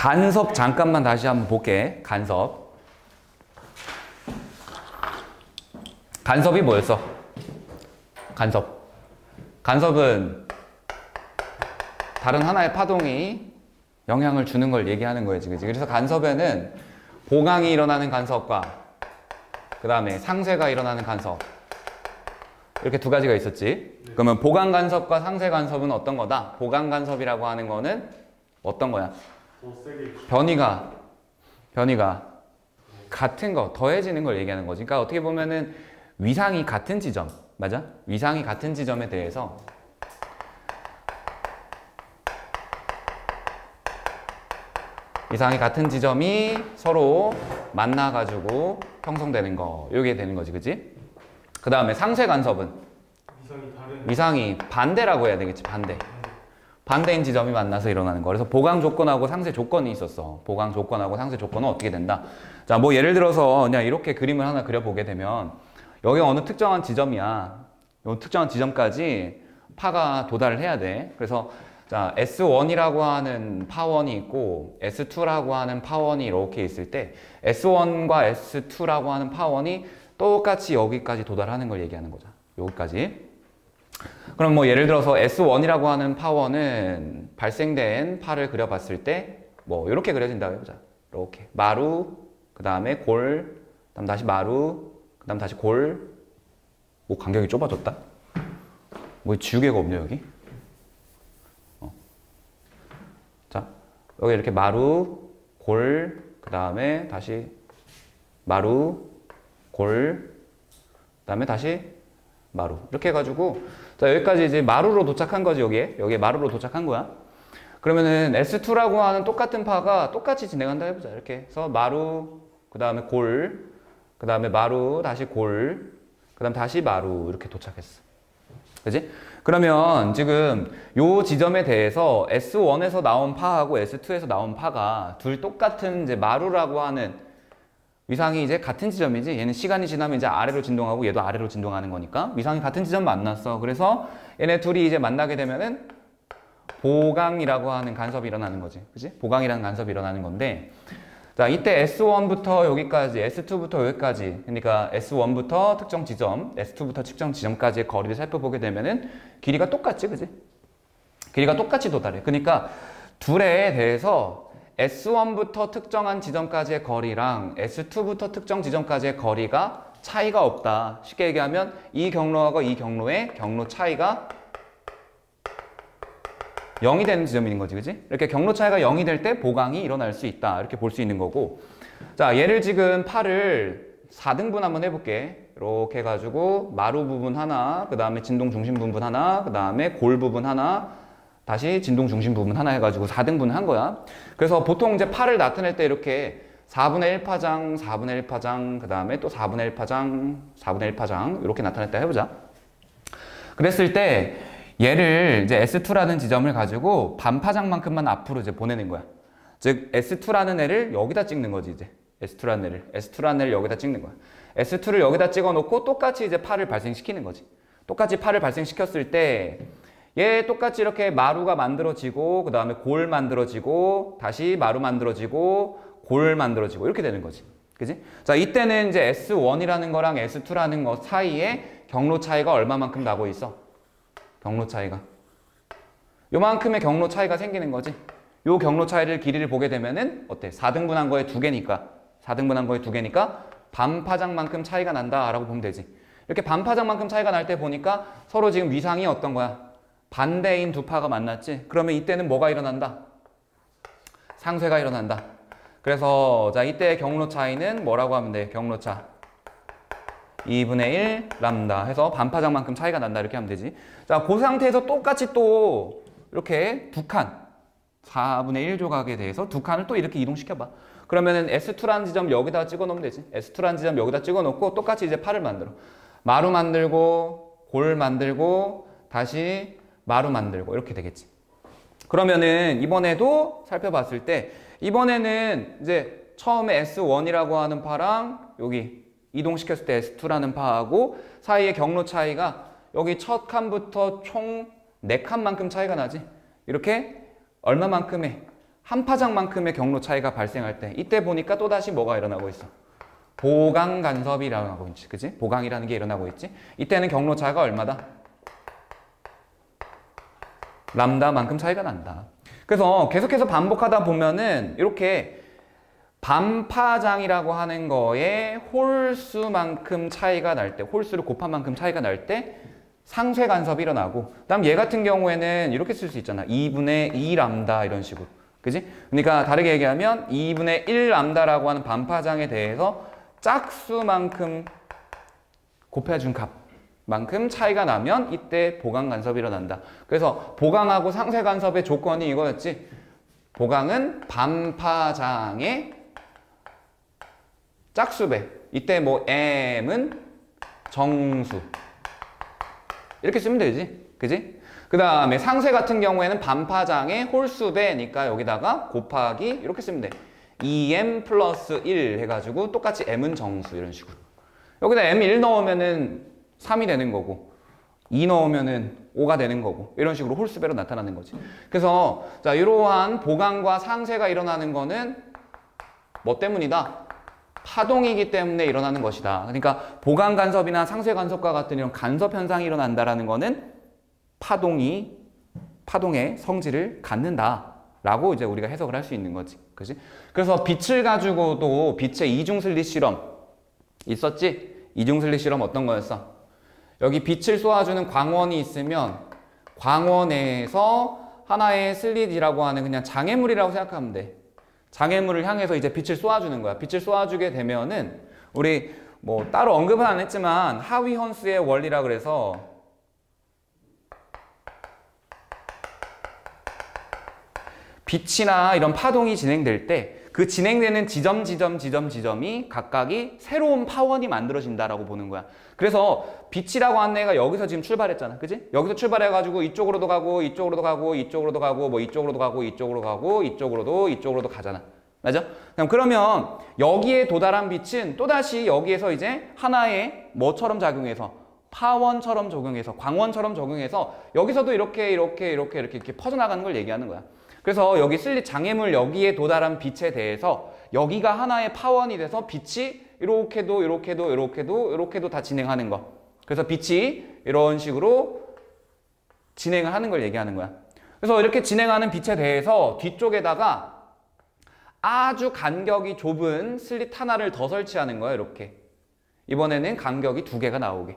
간섭 잠깐만 다시 한번 볼게. 간섭. 간섭이 뭐였어? 간섭. 간섭은 다른 하나의 파동이 영향을 주는 걸 얘기하는 거예요, 지금. 그래서 간섭에는 보강이 일어나는 간섭과 그 다음에 상쇄가 일어나는 간섭, 이렇게 두 가지가 있었지. 그러면 보강 간섭과 상쇄 간섭은 어떤 거다? 보강 간섭이라고 하는 거는 어떤 거야? 변이가 같은 거, 더해지는 걸 얘기하는 거지. 그러니까 어떻게 보면은 위상이 같은 지점, 맞아? 위상이 같은 지점에 대해서 위상이 같은 지점이 서로 만나가지고 형성되는 거, 이게 되는 거지, 그치? 그 다음에 상쇄 간섭은 위상이 반대라고 해야 되겠지, 반대인 지점이 만나서 일어나는 거. 그래서 보강 조건하고 상쇄 조건이 있었어. 보강 조건하고 상쇄 조건은 어떻게 된다? 자, 뭐 예를 들어서 그냥 이렇게 그림을 하나 그려보게 되면 여기 어느 특정한 지점이야. 이 특정한 지점까지 파가 도달을 해야 돼. 그래서 자, S1이라고 하는 파원이 있고 S2라고 하는 파원이 이렇게 있을 때 S1과 S2라고 하는 파원이 똑같이 여기까지 도달하는 걸 얘기하는 거죠. 여기까지. 그럼 뭐 예를 들어서 S1이라고 하는 파원은 발생된 파를 그려봤을 때 뭐 이렇게 그려진다고 해보자. 이렇게 마루, 그 다음에 골, 그 다음 다시 마루, 그 다음 다시 골. 뭐 간격이 좁아졌다? 뭐 지우개가 없네 여기? 자, 여기 이렇게 마루, 골, 그 다음에 다시 마루, 골, 그 다음에 다시 마루. 이렇게 해가지고 자, 여기까지 이제 마루로 도착한 거지, 여기에 마루로 도착한 거야. 그러면은 S2라고 하는 똑같은 파가 똑같이 진행한다 해보자. 이렇게 해서 마루, 그 다음에 골, 그 다음에 마루, 다시 골, 그 다음 다시 마루, 이렇게 도착했어. 그지? 그러면 지금 요 지점에 대해서 S1에서 나온 파하고 S2에서 나온 파가 둘 똑같은 이제 마루라고 하는 위상이 이제 같은 지점이지. 얘는 시간이 지나면 이제 아래로 진동하고 얘도 아래로 진동하는 거니까 위상이 같은 지점 만났어. 그래서 얘네 둘이 이제 만나게 되면은 보강이라고 하는 간섭이 일어나는 거지. 그치? 보강이라는 간섭이 일어나는 건데, 자, 이때 S1부터 여기까지, S2부터 여기까지, 그러니까 S1부터 특정 지점, S2부터 특정 지점까지의 거리를 살펴보게 되면은 길이가 똑같지, 그치? 길이가 똑같이 도달해. 그러니까 둘에 대해서 S1부터 특정한 지점까지의 거리랑 S2부터 특정 지점까지의 거리가 차이가 없다. 쉽게 얘기하면 이 경로하고 이 경로의 경로 차이가 0이 되는 지점인 거지, 그지? 이렇게 경로 차이가 0이 될 때 보강이 일어날 수 있다. 이렇게 볼 수 있는 거고. 자, 얘를 지금 파를 4등분 한번 해볼게. 이렇게 해가지고 마루 부분 하나, 그 다음에 진동 중심 부분 하나, 그 다음에 골 부분 하나, 다시 진동 중심 부분 하나 해가지고 4등분을 한 거야. 그래서 보통 이제 파를 나타낼 때 이렇게 4분의 1파장, 4분의 1파장, 그 다음에 또 4분의 1파장, 4분의 1파장 이렇게 나타냈다 해보자. 그랬을 때 얘를 이제 S2라는 지점을 가지고 반파장만큼만 앞으로 이제 보내는 거야. 즉 S2라는 애를 여기다 찍는 거지, 이제. S2라는 애를 여기다 찍는 거야. S2를 여기다 찍어 놓고 똑같이 이제 파를 발생시키는 거지. 똑같이 파를 발생시켰을 때 얘 똑같이 이렇게 마루가 만들어지고 그 다음에 골 만들어지고 다시 마루 만들어지고 골 만들어지고 이렇게 되는 거지. 그지? 자, 이때는 이제 S1이라는 거랑 S2라는 거 사이에 경로 차이가 얼마만큼 나고 있어? 경로 차이가 요만큼의 경로 차이가 생기는 거지. 요 경로 차이를 길이를 보게 되면은 어때? 4등분한 거에 2개니까 4등분한 거에 2개니까 반파장만큼 차이가 난다 라고 보면 되지. 이렇게 반파장만큼 차이가 날 때 보니까 서로 지금 위상이 어떤 거야? 반대인 두 파가 만났지? 그러면 이때는 뭐가 일어난다? 상쇄가 일어난다. 그래서 자, 이때 경로 차이는 뭐라고 하면 돼? 경로차 2분의 1 람다 해서 반파장만큼 차이가 난다 이렇게 하면 되지. 자, 그 상태에서 똑같이 또 이렇게 두 칸 4분의 1 조각에 대해서 두 칸을 또 이렇게 이동시켜봐. 그러면은 S2라는 지점 여기다 찍어 놓으면 되지. S2라는 지점 여기다 찍어 놓고 똑같이 이제 파를 만들어. 마루 만들고 골 만들고 다시 마루 만들고 이렇게 되겠지. 그러면은 이번에도 살펴봤을 때 이번에는 이제 처음에 S1이라고 하는 파랑 여기 이동시켰을 때 S2라는 파하고 사이의 경로 차이가 여기 첫 칸부터 총 4칸만큼 차이가 나지. 이렇게 얼마만큼의 한 파장만큼의 경로 차이가 발생할 때 이때 보니까 또다시 뭐가 일어나고 있어? 보강 간섭이 일어나고 있지. 그지? 보강이라는 게 일어나고 있지. 이때는 경로 차가 얼마다? 람다만큼 차이가 난다. 그래서 계속해서 반복하다 보면은 이렇게 반파장이라고 하는 거에 홀수만큼 차이가 날 때, 홀수를 곱한 만큼 차이가 날 때 상쇄 간섭이 일어나고, 그다음 얘 같은 경우에는 이렇게 쓸 수 있잖아. 2분의 2 람다 이런 식으로. 그지? 그러니까 다르게 얘기하면 2분의 1 람다라고 하는 반파장에 대해서 짝수만큼 곱해준 값만큼 차이가 나면 이때 보강 간섭이 일어난다. 그래서 보강하고 상쇄 간섭의 조건이 이거였지. 보강은 반파장의 짝수배. 이때 뭐 m은 정수. 이렇게 쓰면 되지. 그지? 그 다음에 상쇄 같은 경우에는 반파장의 홀수배니까 여기다가 곱하기 이렇게 쓰면 돼. 2m 플러스 1 해가지고 똑같이 m은 정수 이런 식으로. 여기다 m 1 넣으면은 3이 되는 거고 2 넣으면은 5가 되는 거고 이런 식으로 홀수배로 나타나는 거지. 그래서 자 이러한 보강과 상쇄가 일어나는 거는 뭐 때문이다? 파동이기 때문에 일어나는 것이다. 그러니까 보강 간섭이나 상쇄 간섭과 같은 이런 간섭 현상이 일어난다라는 거는 파동의 성질을 갖는다라고 이제 우리가 해석을 할 수 있는 거지. 그지? 그래서 빛을 가지고도 빛의 이중슬릿 실험 있었지? 이중슬릿 실험 어떤 거였어? 여기 빛을 쏘아주는 광원이 있으면 광원에서 하나의 슬릿이라고 하는 그냥 장애물이라고 생각하면 돼. 장애물을 향해서 이제 빛을 쏘아주는 거야. 빛을 쏘아주게 되면은 우리 뭐 따로 언급은 안 했지만 하위 헌스의 원리라 그래서 빛이나 이런 파동이 진행될 때 그 진행되는 지점이 각각이 새로운 파원이 만들어진다라고 보는 거야. 그래서 빛이라고 하는 애가 여기서 지금 출발했잖아. 그지? 여기서 출발해가지고 이쪽으로도 가고 이쪽으로도 가고 이쪽으로도 가고 뭐 이쪽으로도 가고 이쪽으로 가고 이쪽으로도 가잖아. 맞아? 그러면 여기에 도달한 빛은 또다시 여기에서 이제 하나의 뭐처럼 작용해서 파원처럼 적용해서 광원처럼 적용해서 여기서도 이렇게 퍼져나가는 걸 얘기하는 거야. 그래서 여기 슬릿 장애물 여기에 도달한 빛에 대해서 여기가 하나의 파원이 돼서 빛이 이렇게도 다 진행하는 거. 그래서 빛이 이런 식으로 진행을 하는 걸 얘기하는 거야. 그래서 이렇게 진행하는 빛에 대해서 뒤쪽에다가 아주 간격이 좁은 슬릿 하나를 더 설치하는 거야. 이렇게. 이번에는 간격이 2개가 나오게.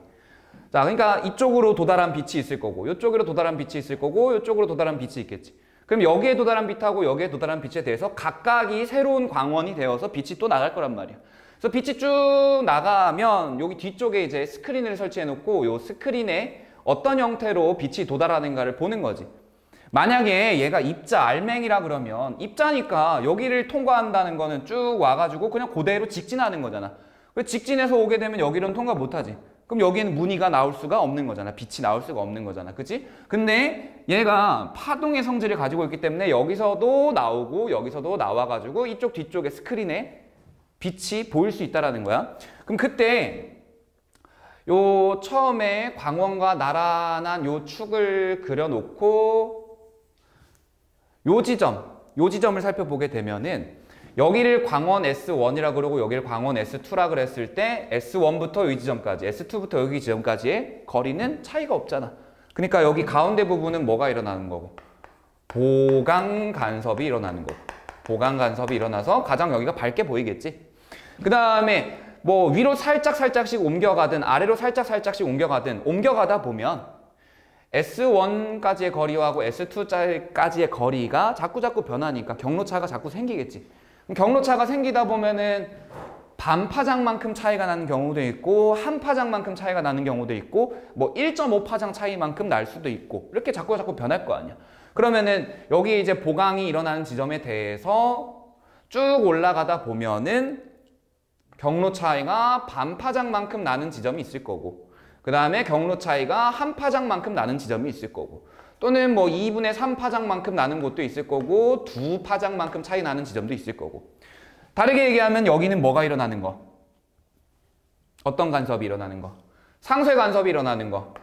자, 그러니까 이쪽으로 도달한 빛이 있을 거고 이쪽으로 도달한 빛이 있을 거고 이쪽으로 도달한 빛이 있겠지. 그럼 여기에 도달한 빛하고 여기에 도달한 빛에 대해서 각각이 새로운 광원이 되어서 빛이 또 나갈 거란 말이야. 그래서 빛이 쭉 나가면 여기 뒤쪽에 이제 스크린을 설치해 놓고 이 스크린에 어떤 형태로 빛이 도달하는가를 보는 거지. 만약에 얘가 입자 알맹이라 그러면 입자니까 여기를 통과한다는 거는 쭉 와가지고 그냥 그대로 직진하는 거잖아. 직진해서 오게 되면 여기는 통과 못하지. 그럼 여기에는 무늬가 나올 수가 없는 거잖아. 빛이 나올 수가 없는 거잖아. 그치? 근데 얘가 파동의 성질을 가지고 있기 때문에 여기서도 나오고 여기서도 나와가지고 이쪽 뒤쪽에 스크린에 빛이 보일 수 있다라는 거야. 그럼 그때 요 처음에 광원과 나란한 요 축을 그려놓고 요 지점을 살펴보게 되면은 여기를 광원 S1이라 그러고 여기를 광원 S2라 그랬을 때 S1부터 이 지점까지, S2부터 여기 지점까지의 거리는 차이가 없잖아. 그러니까 여기 가운데 부분은 뭐가 일어나는 거고? 보강 간섭이 일어나는 거고. 보강 간섭이 일어나서 가장 여기가 밝게 보이겠지. 그 다음에 뭐 위로 살짝씩 옮겨가든 아래로 살짝씩 옮겨가다 보면 S1까지의 거리하고 S2까지의 거리가 자꾸 변하니까 경로차가 자꾸 생기겠지. 경로차가 생기다 보면은 반파장만큼 차이가 나는 경우도 있고 한 파장만큼 차이가 나는 경우도 있고 뭐 1.5파장 차이만큼 날 수도 있고 이렇게 자꾸 변할 거 아니야. 그러면은 여기 이제 보강이 일어나는 지점에 대해서 쭉 올라가다 보면은 경로 차이가 반파장만큼 나는 지점이 있을 거고 그 다음에 경로 차이가 한 파장만큼 나는 지점이 있을 거고 또는 뭐 2분의 3파장만큼 나는 곳도 있을 거고 2파장만큼 차이 나는 지점도 있을 거고 다르게 얘기하면 여기는 뭐가 일어나는 거? 어떤 간섭이 일어나는 거? 상쇄 간섭이 일어나는 거.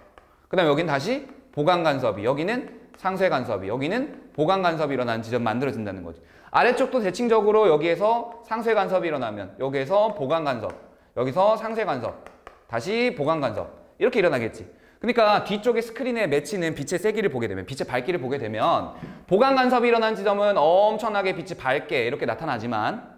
그 다음에 여기는 다시 보강 간섭이 여기는 상쇄 간섭이, 여기는 보강 간섭이 일어나는 지점 만들어진다는 거지. 아래쪽도 대칭적으로 여기에서 상쇄 간섭이 일어나면 여기에서 보강 간섭, 여기서 상쇄 간섭, 다시 보강 간섭 이렇게 일어나겠지. 그러니까 뒤쪽에 스크린에 맺히는 빛의 세기를 보게 되면, 빛의 밝기를 보게 되면 보강 간섭이 일어난 지점은 엄청나게 빛이 밝게 이렇게 나타나지만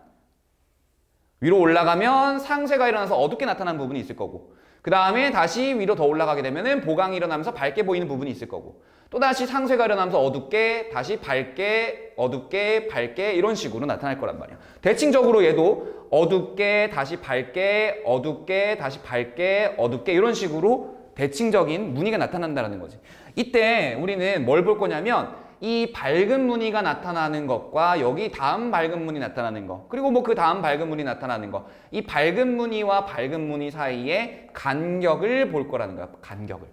위로 올라가면 상쇄가 일어나서 어둡게 나타나는 부분이 있을 거고, 그 다음에 다시 위로 더 올라가게 되면 보강이 일어나면서 밝게 보이는 부분이 있을 거고, 또다시 상쇄가 일어나면서 어둡게, 다시 밝게, 어둡게, 밝게 이런 식으로 나타날 거란 말이야. 대칭적으로 얘도 어둡게, 다시 밝게, 어둡게, 다시 밝게, 어둡게 이런 식으로 대칭적인 무늬가 나타난다는 거지. 이때 우리는 뭘 볼 거냐면 이 밝은 무늬가 나타나는 것과 여기 다음 밝은 무늬 나타나는 것, 그리고 뭐 그 다음 밝은 무늬 나타나는 것, 이 밝은 무늬와 밝은 무늬 사이의 간격을 볼 거라는 거야. 간격을.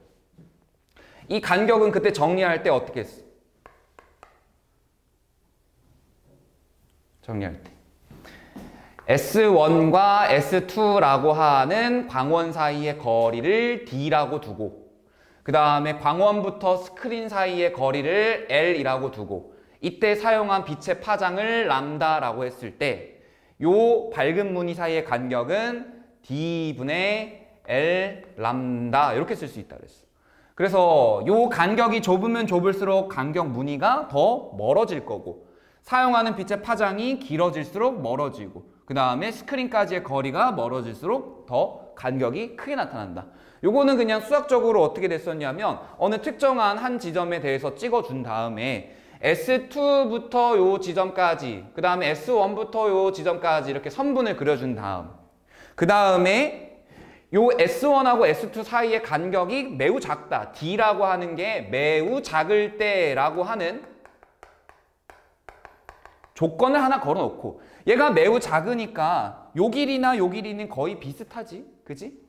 이 간격은 그때 정리할 때 어떻게 했어? 정리할 때 S1과 S2라고 하는 광원 사이의 거리를 D라고 두고, 그 다음에 광원부터 스크린 사이의 거리를 L이라고 두고, 이때 사용한 빛의 파장을 람다라고 했을 때 요 밝은 무늬 사이의 간격은 D분의 L 람다 이렇게 쓸 수 있다 그랬어. 그래서 요 간격이 좁으면 좁을수록 간격 무늬가 더 멀어질 거고, 사용하는 빛의 파장이 길어질수록 멀어지고, 그 다음에 스크린까지의 거리가 멀어질수록 더 간격이 크게 나타난다. 요거는 그냥 수학적으로 어떻게 됐었냐면 어느 특정한 한 지점에 대해서 찍어준 다음에 S2부터 요 지점까지, 그 다음에 S1부터 요 지점까지 이렇게 선분을 그려준 다음, 그 다음에 요 S1하고 S2 사이의 간격이 매우 작다. D라고 하는 게 매우 작을 때라고 하는 조건을 하나 걸어놓고, 얘가 매우 작으니까 요 길이나 요 길이는 거의 비슷하지. 그지?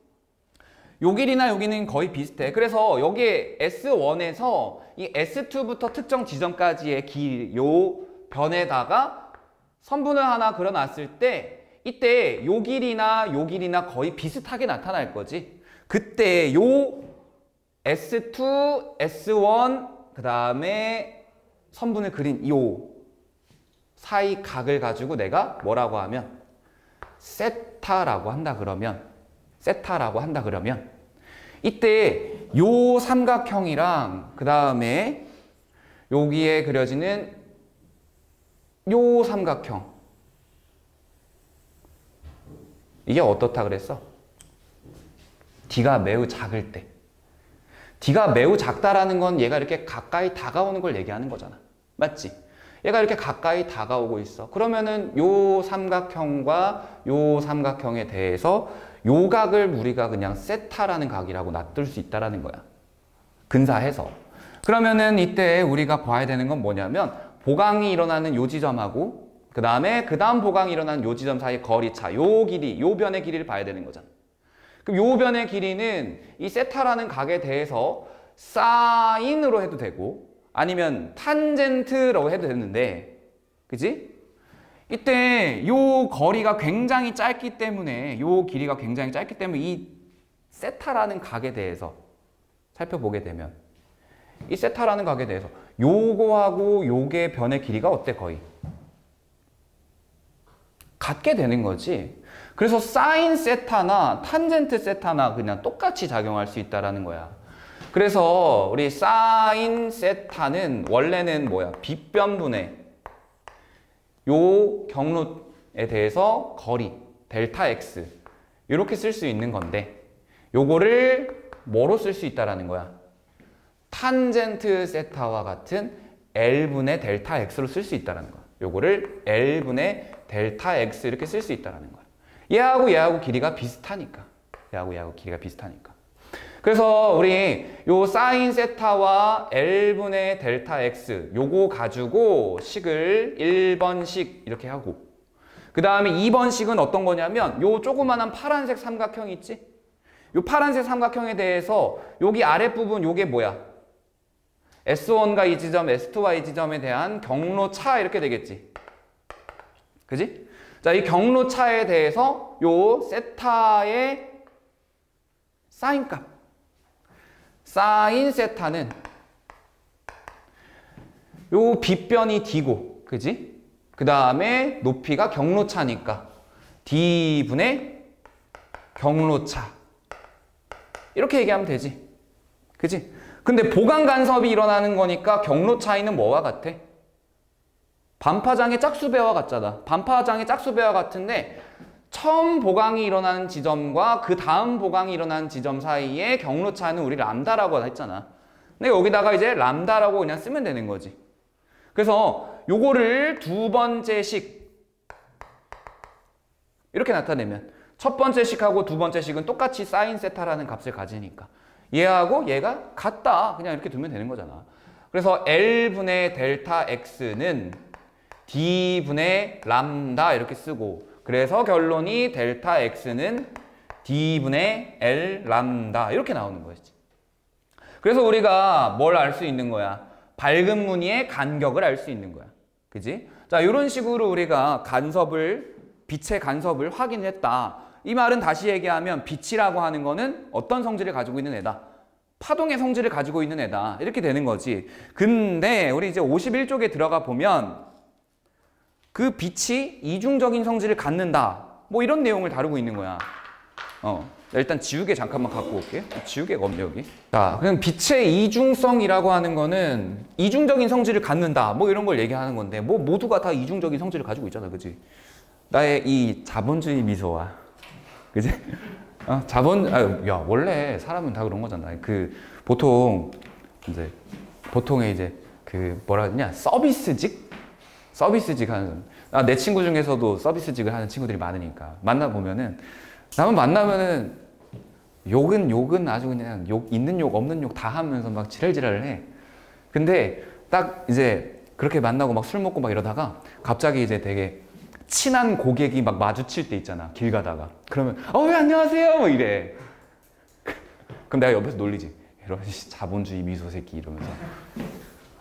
요 길이나 여기는 거의 비슷해. 그래서 여기에 S1에서 이 S2부터 특정 지점까지의 길, 요 변에다가 선분을 하나 그려놨을 때 이때 요 길이나 거의 비슷하게 나타날 거지. 그때 요 S2, S1, 그 다음에 선분을 그린 요 사이 각을 가지고 내가 뭐라고 하면 세타라고 한다 그러면, 세타라고 한다 그러면 이때 요 삼각형이랑 그 다음에 여기에 그려지는 요 삼각형, 이게 어떻다 그랬어? D가 매우 작을 때. D가 매우 작다라는 건 얘가 이렇게 가까이 다가오는 걸 얘기하는 거잖아. 맞지? 얘가 이렇게 가까이 다가오고 있어. 그러면은 요 삼각형과 요 삼각형에 대해서 요 각을 우리가 그냥 세타라는 각이라고 놔둘 수 있다라는 거야. 근사해서. 그러면은 이때 우리가 봐야 되는 건 뭐냐면 보강이 일어나는 요 지점하고 그 다음 보강이 일어나는 요 지점 사이의 거리차, 요 길이, 요 변의 길이를 봐야 되는 거잖아. 그럼 요 변의 길이는 이 세타라는 각에 대해서 사인으로 해도 되고 아니면 탄젠트라고 해도 되는데, 그지? 이때 요 거리가 굉장히 짧기 때문에, 요 길이가 굉장히 짧기 때문에 이 세타라는 각에 대해서 살펴보게 되면 이 세타라는 각에 대해서 요거하고 요게 변의 길이가 어때? 거의 같게 되는 거지. 그래서 사인 세타나 탄젠트 세타나 그냥 똑같이 작용할 수 있다라는 거야. 그래서 우리 사인 세타는 원래는 뭐야? 빗변분의 요 경로에 대해서 거리 델타 x 이렇게 쓸 수 있는 건데, 요거를 뭐로 쓸 수 있다라는 거야? 탄젠트 세타와 같은 L분의 델타 x로 쓸 수 있다라는 거야. 요거를 L분의 델타 x 이렇게 쓸 수 있다라는 거야. 얘하고 길이가 비슷하니까. 얘하고 길이가 비슷하니까. 그래서 우리 요 사인 세타와 L분의 델타 x 요거 가지고 식을 1번식 이렇게 하고, 그 다음에 2번식은 어떤 거냐면 요 조그만한 파란색 삼각형 있지? 요 파란색 삼각형에 대해서 여기 아랫부분 요게 뭐야? S1과 이 지점, S2와 이 지점에 대한 경로차 이렇게 되겠지. 그지? 자, 이 경로차에 대해서 요 세타의 사인값, 사인 세타는 요 빗변이 D고, 그지? 그 다음에 높이가 경로차니까 D분의 경로차. 이렇게 얘기하면 되지. 그지? 근데 보강 간섭이 일어나는 거니까 경로 차이는 뭐와 같아? 반파장의 짝수배와 같잖아. 반파장의 짝수배와 같은데 처음 보강이 일어나는 지점과 그 다음 보강이 일어나는 지점 사이의 경로 차이는 우리 람다라고 했잖아. 근데 여기다가 이제 람다라고 그냥 쓰면 되는 거지. 그래서 요거를 두 번째식 이렇게 나타내면 첫 번째 식하고 두 번째 식은 똑같이 사인 세타라는 값을 가지니까 얘하고 얘가 같다. 그냥 이렇게 두면 되는 거잖아. 그래서 L분의 델타 X는 D분의 람다 이렇게 쓰고 그래서 결론이 델타 X는 D분의 L 람다 이렇게 나오는 거지. 그래서 우리가 뭘 알 수 있는 거야? 밝은 무늬의 간격을 알 수 있는 거야. 그지? 자, 이런 식으로 우리가 빛의 간섭을 확인했다. 이 말은 다시 얘기하면 빛이라고 하는 거는 어떤 성질을 가지고 있는 애다? 파동의 성질을 가지고 있는 애다. 이렇게 되는 거지. 근데 우리 이제 51쪽에 들어가 보면 그 빛이 이중적인 성질을 갖는다. 뭐 이런 내용을 다루고 있는 거야. 일단 지우개 잠깐만 갖고 올게요. 지우개가 없네 여기. 자, 그럼 빛의 이중성이라고 하는 거는 이중적인 성질을 갖는다. 뭐 이런 걸 얘기하는 건데 뭐 모두가 다 이중적인 성질을 가지고 있잖아. 그치? 나의 이 자본주의 미소와 그지? 원래 사람은 다 그런 거잖아. 보통에 이제 뭐라 그러냐? 서비스직 하는, 내 친구 중에서도 서비스직을 하는 친구들이 많으니까. 만나면은 욕은 아주 그냥 있는 욕, 없는 욕 다 하면서 막 지랄지랄을 해. 근데 딱 이제 그렇게 만나고 막 술 먹고 막 이러다가 갑자기 이제 되게 친한 고객이 막 마주칠 때 있잖아. 길 가다가. 그러면 왜 안녕하세요 뭐 이래. 그럼 내가 옆에서 놀리지. 이런 자본주의 미소 새끼 이러면서.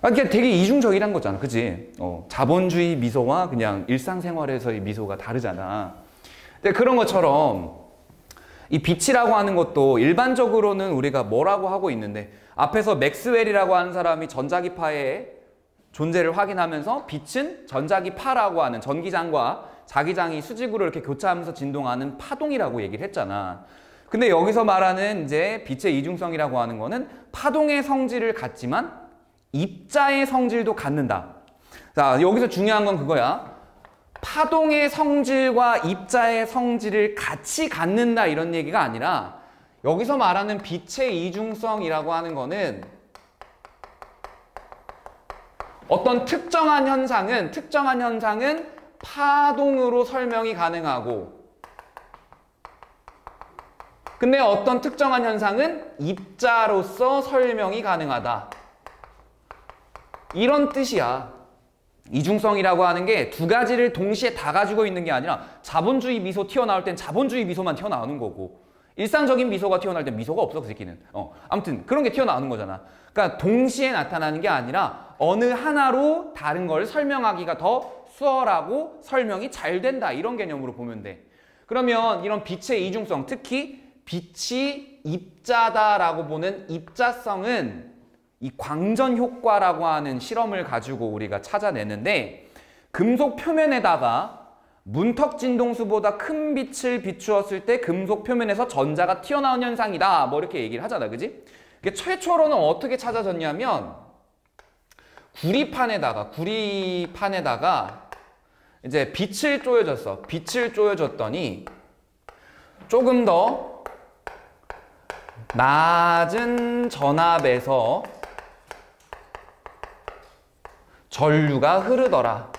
그러니까 되게 이중적이란 거잖아. 그치? 자본주의 미소와 그냥 일상생활에서의 미소가 다르잖아. 근데 그런 것처럼 이 빛이라고 하는 것도 일반적으로는 우리가 뭐라고 하고 있는데 앞에서 맥스웰이라고 하는 사람이 전자기파의 존재를 확인하면서 빛은 전자기파라고 하는 전기장과 자기장이 수직으로 이렇게 교차하면서 진동하는 파동이라고 얘기를 했잖아. 근데 여기서 말하는 이제 빛의 이중성이라고 하는 거는 파동의 성질을 갖지만 입자의 성질도 갖는다. 자, 여기서 중요한 건 그거야. 파동의 성질과 입자의 성질을 같이 갖는다 이런 얘기가 아니라 여기서 말하는 빛의 이중성이라고 하는 거는 어떤 특정한 현상은 파동으로 설명이 가능하고 근데 어떤 특정한 현상은 입자로서 설명이 가능하다. 이런 뜻이야. 이중성이라고 하는 게 두 가지를 동시에 다 가지고 있는 게 아니라 자본주의 미소 튀어나올 땐 자본주의 미소만 튀어나오는 거고 일상적인 미소가 튀어나올 땐 미소가 없어 그 새끼는. 아무튼 그런 게 튀어나오는 거잖아. 그러니까 동시에 나타나는 게 아니라 어느 하나로 다른 걸 설명하기가 더 수월하고 설명이 잘 된다 이런 개념으로 보면 돼. 그러면 이런 빛의 이중성, 특히 빛이 입자다라고 보는 입자성은 이 광전 효과라고 하는 실험을 가지고 우리가 찾아내는데 금속 표면에다가 문턱 진동수보다 큰 빛을 비추었을 때 금속 표면에서 전자가 튀어나온 현상이다. 뭐 이렇게 얘기를 하잖아. 그지? 이게 최초로는 어떻게 찾아졌냐면 구리판에다가 이제 빛을 쪼여줬어. 빛을 쪼여줬더니 조금 더 낮은 전압에서 전류가 흐르더라.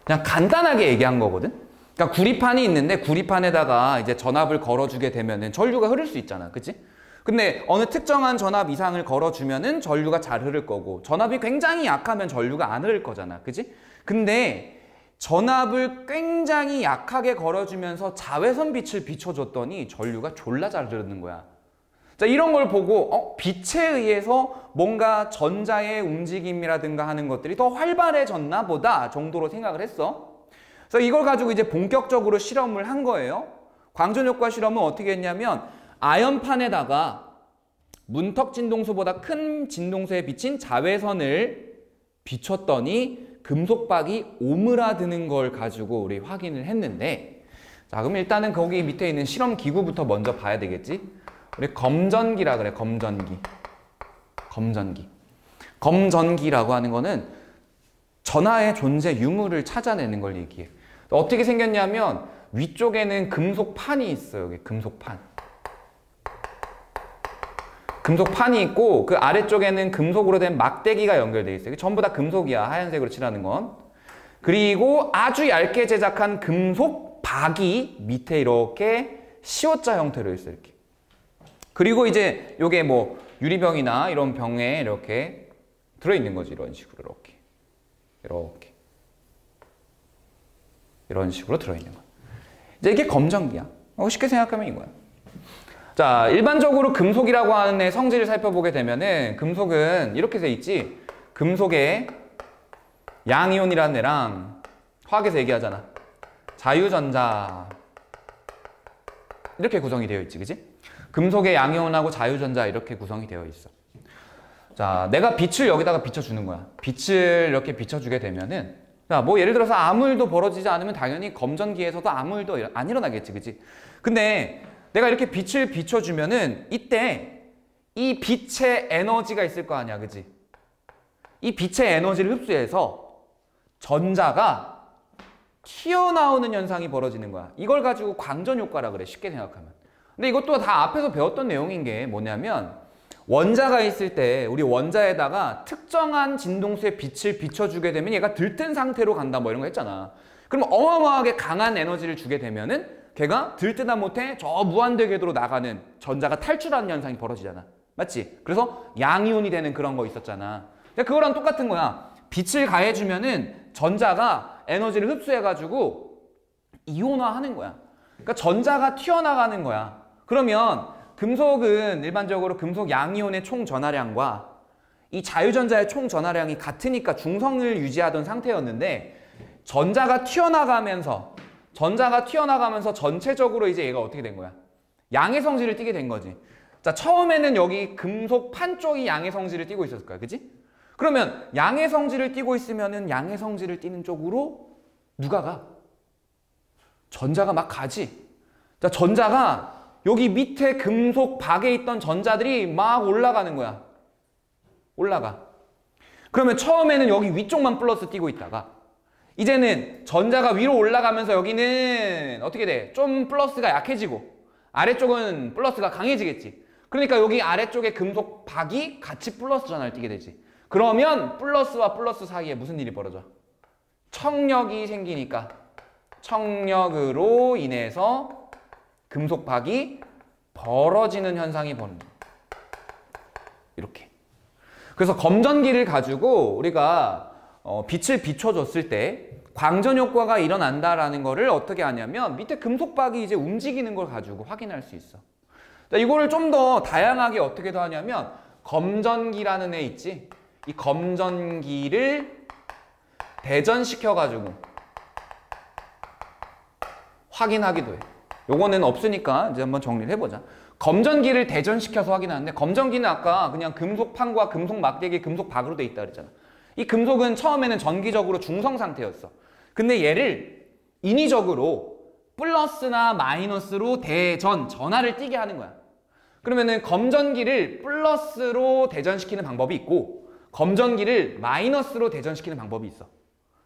그냥 간단하게 얘기한 거거든. 그러니까 구리판이 있는데 구리판에다가 이제 전압을 걸어주게 되면은 전류가 흐를 수 있잖아. 그치? 근데 어느 특정한 전압 이상을 걸어주면은 전류가 잘 흐를 거고 전압이 굉장히 약하면 전류가 안 흐를 거잖아. 그치? 근데 전압을 굉장히 약하게 걸어주면서 자외선 빛을 비춰줬더니 전류가 졸라 잘 흐르는 거야. 자, 이런 걸 보고 빛에 의해서 뭔가 전자의 움직임이라든가 하는 것들이 더 활발해졌나 보다 정도로 생각을 했어. 그래서 이걸 가지고 이제 본격적으로 실험을 한 거예요. 광전효과 실험은 어떻게 했냐면 아연판에다가 문턱 진동수보다 큰 진동수에 비친 자외선을 비췄더니 금속박이 오므라드는 걸 가지고 우리 확인을 했는데, 자, 그럼 일단은 거기 밑에 있는 실험 기구부터 먼저 봐야 되겠지? 우리 검전기라 그래, 검전기. 검전기라고 하는 거는 전하의 존재 유무를 찾아내는 걸 얘기해. 어떻게 생겼냐면 위쪽에는 금속판이 있어요. 여기 금속판이 있고 그 아래쪽에는 금속으로 된 막대기가 연결되어 있어요. 전부 다 금속이야. 하얀색으로 칠하는 건. 그리고 아주 얇게 제작한 금속 박이 밑에 이렇게 시옷자 형태로 있어요. 이렇게. 그리고 이제 요게 뭐 유리병이나 이런 병에 이렇게 들어있는 거지. 이런 식으로 이런 식으로 들어있는 거야. 이제 이게 검전기야. 쉽게 생각하면 이거야. 자, 일반적으로 금속이라고 하는 애 성질을 살펴보게 되면은 금속은 이렇게 돼 있지. 금속에 양이온이라는 애랑 화학에서 얘기하잖아. 자유전자 이렇게 구성이 되어 있지, 그지? 금속의 양이온하고 자유전자 이렇게 구성이 되어 있어. 자, 내가 빛을 여기다가 비춰주는 거야. 빛을 이렇게 비춰주게 되면은, 자, 뭐 예를 들어서 아무 일도 벌어지지 않으면 당연히 검전기에서도 아무 일도 안 일어나겠지, 그지? 근데 내가 이렇게 빛을 비춰주면은 이때 이 빛의 에너지가 있을 거 아니야, 그지? 이 빛의 에너지를 흡수해서 전자가 튀어나오는 현상이 벌어지는 거야. 이걸 가지고 광전 효과라 그래, 쉽게 생각하면. 근데 이것도 다 앞에서 배웠던 내용인 게 뭐냐면, 원자가 있을 때 우리 원자에다가 특정한 진동수의 빛을 비춰주게 되면 얘가 들뜬 상태로 간다 뭐 이런 거 했잖아. 그럼 어마어마하게 강한 에너지를 주게 되면은 걔가 들뜨다 못해 저 무한대 궤도로 나가는 전자가 탈출하는 현상이 벌어지잖아. 맞지? 그래서 양이온이 되는 그런 거 있었잖아. 그거랑 똑같은 거야. 빛을 가해주면은 전자가 에너지를 흡수해가지고 이온화하는 거야. 그러니까 전자가 튀어나가는 거야. 그러면 금속은 일반적으로 금속 양이온의 총 전하량과 이 자유전자의 총 전하량이 같으니까 중성을 유지하던 상태였는데, 전자가 튀어나가면서 전체적으로 이제 얘가 어떻게 된 거야? 양의 성질을 띠게 된 거지. 자, 처음에는 여기 금속판 쪽이 양의 성질을 띠고 있었을 거야. 그지? 그러면 양의 성질을 띠고 있으면은 양의 성질을 띠는 쪽으로 누가 가? 전자가 막 가지. 자, 전자가 여기 밑에 금속 박에 있던 전자들이 막 올라가는 거야. 올라가. 그러면 처음에는 여기 위쪽만 플러스 띄고 있다가 이제는 전자가 위로 올라가면서 여기는 어떻게 돼? 좀 플러스가 약해지고 아래쪽은 플러스가 강해지겠지. 그러니까 여기 아래쪽에 금속 박이 같이 플러스 전하를 띠게 되지. 그러면 플러스와 플러스 사이에 무슨 일이 벌어져? 청력이 생기니까 청력으로 인해서 금속박이 벌어지는 현상이 벌어진다. 이렇게. 그래서 검전기를 가지고 우리가 빛을 비춰줬을 때 광전 효과가 일어난다라는 거를 어떻게 하냐면 밑에 금속박이 이제 움직이는 걸 가지고 확인할 수 있어. 이거를 좀 더 다양하게 어떻게 더 하냐면 검전기라는 애 있지? 이 검전기를 대전시켜가지고 확인하기도 해. 요거는 없으니까 이제 한번 정리를 해보자. 검전기를 대전시켜서 확인하는데, 검전기는 아까 그냥 금속판과 금속 막대기, 금속 박으로 돼 있다 그랬잖아. 이 금속은 처음에는 전기적으로 중성 상태였어. 근데 얘를 인위적으로 플러스나 마이너스로 전하를 띠게 하는 거야. 그러면은 검전기를 플러스로 대전시키는 방법이 있고 검전기를 마이너스로 대전시키는 방법이 있어.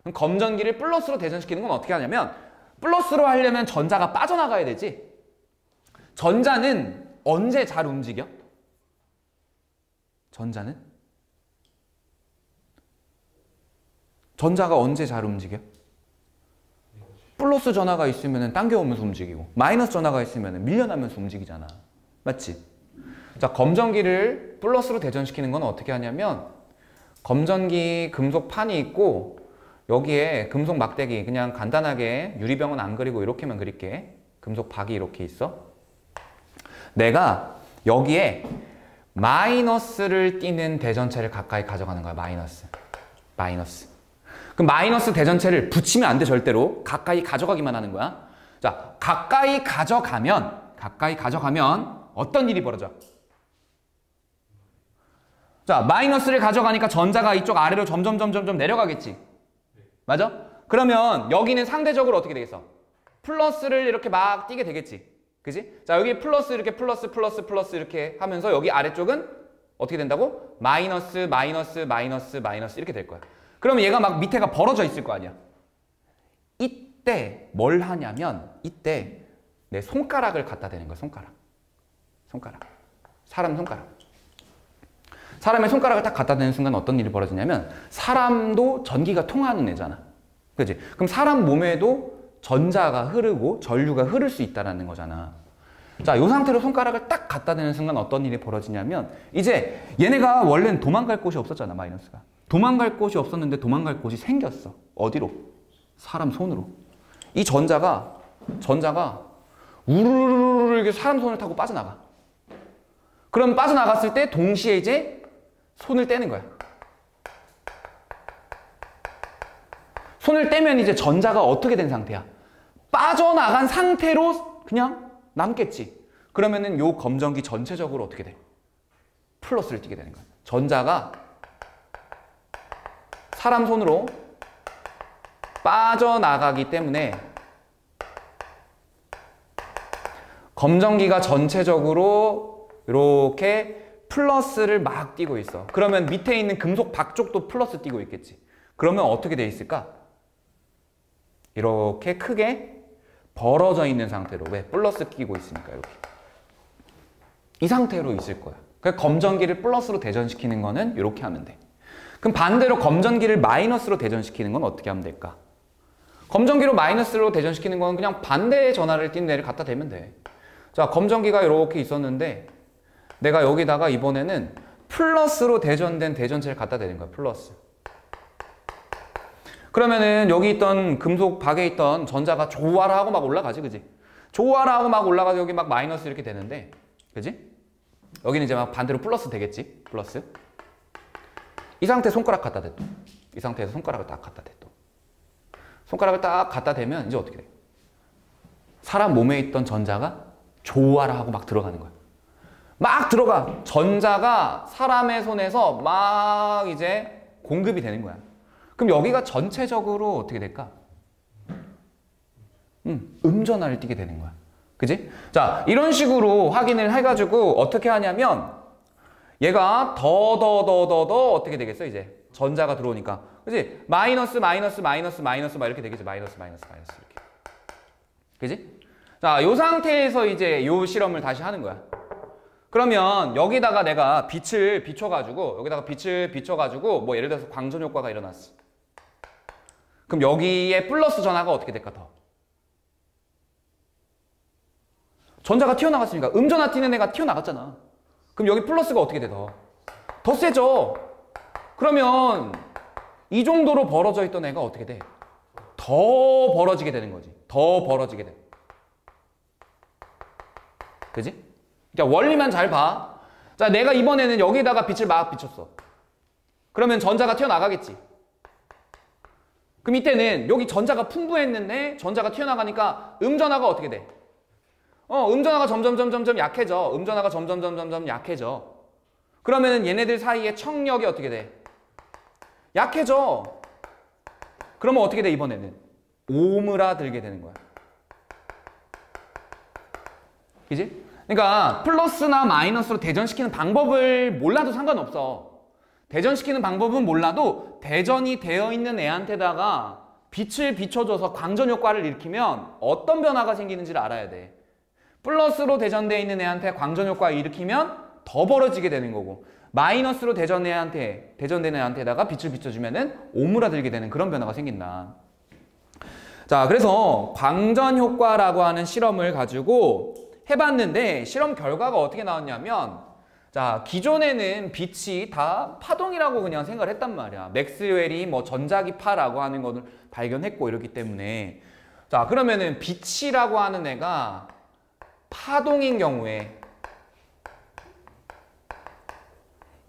그럼 검전기를 플러스로 대전시키는 건 어떻게 하냐면, 플러스로 하려면 전자가 빠져나가야 되지. 전자는 언제 잘 움직여? 전자가 언제 잘 움직여? 플러스 전하가 있으면 당겨오면서 움직이고 마이너스 전하가 있으면 밀려나면서 움직이잖아. 맞지? 자, 검전기를 플러스로 대전시키는 건 어떻게 하냐면, 검전기 금속판이 있고 여기에 금속 막대기, 그냥 간단하게 유리병은 안 그리고 이렇게만 그릴게. 금속 박이 이렇게 있어. 내가 여기에 마이너스를 띠는 대전체를 가까이 가져가는 거야. 마이너스. 그럼 마이너스 대전체를 붙이면 안 돼, 절대로. 가까이 가져가기만 하는 거야. 자, 가까이 가져가면 어떤 일이 벌어져? 자, 마이너스를 가져가니까 전자가 이쪽 아래로 점점 내려가겠지. 맞아? 그러면 여기는 상대적으로 어떻게 되겠어? 플러스를 이렇게 막 띄게 되겠지. 그지? 자, 여기 플러스 이렇게 플러스 이렇게 하면서 여기 아래쪽은 어떻게 된다고? 마이너스 이렇게 될 거야. 그러면 얘가 막 밑에가 벌어져 있을 거 아니야. 이때 뭘 하냐면 이때 내 손가락을 갖다 대는 거야. 손가락. 사람 손가락. 사람의 손가락을 딱 갖다 대는 순간 어떤 일이 벌어지냐면 사람도 전기가 통하는 애잖아. 그지? 그럼 사람 몸에도 전자가 흐르고 전류가 흐를 수 있다는 거잖아. 자, 이 상태로 손가락을 딱 갖다 대는 순간 어떤 일이 벌어지냐면 이제 얘네가 원래는 도망갈 곳이 없었잖아. 마이너스가. 도망갈 곳이 없었는데 도망갈 곳이 생겼어. 어디로? 사람 손으로. 이 전자가 우르르르 이렇게 사람 손을 타고 빠져나가. 그럼 빠져나갔을 때 동시에 이제 손을 떼는 거야. 손을 떼면 이제 전자가 어떻게 된 상태야? 빠져나간 상태로 그냥 남겠지. 그러면은 요 검정기 전체적으로 어떻게 돼? 플러스를 띄게 되는 거야. 전자가 사람 손으로 빠져나가기 때문에 검정기가 전체적으로 이렇게 플러스를 막 띄고 있어. 그러면 밑에 있는 금속 박쪽도 플러스 띄고 있겠지. 그러면 어떻게 돼 있을까? 이렇게 크게 벌어져 있는 상태로. 왜? 플러스 끼고 있으니까 이렇게. 이 상태로 있을 거야. 그러니까 검정기를 플러스로 대전시키는 거는 이렇게 하면 돼. 그럼 반대로 검정기를 마이너스로 대전시키는 건 어떻게 하면 될까? 검정기로 마이너스로 대전시키는 건 그냥 반대의 전하를 띈 애를 갖다 대면 돼. 자, 검정기가 이렇게 있었는데 내가 여기다가 이번에는 플러스로 대전된 대전체를 갖다 대는 거야. 플러스. 그러면은 여기 있던 금속 박에 있던 전자가 조화라 하고 막 올라가지, 그지? 조화라 하고 막 올라가서 여기 막 마이너스 이렇게 되는데, 그지? 여기는 이제 막 반대로 플러스 되겠지? 플러스. 이 상태 손가락 갖다 대 또. 이 상태에서 손가락을 딱 갖다 대 또. 손가락을 딱 갖다 대면 이제 어떻게 돼? 사람 몸에 있던 전자가 조화라 하고 막 들어가는 거야. 막 들어가. 전자가 사람의 손에서 막 이제 공급이 되는 거야. 그럼 여기가 전체적으로 어떻게 될까? 음전하를 띠게 되는 거야. 그지? 자, 이런 식으로 확인을 해가지고 어떻게 하냐면 얘가 더 어떻게 되겠어? 이제 전자가 들어오니까. 그지? 마이너스 막 이렇게 되겠지. 마이너스 이렇게. 그지? 자, 요 상태에서 이제 요 실험을 다시 하는 거야. 그러면 여기다가 내가 빛을 비춰가지고 뭐 예를 들어서 광전 효과가 일어났어. 그럼 여기에 플러스 전하가 어떻게 될까? 더 전자가 튀어나갔으니까 음전하 튀는 애가 튀어나갔잖아. 그럼 여기 플러스가 어떻게 돼? 더 세져. 그러면 이 정도로 벌어져 있던 애가 어떻게 돼? 더 벌어지게 되는 거지. 더 벌어지게 돼. 그지? 그러니까 원리만 잘 봐. 자, 내가 이번에는 여기다가 빛을 막 비췄어. 그러면 전자가 튀어나가겠지. 그럼 이때는 여기 전자가 풍부했는데 전자가 튀어나가니까 음전하가 어떻게 돼? 음전하가 점점 약해져. 음전하가 점점 약해져. 그러면은 얘네들 사이에 청력이 어떻게 돼? 약해져. 그러면 어떻게 돼? 이번에는 오므라들게 되는 거야. 그지? 그러니까 플러스나 마이너스로 대전시키는 방법을 몰라도 상관없어. 대전시키는 방법은 몰라도 대전이 되어 있는 애한테다가 빛을 비춰줘서 광전 효과를 일으키면 어떤 변화가 생기는지를 알아야 돼. 플러스로 대전되어 있는 애한테 광전 효과를 일으키면 더 벌어지게 되는 거고, 마이너스로 대전되는 애한테다가 빛을 비춰주면은 오므라들게 되는 그런 변화가 생긴다. 자, 그래서 광전 효과라고 하는 실험을 가지고 해봤는데 실험 결과가 어떻게 나왔냐면, 자, 기존에는 빛이 다 파동이라고 그냥 생각을 했단 말이야. 맥스웰이 뭐 전자기파라고 하는 것을 발견했고 이렇기 때문에. 자, 그러면은 빛이라고 하는 애가 파동인 경우에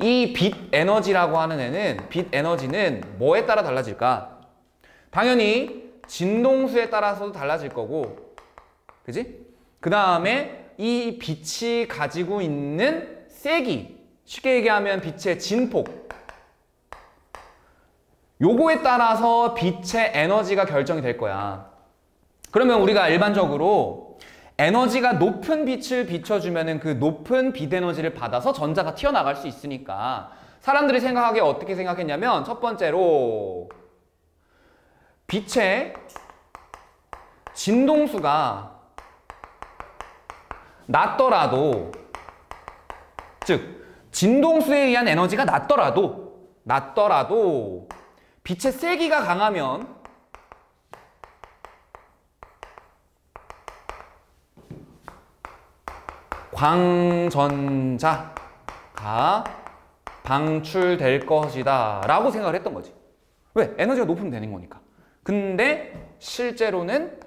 이 빛 에너지라고 하는 애는, 빛 에너지는 뭐에 따라 달라질까? 당연히 진동수에 따라서도 달라질 거고, 그지? 그 다음에 이 빛이 가지고 있는 세기, 쉽게 얘기하면 빛의 진폭. 요거에 따라서 빛의 에너지가 결정이 될 거야. 그러면 우리가 일반적으로 에너지가 높은 빛을 비춰주면은 그 높은 빛 에너지를 받아서 전자가 튀어나갈 수 있으니까 사람들이 생각하기에 어떻게 생각했냐면 첫 번째로 빛의 진동수가 낮더라도, 즉 진동수에 의한 에너지가 낮더라도 빛의 세기가 강하면 광전자가 방출될 것이다 라고 생각을 했던 거지. 왜? 에너지가 높으면 되는 거니까. 근데 실제로는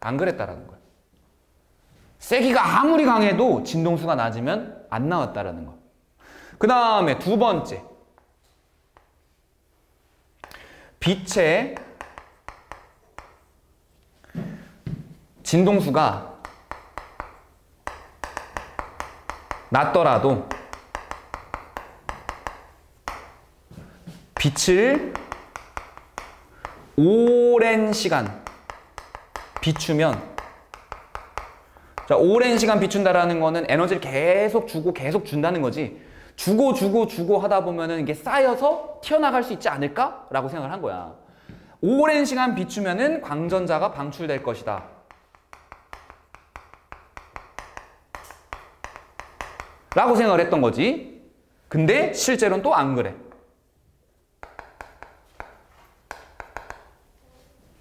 안 그랬다라는 거야. 세기가 아무리 강해도 진동수가 낮으면 안 나왔다라는 거야. 그 다음에 두 번째, 빛의 진동수가 낮더라도 빛을 오랜 시간 비추면, 자, 오랜 시간 비춘다라는 거는 에너지를 계속 주고 계속 준다는 거지. 주고 하다 보면은 이게 쌓여서 튀어나갈 수 있지 않을까? 라고 생각을 한 거야. 오랜 시간 비추면은 광전자가 방출될 것이다. 라고 생각을 했던 거지. 근데 실제로는 또 안 그래.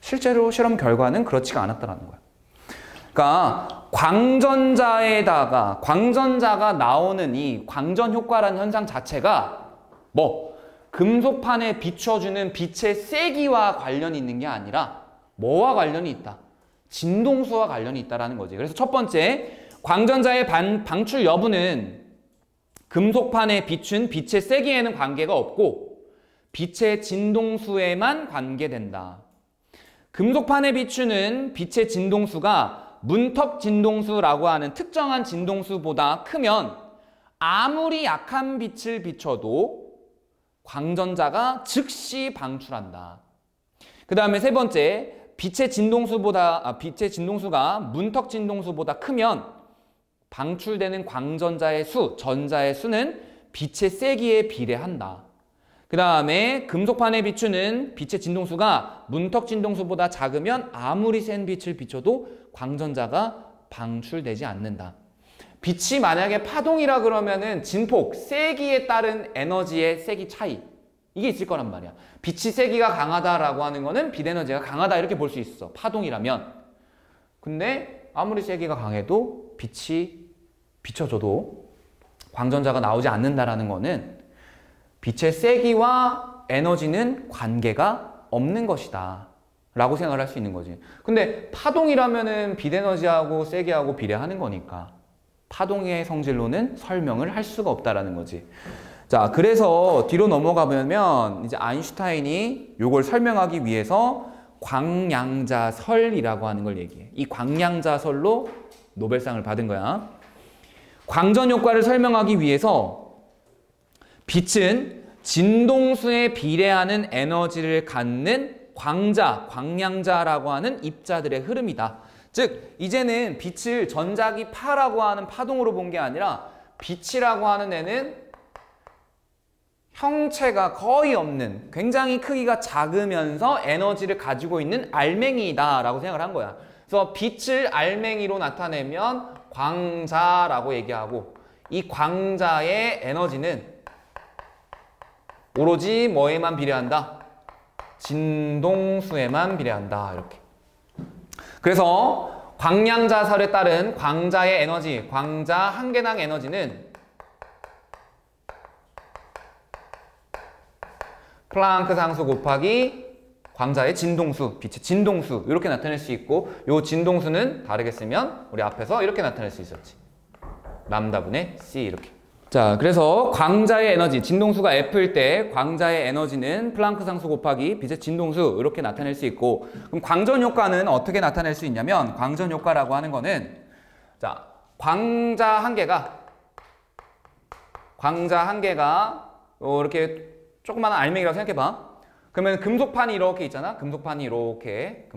실제로 실험 결과는 그렇지가 않았다는 거야. 그러니까 광전자가 나오는 이 광전 효과라는 현상 자체가 금속판에 비춰주는 빛의 세기와 관련이 있는 게 아니라 뭐와 관련이 있다? 진동수와 관련이 있다라는 거지. 그래서 첫 번째, 광전자의 방출 여부는 금속판에 비춘 빛의 세기에는 관계가 없고 빛의 진동수에만 관계된다. 금속판에 비추는 빛의 진동수가 문턱 진동수라고 하는 특정한 진동수보다 크면 아무리 약한 빛을 비춰도 광전자가 즉시 방출한다. 그 다음에 세 번째, 빛의 진동수가 문턱 진동수보다 크면 방출되는 광전자의 수, 전자의 수는 빛의 세기에 비례한다. 그 다음에 금속판에 비추는 빛의 진동수가 문턱 진동수보다 작으면 아무리 센 빛을 비춰도 광전자가 방출되지 않는다. 빛이 만약에 파동이라 그러면은 진폭, 세기에 따른 에너지의 세기 차이, 이게 있을 거란 말이야. 빛이 세기가 강하다라고 하는 거는 빛 에너지가 강하다 이렇게 볼 수 있어. 파동이라면. 근데 아무리 세기가 강해도 빛이 비춰줘도 광전자가 나오지 않는다라는 거는 빛의 세기와 에너지는 관계가 없는 것이다 라고 생각을 할 수 있는 거지. 근데 파동이라면은 빛 에너지하고 세기하고 비례하는 거니까 파동의 성질로는 설명을 할 수가 없다라는 거지. 자, 그래서 뒤로 넘어가 보면 이제 아인슈타인이 이걸 설명하기 위해서 광량자설이라고 하는 걸 얘기해. 이 광량자설로 노벨상을 받은 거야. 광전 효과를 설명하기 위해서 빛은 진동수에 비례하는 에너지를 갖는 광량자라고 하는 입자들의 흐름이다. 즉, 이제는 빛을 전자기 파라고 하는 파동으로 본 게 아니라 빛이라고 하는 애는 형체가 거의 없는, 굉장히 크기가 작으면서 에너지를 가지고 있는 알맹이다 라고 생각을 한 거야. 그래서 빛을 알맹이로 나타내면 광자라고 얘기하고, 이 광자의 에너지는 오로지 뭐에만 비례한다? 진동수에만 비례한다. 이렇게. 그래서 광량자설에 따른 광자의 에너지, 광자 한 개당 에너지는 플랑크 상수 곱하기 광자의 진동수, 빛의 진동수 이렇게 나타낼 수 있고, 이 진동수는 다르게 쓰면 우리 앞에서 이렇게 나타낼 수 있었지. 람다분의 C 이렇게. 자, 그래서 광자의 에너지, 진동수가 F일 때 광자의 에너지는 플랑크 상수 곱하기 빛의 진동수 이렇게 나타낼 수 있고, 그럼 광전 효과는 어떻게 나타낼 수 있냐면, 광전 효과라고 하는 거는, 자, 광자 한 개가 광자 한 개가 이렇게 조그마한 알맹이라고 생각해봐. 그러면 금속판이 이렇게 있잖아. 금속판이 이렇게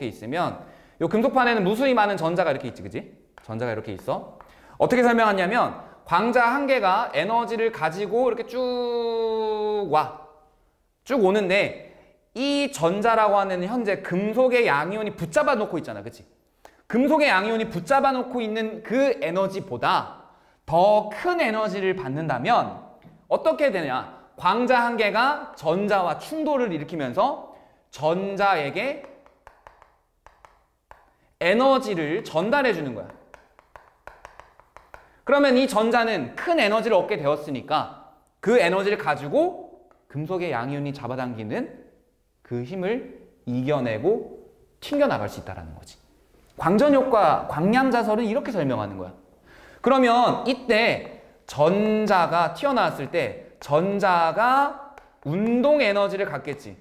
있으면 이 금속판에는 무수히 많은 전자가 이렇게 있지, 그지? 전자가 이렇게 있어. 어떻게 설명하냐면 광자 한 개가 에너지를 가지고 이렇게 쭉 오는데 이 전자라고 하는 현재 금속의 양이온이 붙잡아 놓고 있잖아, 그치? 금속의 양이온이 붙잡아 놓고 있는 그 에너지보다 더 큰 에너지를 받는다면 어떻게 되냐? 광자 한 개가 전자와 충돌을 일으키면서 전자에게 에너지를 전달해 주는 거야. 그러면 이 전자는 큰 에너지를 얻게 되었으니까 그 에너지를 가지고 금속의 양이온이 잡아당기는 그 힘을 이겨내고 튕겨나갈 수 있다는 거지. 광전효과, 광량자설은 이렇게 설명하는 거야. 그러면 이때 전자가 튀어나왔을 때 전자가 운동 에너지를 갖겠지.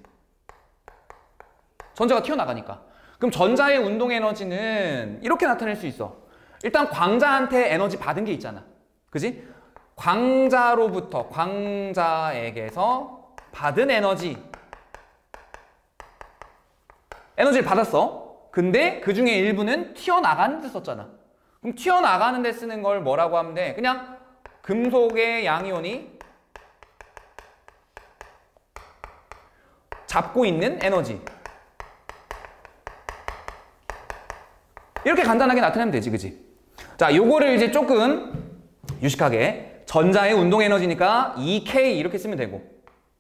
전자가 튀어나가니까. 그럼 전자의 운동 에너지는 이렇게 나타낼 수 있어. 일단 광자한테 에너지 받은 게 있잖아. 그지? 광자로부터, 광자에게서 받은 에너지를 받았어. 근데 그 중에 일부는 튀어나가는 데 썼잖아. 그럼 튀어나가는 데 쓰는 걸 뭐라고 하면 돼? 그냥 금속의 양이온이 잡고 있는 에너지. 이렇게 간단하게 나타내면 되지, 그지? 자, 요거를 이제 조금 유식하게 전자의 운동 에너지니까 2K 이렇게 쓰면 되고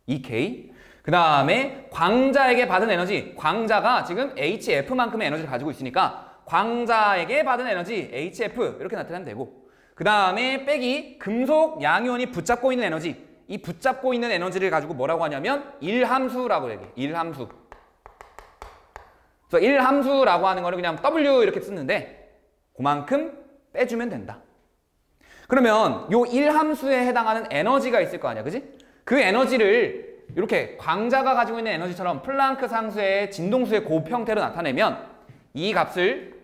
2K. 그 다음에 광자에게 받은 에너지, 광자가 지금 HF만큼의 에너지를 가지고 있으니까 광자에게 받은 에너지 HF 이렇게 나타내면 되고, 그 다음에 빼기 금속 양이온이 붙잡고 있는 에너지, 이 붙잡고 있는 에너지를 가지고 뭐라고 하냐면 1함수라고 얘기해. 1함수. 그래서 1함수라고 하는 거를 그냥 W 이렇게 쓰는데 그만큼 빼주면 된다. 그러면 요 1함수에 해당하는 에너지가 있을 거 아니야, 그지? 그 에너지를 이렇게 광자가 가지고 있는 에너지처럼 플랑크 상수의 진동수의 곱 형태로 나타내면 이 값을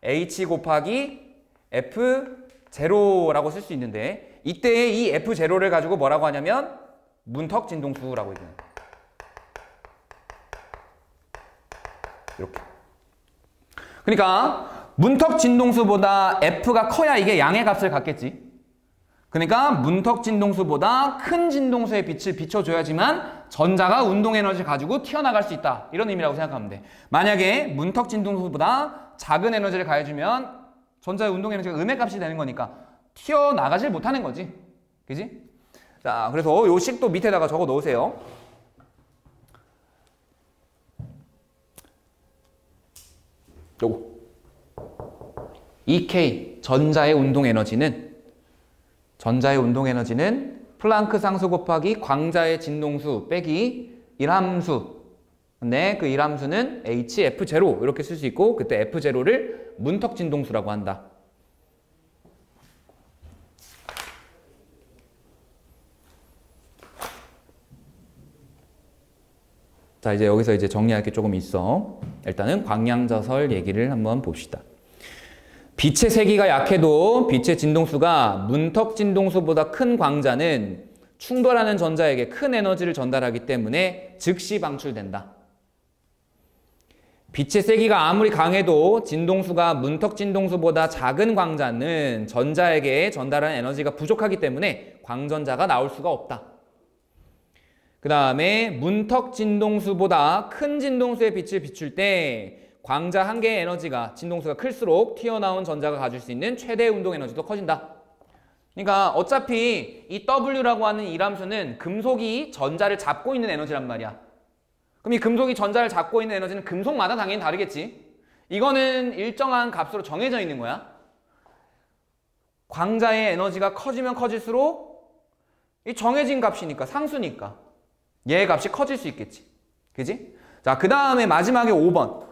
H 곱하기 F0라고 쓸 수 있는데, 이때 이 F0를 가지고 뭐라고 하냐면 문턱 진동수라고 얘기해요. 이렇게. 그러니까 문턱 진동수보다 F가 커야 이게 양의 값을 갖겠지. 그러니까 문턱 진동수보다 큰 진동수의 빛을 비춰줘야지만 전자가 운동 에너지를 가지고 튀어나갈 수 있다. 이런 의미라고 생각하면 돼. 만약에 문턱 진동수보다 작은 에너지를 가해주면 전자의 운동 에너지가 음의 값이 되는 거니까 튀어나가질 못하는 거지. 그지? 자, 그래서 요 식도 밑에다가 적어 놓으세요. 요거. EK, 전자의 운동 에너지는 플랑크 상수 곱하기 광자의 진동수 빼기 1함수. 근데 그 1함수는 HF0 이렇게 쓸 수 있고, 그때 F0를 문턱 진동수라고 한다. 자, 이제 여기서 이제 정리할 게 조금 있어. 일단은 광량자설 얘기를 한번 봅시다. 빛의 세기가 약해도 빛의 진동수가 문턱 진동수보다 큰 광자는 충돌하는 전자에게 큰 에너지를 전달하기 때문에 즉시 방출된다. 빛의 세기가 아무리 강해도 진동수가 문턱 진동수보다 작은 광자는 전자에게 전달하는 에너지가 부족하기 때문에 광전자가 나올 수가 없다. 그 다음에 문턱 진동수보다 큰 진동수의 빛을 비출 때 광자 한 개의 에너지가 진동수가 클수록 튀어나온 전자가 가질 수 있는 최대 운동 에너지도 커진다. 그러니까 어차피 이 W라고 하는 이 함수는 금속이 전자를 잡고 있는 에너지란 말이야. 그럼 이 금속이 전자를 잡고 있는 에너지는 금속마다 당연히 다르겠지. 이거는 일정한 값으로 정해져 있는 거야. 광자의 에너지가 커지면 커질수록 이 정해진 값이니까, 상수니까 얘의 값이 커질 수 있겠지. 그지? 자, 그 다음에 마지막에 5번.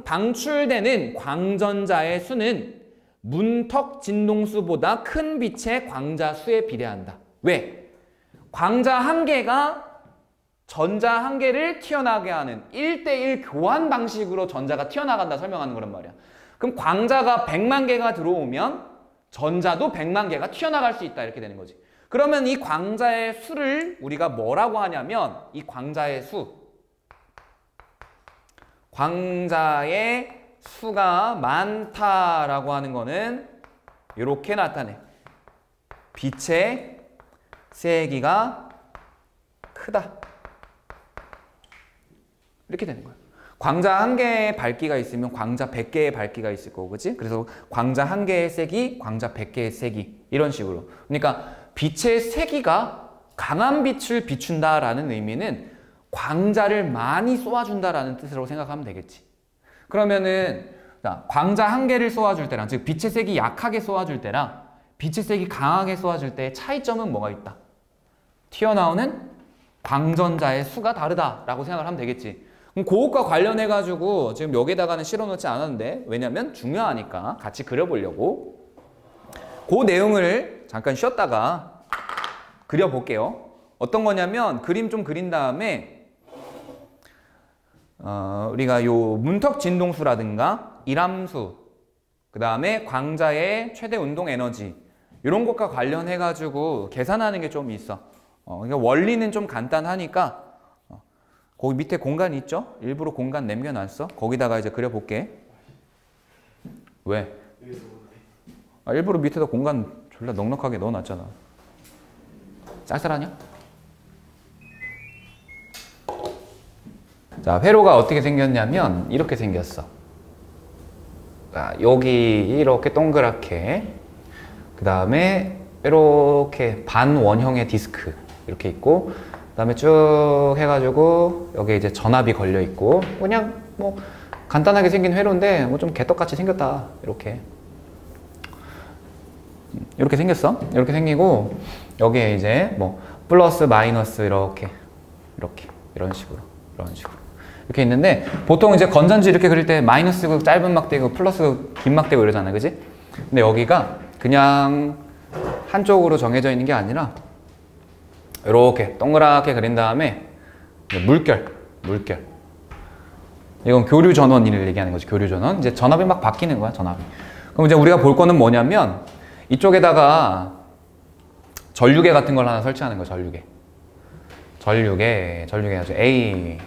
방출되는 광전자의 수는 문턱 진동수보다 큰 빛의 광자 수에 비례한다. 왜? 광자 한 개가 전자 한 개를 튀어나가게 하는 1대1 교환 방식으로 전자가 튀어나간다 설명하는 거란 말이야. 그럼 광자가 100만 개가 들어오면 전자도 100만 개가 튀어나갈 수 있다. 이렇게 되는 거지. 그러면 이 광자의 수를 우리가 뭐라고 하냐면 이 광자의 수, 광자의 수가 많다라고 하는 거는 이렇게 나타내. 빛의 세기가 크다. 이렇게 되는 거예요. 광자 1개의 밝기가 있으면 광자 100개의 밝기가 있을 거고, 그치? 그래서 광자 1개의 세기, 광자 100개의 세기, 이런 식으로. 그러니까 빛의 세기가 강한 빛을 비춘다라는 의미는 광자를 많이 쏘아준다라는 뜻으로 생각하면 되겠지. 그러면은 광자 1개를 쏘아줄 때랑, 즉 빛의 색이 약하게 쏘아줄 때랑 빛의 색이 강하게 쏘아줄 때의 차이점은 뭐가 있다? 튀어나오는 광전자의 수가 다르다라고 생각을 하면 되겠지. 그럼 그것과 관련해가지고 지금 여기다가는 실어놓지 않았는데, 왜냐면 중요하니까 같이 그려보려고 그 내용을 잠깐 쉬었다가 그려볼게요. 어떤 거냐면 그림 좀 그린 다음에 우리가 요 문턱 진동수라든가 이람수, 그 다음에 광자의 최대 운동 에너지, 이런 것과 관련해가지고 계산하는 게 좀 있어. 그러니까 원리는 좀 간단하니까 거기 밑에 공간 있죠? 일부러 공간 남겨놨어. 거기다가 이제 그려볼게. 왜? 일부러 밑에다 공간 졸라 넉넉하게 넣어놨잖아. 쌀쌀하냐? 자, 회로가 어떻게 생겼냐면 이렇게 생겼어. 자, 여기 이렇게 동그랗게, 그 다음에 이렇게 반원형의 디스크 이렇게 있고, 그 다음에 쭉 해가지고 여기 이제 전압이 걸려 있고, 그냥 뭐 간단하게 생긴 회로인데 뭐 좀 개떡같이 생겼다. 이렇게 생겼어. 이렇게 생기고 여기에 이제 뭐 플러스 마이너스 이렇게 이런 식으로 이렇게 있는데, 보통 이제 건전지 이렇게 그릴 때 마이너스 짧은 막대고 플러스 긴 막대고 이러잖아, 그지? 근데 여기가 그냥 한쪽으로 정해져 있는 게 아니라 이렇게 동그랗게 그린 다음에 물결. 이건 교류 전원을 얘기하는 거지. 교류 전원. 이제 전압이 막 바뀌는 거야, 전압이. 그럼 이제 우리가 볼 거는 뭐냐면 이쪽에다가 전류계 같은 걸 하나 설치하는 거야, 전류계 아주 A.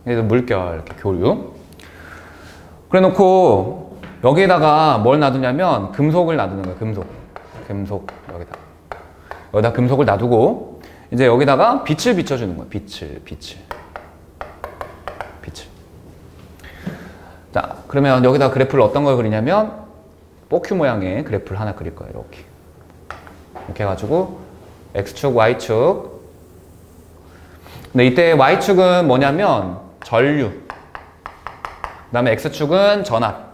그래서 물결, 이렇게 교류. 그래 놓고 여기에다가 뭘 놔두냐면 금속을 놔두는 거야, 금속. 여기다 금속을 놔두고 이제 여기다가 빛을 비춰주는 거야, 빛을. 자, 그러면 여기다 그래프를 어떤 걸 그리냐면 뽀큐 모양의 그래프를 하나 그릴 거예요. 이렇게 해가지고 X축, Y축. 근데 이때 Y축은 뭐냐면 전류, 그 다음에 X축은 전압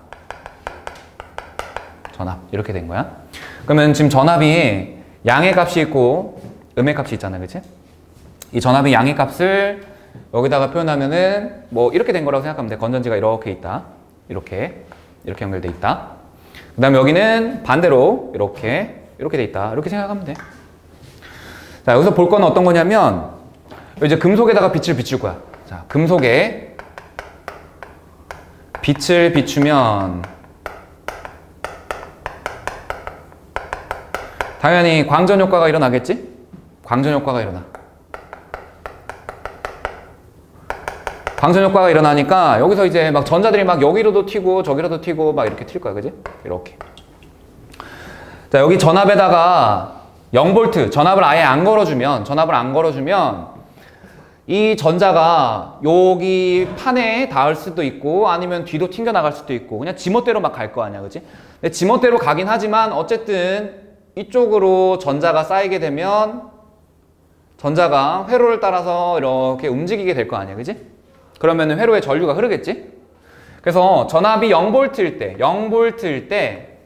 이렇게 된 거야. 그러면 지금 전압이 양의 값이 있고 음의 값이 있잖아, 그치? 이 전압이 양의 값을 여기다가 표현하면은 뭐 이렇게 된 거라고 생각하면 돼. 건전지가 이렇게 있다, 이렇게 연결돼 있다. 그 다음에 여기는 반대로 이렇게 돼 있다, 이렇게 생각하면 돼. 자, 여기서 볼 거는 어떤 거냐면 이제 금속에다가 빛을 비출 거야. 자, 금속에 빛을 비추면 당연히 광전 효과가 일어나겠지? 광전 효과가 일어나니까 여기서 이제 막 전자들이 막 여기로도 튀고 저기로도 튀고 막 이렇게 튈 거야, 그지? 이렇게. 자, 여기 전압에다가 0V 전압을 아예 안 걸어주면 이 전자가 여기 판에 닿을 수도 있고 아니면 뒤로 튕겨 나갈 수도 있고 그냥 지멋대로 막 갈 거 아니야, 그치? 근데 지멋대로 가긴 하지만 어쨌든 이쪽으로 전자가 쌓이게 되면 전자가 회로를 따라서 이렇게 움직이게 될 거 아니야, 그치? 그러면 회로에 전류가 흐르겠지? 그래서 전압이 0V일 때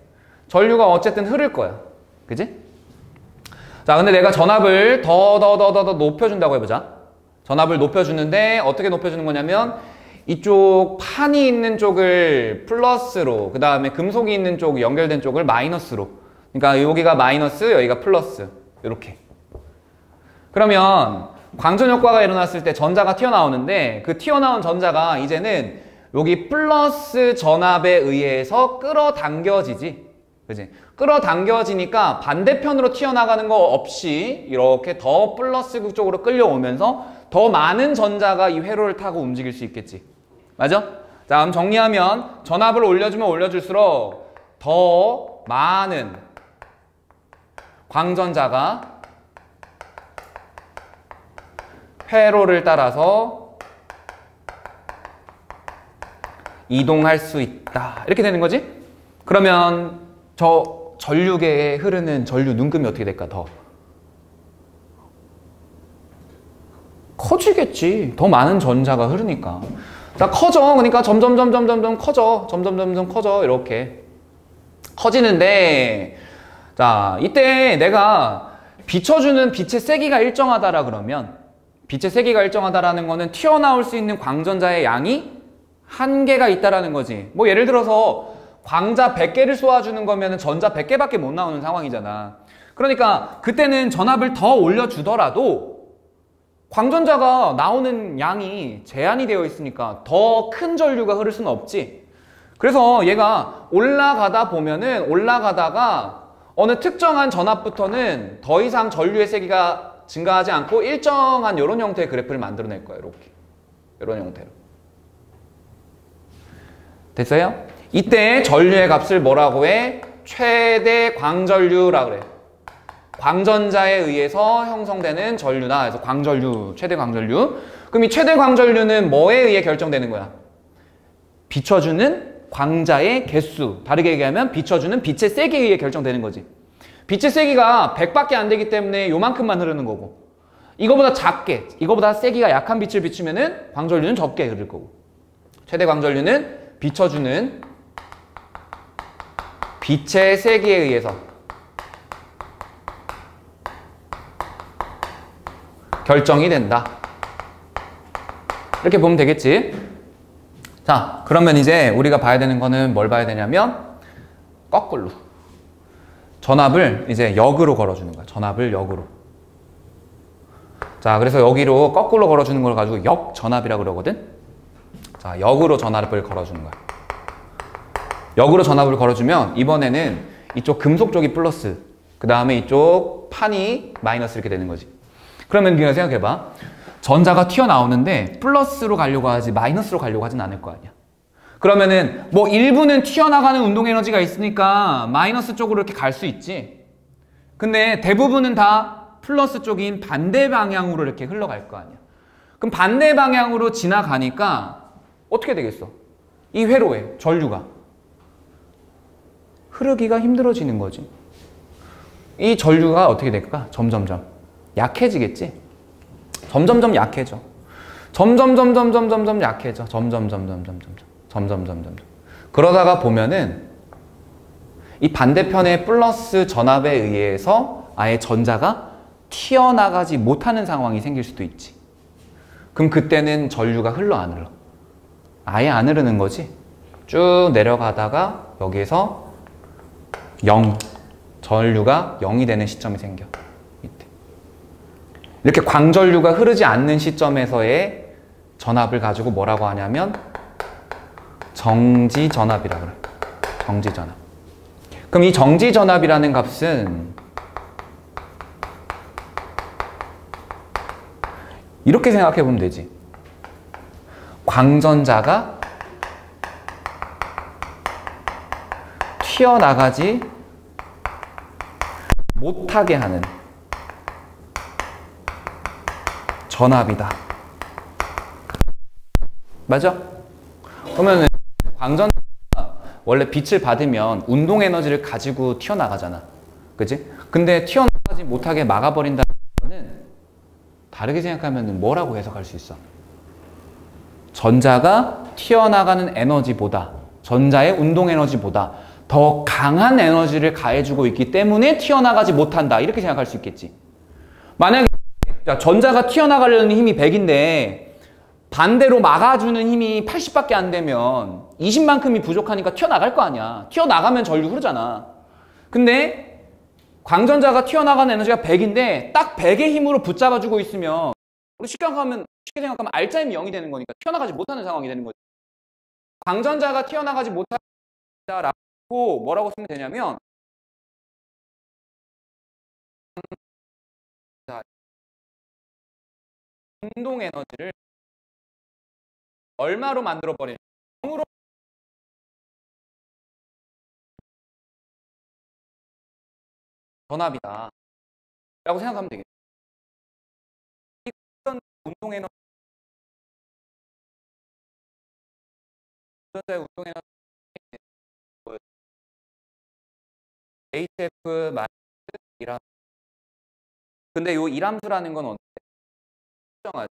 전류가 어쨌든 흐를 거야, 그치? 자, 근데 내가 전압을 더 높여준다고 해보자. 전압을 높여주는데 어떻게 높여주는 거냐면 이쪽 판이 있는 쪽을 플러스로, 그 다음에 금속이 있는 쪽 연결된 쪽을 마이너스로. 그러니까 여기가 마이너스, 여기가 플러스, 이렇게. 그러면 광전 효과가 일어났을 때 전자가 튀어나오는데 그 튀어나온 전자가 이제는 여기 플러스 전압에 의해서 끌어당겨지지. 그지? 끌어당겨지니까 반대편으로 튀어나가는 거 없이 이렇게 더 플러스 쪽으로 끌려오면서 더 많은 전자가 이 회로를 타고 움직일 수 있겠지. 맞아? 자, 그럼 정리하면 전압을 올려주면 올려줄수록 더 많은 광전자가 회로를 따라서 이동할 수 있다. 이렇게 되는 거지? 그러면 저 전류계에 흐르는 전류 눈금이 어떻게 될까? 더 커지겠지. 더 많은 전자가 흐르니까. 자, 커져. 그러니까 점점 커져. 점점 커져. 이렇게 커지는데, 자, 이때 내가 비춰주는 빛의 세기가 일정하다라 그러면, 빛의 세기가 일정하다라는 거는 튀어나올 수 있는 광전자의 양이 한계가 있다라는 거지. 뭐 예를 들어서 광자 100개를 쏘아주는 거면 전자 100개밖에 못 나오는 상황이잖아. 그러니까 그때는 전압을 더 올려주더라도 광전자가 나오는 양이 제한이 되어 있으니까 더 큰 전류가 흐를 수는 없지. 그래서 얘가 올라가다 보면은 올라가다가 어느 특정한 전압부터는 더 이상 전류의 세기가 증가하지 않고 일정한 이런 형태의 그래프를 만들어낼 거예요. 이렇게. 이런 형태로. 됐어요? 이때 전류의 값을 뭐라고 해? 최대 광전류라 그래. 광전자에 의해서 형성되는 전류나 그래서 광전류, 최대 광전류. 그럼 이 최대 광전류는 뭐에 의해 결정되는 거야? 비춰주는 광자의 개수. 다르게 얘기하면 비춰주는 빛의 세기에 의해 결정되는 거지. 빛의 세기가 100밖에 안 되기 때문에 요만큼만 흐르는 거고, 이거보다 작게, 이거보다 세기가 약한 빛을 비추면은 광전류는 적게 흐를 거고, 최대 광전류는 비춰주는 빛의 세기에 의해서 결정이 된다. 이렇게 보면 되겠지. 자, 그러면 이제 우리가 봐야 되는 거는 뭘 봐야 되냐면 거꾸로 전압을 이제 역으로 걸어주는 거야. 전압을 역으로. 자, 그래서 여기로 거꾸로 걸어주는 걸 가지고 역전압이라고 그러거든. 자, 역으로 전압을 걸어주는 거야. 역으로 전압을 걸어주면 이번에는 이쪽 금속 쪽이 플러스, 그 다음에 이쪽 판이 마이너스 이렇게 되는 거지. 그러면 그냥 생각해봐. 전자가 튀어나오는데 플러스로 가려고 하지 마이너스로 가려고 하진 않을 거 아니야. 그러면은 뭐 일부는 튀어나가는 운동 에너지가 있으니까 마이너스 쪽으로 이렇게 갈 수 있지. 근데 대부분은 다 플러스 쪽인 반대 방향으로 이렇게 흘러갈 거 아니야. 그럼 반대 방향으로 지나가니까 어떻게 되겠어? 이 회로에 전류가 흐르기가 힘들어지는 거지. 이 전류가 어떻게 될까? 점점점 약해지겠지? 점점점 약해져. 점점점 약해져. 점점점. 그러다가 보면은 이 반대편의 플러스 전압에 의해서 아예 전자가 튀어나가지 못하는 상황이 생길 수도 있지. 그럼 그때는 전류가 흘러 안 흘러? 아예 안 흐르는 거지. 쭉 내려가다가 여기에서 0, 전류가 0이 되는 시점이 생겨. 이때. 이렇게 광전류가 흐르지 않는 시점에서의 전압을 가지고 뭐라고 하냐면 정지전압이라고 그래. 정지전압. 그럼 이 정지전압이라는 값은 이렇게 생각해 보면 되지. 광전자가 튀어나가지 못하게 하는 전압이다. 맞아? 그러면 광전자가 원래 빛을 받으면 운동 에너지를 가지고 튀어나가잖아. 그치? 근데 튀어나가지 못하게 막아버린다는 거는 다르게 생각하면 뭐라고 해석할 수 있어? 전자가 튀어나가는 에너지보다, 전자의 운동 에너지보다 더 강한 에너지를 가해주고 있기 때문에 튀어나가지 못한다. 이렇게 생각할 수 있겠지. 만약에 전자가 튀어나가려는 힘이 100인데 반대로 막아주는 힘이 80밖에 안 되면 20만큼이 부족하니까 튀어나갈 거 아니야. 튀어나가면 전류 흐르잖아. 근데 광전자가 튀어나가는 에너지가 100인데 딱 100의 힘으로 붙잡아주고 있으면 우리 쉽게 생각하면 R자임이 0이 되는 거니까 튀어나가지 못하는 상황이 되는 거지. 광전자가 튀어나가지 못하다라고 뭐라고 쓰면 되냐면 자, 운동 에너지를 얼마로 만들어 버리는 0으로 전압이다 라고 생각하면 되겠죠. 이런 운동 에너지 운동 에너지 HF 마이너스 이람. 근데 요 이람수라는 건 어떻게 특정하죠?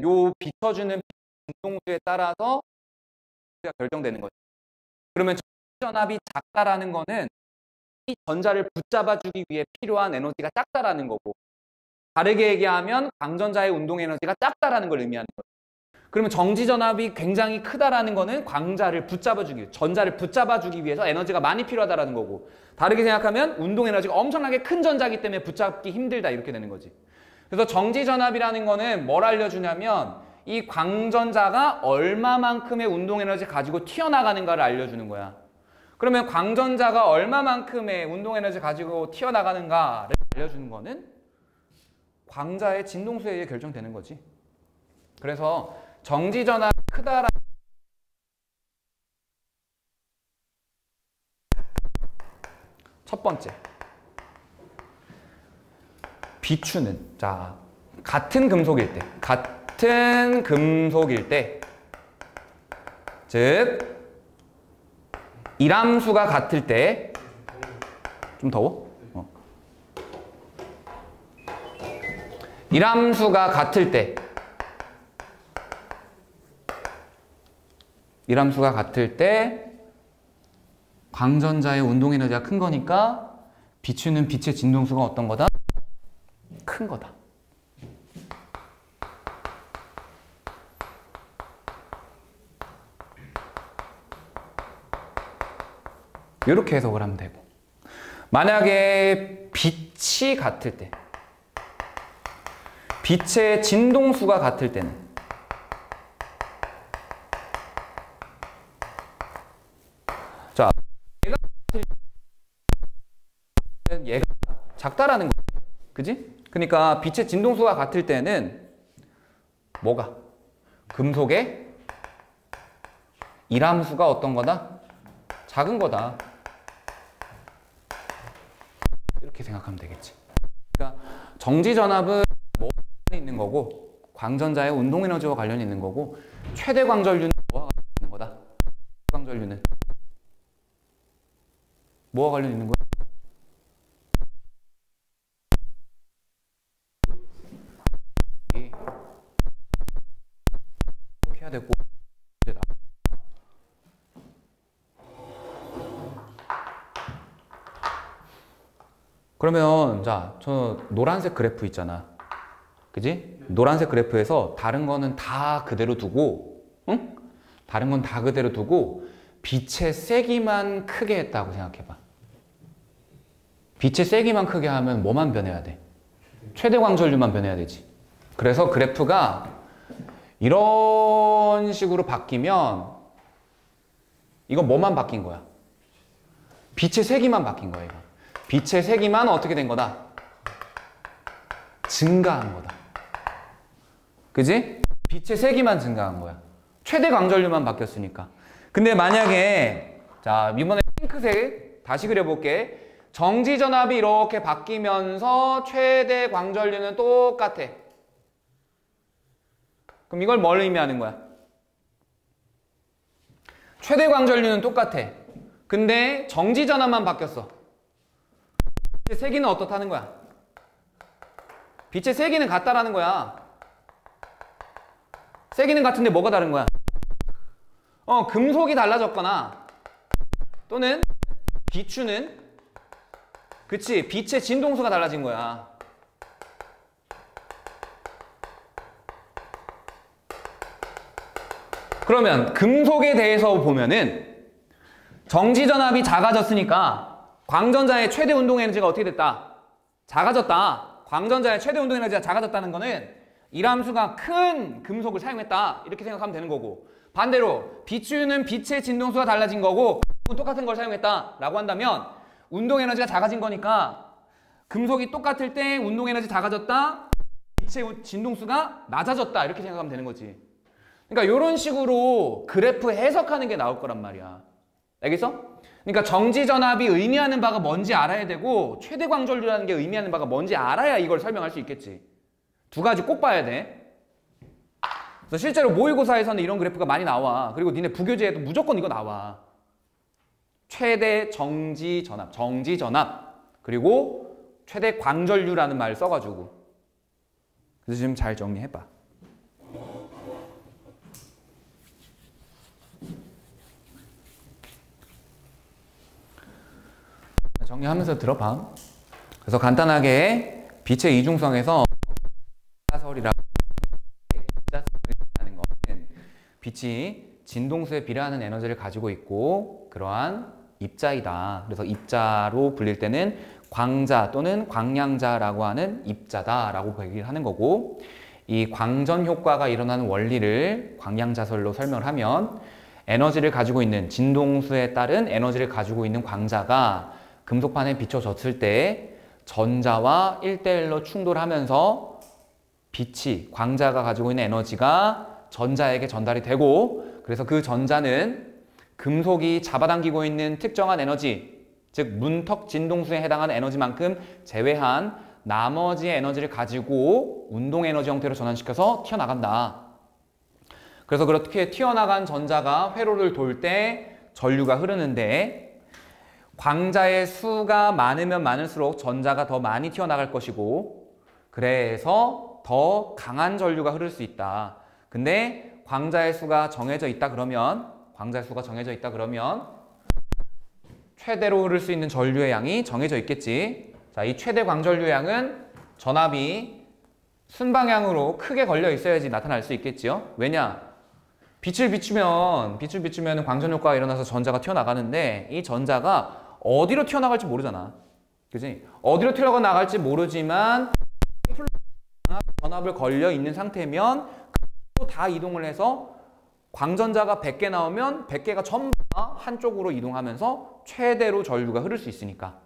요 비춰주는 진동수에 따라서 결정되는 거죠. 그러면 전압이 작다라는 거는 이 전자를 붙잡아주기 위해 필요한 에너지가 작다라는 거고, 다르게 얘기하면 광전자의 운동 에너지가 작다라는 걸 의미하는 거죠. 그러면 정지 전압이 굉장히 크다라는 거는 광자를 붙잡아주기 위해, 전자를 붙잡아주기 위해서 에너지가 많이 필요하다라는 거고, 다르게 생각하면 운동 에너지가 엄청나게 큰 전자이기 때문에 붙잡기 힘들다 이렇게 되는 거지. 그래서 정지 전압이라는 거는 뭘 알려주냐면 이 광전자가 얼마만큼의 운동 에너지 가지고 튀어나가는가를 알려주는 거야. 그러면 광전자가 얼마만큼의 운동 에너지 가지고 튀어나가는가를 알려주는 거는 광자의 진동수에 의해 결정되는 거지. 그래서 정지 전압이 크다라는 첫 번째. 비추는, 자, 같은 금속일 때, 즉 이람수가 같을 때, 좀 더워? 이람수가 같을 때, 광전자의 운동 에너지가 큰 거니까 비추는 빛의 진동수가 어떤 거다? 큰 거다. 이렇게 해석을 하면 되고, 만약에 빛이 같을 때, 빛의 진동수가 같을 때는 자, 얘가 작다라는 거지. 그지? 그러니까 빛의 진동수가 같을 때는 뭐가? 금속의 이람수가 어떤 거다? 작은 거다. 이렇게 생각하면 되겠지. 그러니까 정지 전압은 뭐와 관련이 있는 거고, 광전자의 운동 에너지와 관련이 있는 거고, 최대 광전류는 뭐와 관련이 있는 거다? 광전류는 뭐와 관련이 있는 거야? 이렇게 해야 되고, 이제 나. 그러면 자, 저 노란색 그래프 있잖아. 그지? 노란색 그래프에서 다른 거는 다 그대로 두고, 응? 다른 건 다 그대로 두고 빛의 세기만 크게 했다고 생각해봐. 빛의 세기만 크게 하면 뭐만 변해야 돼? 최대 광전류만 변해야 되지. 그래서 그래프가 이런 식으로 바뀌면 이건 뭐만 바뀐 거야? 빛의 세기만 바뀐 거야, 이거. 빛의 세기만 어떻게 된 거다? 증가한 거다. 그지? 빛의 세기만 증가한 거야. 최대 광전류만 바뀌었으니까. 근데 만약에, 자, 이번에 핑크색 다시 그려볼게. 정지 전압이 이렇게 바뀌면서 최대 광전류는 똑같아. 그럼 이걸 뭘 의미하는 거야? 최대 광전류는 똑같아. 근데 정지 전압만 바뀌었어. 빛의 세기는 어떻다는 거야? 빛의 세기는 같다라는 거야. 세기는 같은데 뭐가 다른 거야? 금속이 달라졌거나 또는 비추는, 그치, 빛의 진동수가 달라진 거야. 그러면 금속에 대해서 보면은 정지 전압이 작아졌으니까 광전자의 최대 운동 에너지가 어떻게 됐다? 작아졌다. 광전자의 최대 운동 에너지가 작아졌다는 거는 이람수가 큰 금속을 사용했다. 이렇게 생각하면 되는 거고, 반대로 비추는 빛의 진동수가 달라진 거고 똑같은 걸 사용했다 라고 한다면 운동 에너지가 작아진 거니까 금속이 똑같을 때 운동 에너지 작아졌다. 빛의 진동수가 낮아졌다. 이렇게 생각하면 되는 거지. 그러니까 이런 식으로 그래프 해석하는 게 나올 거란 말이야. 알겠어? 그러니까 정지전압이 의미하는 바가 뭔지 알아야 되고 최대 광전류라는 게 의미하는 바가 뭔지 알아야 이걸 설명할 수 있겠지. 두 가지 꼭 봐야 돼. 그래서 실제로 모의고사에서는 이런 그래프가 많이 나와. 그리고 니네 부교재에도 무조건 이거 나와. 최대 정지전압, 그리고 최대 광전류라는 말을 써가지고. 그래서 지금 잘 정리해봐. 정리하면서 들어봐. 그래서 간단하게 빛의 이중성에서 설이라고 하는 것은 빛이 진동수에 비례하는 에너지를 가지고 있고 그러한 입자이다. 그래서 입자로 불릴 때는 광자 또는 광량자라고 하는 입자다라고 얘기를 하는 거고, 이 광전 효과가 일어나는 원리를 광량자설로 설명을 하면 에너지를 가지고 있는 진동수에 따른 에너지를 가지고 있는 광자가 금속판에 비춰졌을 때 전자와 1대1로 충돌하면서 빛이 광자가 가지고 있는 에너지가 전자에게 전달이 되고, 그래서 그 전자는 금속이 잡아당기고 있는 특정한 에너지, 즉 문턱 진동수에 해당하는 에너지만큼 제외한 나머지의 에너지를 가지고 운동 에너지 형태로 전환시켜서 튀어나간다. 그래서 그렇게 튀어나간 전자가 회로를 돌 때 전류가 흐르는데, 광자의 수가 많으면 많을수록 전자가 더 많이 튀어나갈 것이고, 그래서 더 강한 전류가 흐를 수 있다. 근데 광자의 수가 정해져 있다 그러면 최대로 흐를 수 있는 전류의 양이 정해져 있겠지. 자, 이 최대 광전류의 양은 전압이 순방향으로 크게 걸려 있어야지 나타날 수 있겠지요. 왜냐? 빛을 비추면 광전 효과가 일어나서 전자가 튀어나가는데, 이 전자가 어디로 튀어나갈지 모르잖아. 그지? 어디로 튀어나갈지 모르지만 전압을 걸려 있는 상태면 다 이동을 해서 광전자가 100개 나오면 100개가 전부 다 한쪽으로 이동하면서 최대로 전류가 흐를 수 있으니까.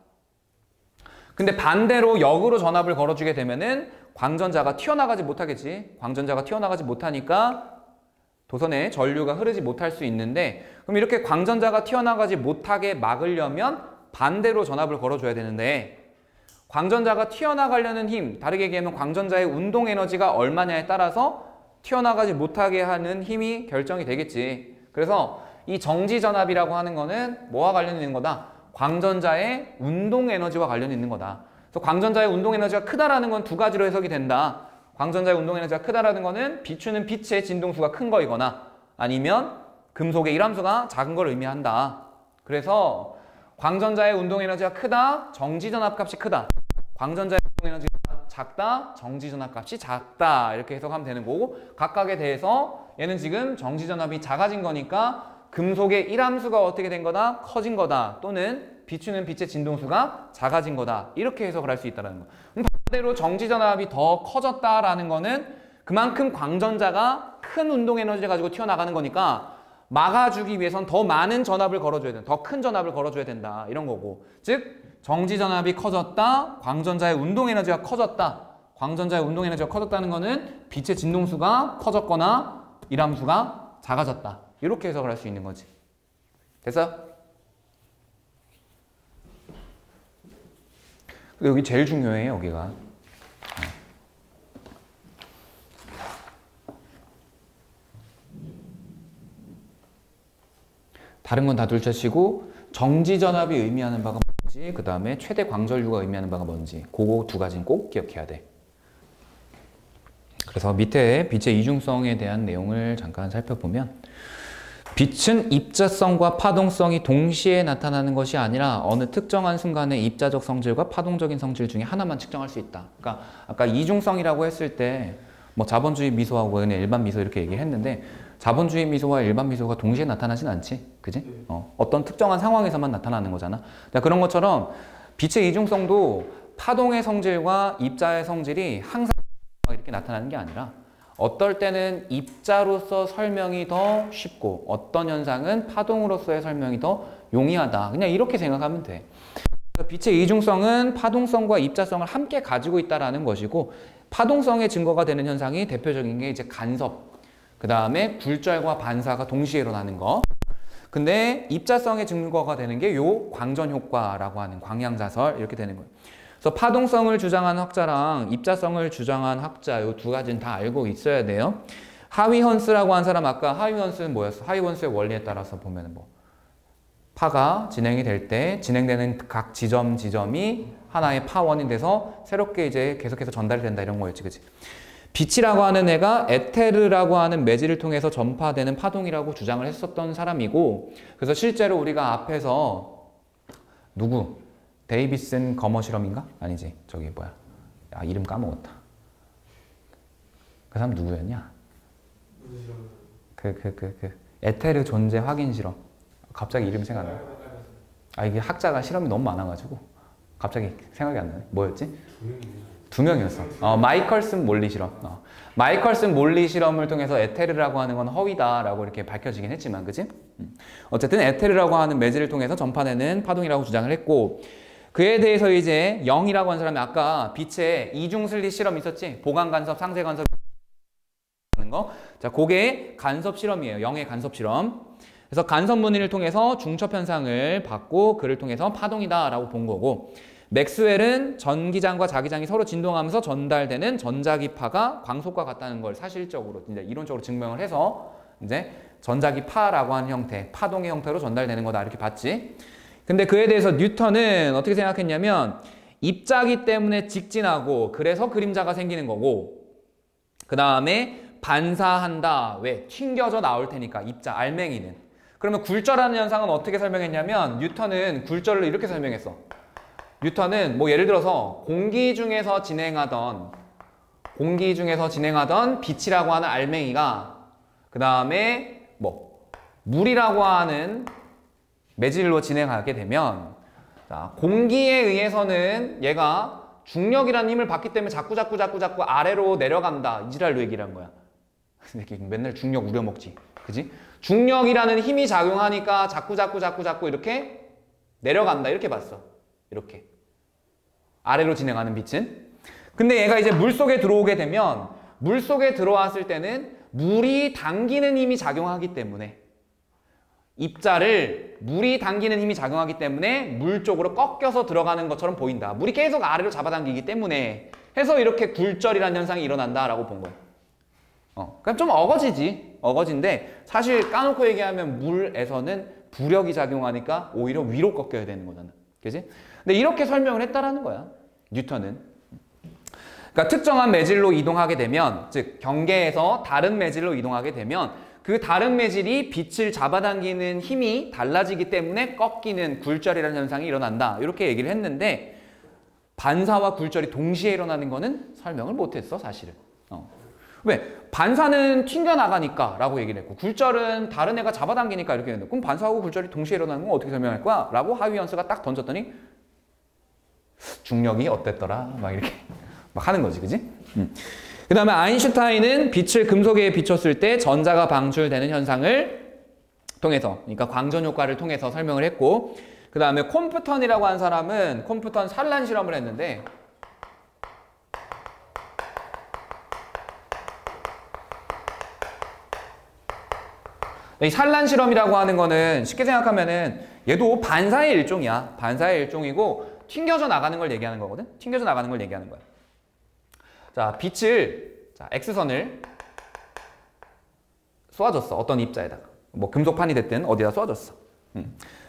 근데 반대로 역으로 전압을 걸어주게 되면은 광전자가 튀어나가지 못하겠지. 광전자가 튀어나가지 못하니까 도선에 전류가 흐르지 못할 수 있는데, 그럼 이렇게 광전자가 튀어나가지 못하게 막으려면 반대로 전압을 걸어줘야 되는데, 광전자가 튀어나가려는 힘, 다르게 얘기하면 광전자의 운동 에너지가 얼마냐에 따라서 튀어나가지 못하게 하는 힘이 결정이 되겠지. 그래서 이 정지전압이라고 하는 거는 뭐와 관련이 있는 거다? 광전자의 운동 에너지와 관련이 있는 거다. 그래서 광전자의 운동 에너지가 크다라는 건 두 가지로 해석이 된다. 광전자의 운동 에너지가 크다라는 거는 비추는 빛의 진동수가 큰 거이거나 아니면 금속의 일함수가 작은 걸 의미한다. 그래서 광전자의 운동 에너지가 크다, 정지전압 값이 크다. 광전자의 운동 에너지가 작다, 정지전압 값이 작다. 이렇게 해석하면 되는 거고, 각각에 대해서 얘는 지금 정지전압이 작아진 거니까 금속의 일함수가 어떻게 된 거다? 커진 거다. 또는 비추는 빛의 진동수가 작아진 거다. 이렇게 해석을 할 수 있다는 거. 반대로 정지전압이 더 커졌다라는 거는 그만큼 광전자가 큰 운동 에너지를 가지고 튀어나가는 거니까 막아주기 위해선 더 많은 전압을 걸어줘야 된다. 더 큰 전압을 걸어줘야 된다. 이런 거고. 즉 정지전압이 커졌다. 광전자의 운동 에너지가 커졌다. 광전자의 운동 에너지가 커졌다는 거는 빛의 진동수가 커졌거나 일함수가 작아졌다. 이렇게 해석을 할 수 있는 거지. 됐어? 여기 제일 중요해, 여기가. 다른 건 다 둘째치고 정지전압이 의미하는 바가 뭔지, 그 다음에 최대 광전류가 의미하는 바가 뭔지, 그거 두 가지는 꼭 기억해야 돼. 그래서 밑에 빛의 이중성에 대한 내용을 잠깐 살펴보면, 빛은 입자성과 파동성이 동시에 나타나는 것이 아니라 어느 특정한 순간에 입자적 성질과 파동적인 성질 중에 하나만 측정할 수 있다. 그러니까 아까 이중성이라고 했을 때 뭐 자본주의 미소하고 그냥 일반 미소 이렇게 얘기했는데, 자본주의 미소와 일반 미소가 동시에 나타나진 않지, 그지? 어떤 특정한 상황에서만 나타나는 거잖아. 그런 것처럼 빛의 이중성도 파동의 성질과 입자의 성질이 항상 이렇게 나타나는 게 아니라, 어떨 때는 입자로서 설명이 더 쉽고 어떤 현상은 파동으로서의 설명이 더 용이하다. 그냥 이렇게 생각하면 돼. 빛의 이중성은 파동성과 입자성을 함께 가지고 있다라는 것이고, 파동성의 증거가 되는 현상이 대표적인 게 이제 간섭, 그 다음에 굴절과 반사가 동시에 일어나는 거. 근데 입자성의 증거가 되는 게 요 광전 효과라고 하는 광양자설 이렇게 되는 거예요. 그래서 파동성을 주장한 학자랑 입자성을 주장한 학자 요 두 가지는 다 알고 있어야 돼요. 하위헌스라고 한 사람, 아까 하위헌스는 뭐였어? 하위헌스의 원리에 따라서 보면은 뭐 파가 진행이 될 때 진행되는 각 지점이 하나의 파원이 돼서 새롭게 이제 계속해서 전달이 된다 이런 거였지, 그치? 빛이라고 하는 애가 에테르라고 하는 매질을 통해서 전파되는 파동이라고 주장을 했었던 사람이고, 그래서 실제로 우리가 앞에서 누구? 데이비슨 거머 실험인가? 아니지, 저기 뭐야? 아, 이름 까먹었다. 그 사람 누구였냐? 에테르 존재 확인 실험. 갑자기 이름 생각 안 나. 아, 이게 학자가 실험이 너무 많아가지고 갑자기 생각이 안 나네. 뭐였지? 두 명이었어. 마이컬슨 몰리 실험. 마이컬슨 몰리 실험을 통해서 에테르라고 하는 건 허위다라고 이렇게 밝혀지긴 했지만, 그치? 어쨌든 에테르라고 하는 매질을 통해서 전파되는 파동이라고 주장을 했고, 그에 대해서 이제 영이라고 하는 사람이 아까 빛의 이중 슬릿 실험 있었지? 보강 간섭, 상쇄 간섭 하는 거. 자, 그게 간섭 실험이에요. 영의 간섭 실험. 그래서 간섭 무늬를 통해서 중첩 현상을 받고 그를 통해서 파동이다라고 본 거고, 맥스웰은 전기장과 자기장이 서로 진동하면서 전달되는 전자기파가 광속과 같다는 걸 사실적으로 이제 이론적으로 증명을 해서 이제 전자기파라고 하는 형태, 파동의 형태로 전달되는 거다 이렇게 봤지. 근데 그에 대해서 뉴턴은 어떻게 생각했냐면 입자기 때문에 직진하고 그래서 그림자가 생기는 거고, 그 다음에 반사한다. 왜? 튕겨져 나올 테니까 입자, 알맹이는. 그러면 굴절하는 현상은 어떻게 설명했냐면 뉴턴은 굴절을 이렇게 설명했어. 뉴턴은 뭐 예를 들어서 공기 중에서 진행하던 빛이라고 하는 알맹이가 그 다음에 뭐 물이라고 하는 매질로 진행하게 되면, 자, 공기에 의해서는 얘가 중력이라는 힘을 받기 때문에 자꾸 아래로 내려간다. 이 지랄로 얘기를 한 거야. 맨날 중력 우려먹지. 그지? 중력이라는 힘이 작용하니까 자꾸 이렇게 내려간다. 이렇게 봤어. 이렇게. 아래로 진행하는 빛은. 근데 얘가 이제 물속에 들어오게 되면 물속에 들어왔을 때는 물이 당기는 힘이 작용하기 때문에 입자를 물이 당기는 힘이 작용하기 때문에 물 쪽으로 꺾여서 들어가는 것처럼 보인다. 물이 계속 아래로 잡아당기기 때문에 해서 이렇게 굴절이라는 현상이 일어난다라고 본 거예요. 그러니까 좀 어거지지. 어거지인데 사실 까놓고 얘기하면 물에서는 부력이 작용하니까 오히려 위로 꺾여야 되는 거잖아. 그지? 근데 이렇게 설명을 했다라는 거야, 뉴턴은. 그러니까 특정한 매질로 이동하게 되면, 즉 경계에서 다른 매질로 이동하게 되면 그 다른 매질이 빛을 잡아당기는 힘이 달라지기 때문에 꺾이는 굴절이라는 현상이 일어난다. 이렇게 얘기를 했는데 반사와 굴절이 동시에 일어나는 거는 설명을 못했어, 사실은. 왜? 반사는 튕겨나가니까 라고 얘기를 했고, 굴절은 다른 애가 잡아당기니까 이렇게 했는데, 그럼 반사하고 굴절이 동시에 일어나는 건 어떻게 설명할 거야? 라고 하위헌스가 딱 던졌더니 중력이 어땠더라? 막 이렇게 막 하는 거지, 그지? 그 다음에 아인슈타인은 빛을 금속에 비췄을 때 전자가 방출되는 현상을 통해서, 그러니까 광전 효과를 통해서 설명을 했고, 그 다음에 콤프턴이라고 한 사람은 콤프턴 산란 실험을 했는데, 이 산란 실험이라고 하는 거는 쉽게 생각하면은 얘도 반사의 일종이야. 반사의 일종이고 튕겨져 나가는 걸 얘기하는 거거든. 튕겨져 나가는 걸 얘기하는 거야. 자, 빛을, 자, X선을 쏘아줬어. 어떤 입자에다가. 뭐 금속판이 됐든 어디다 쏘아줬어.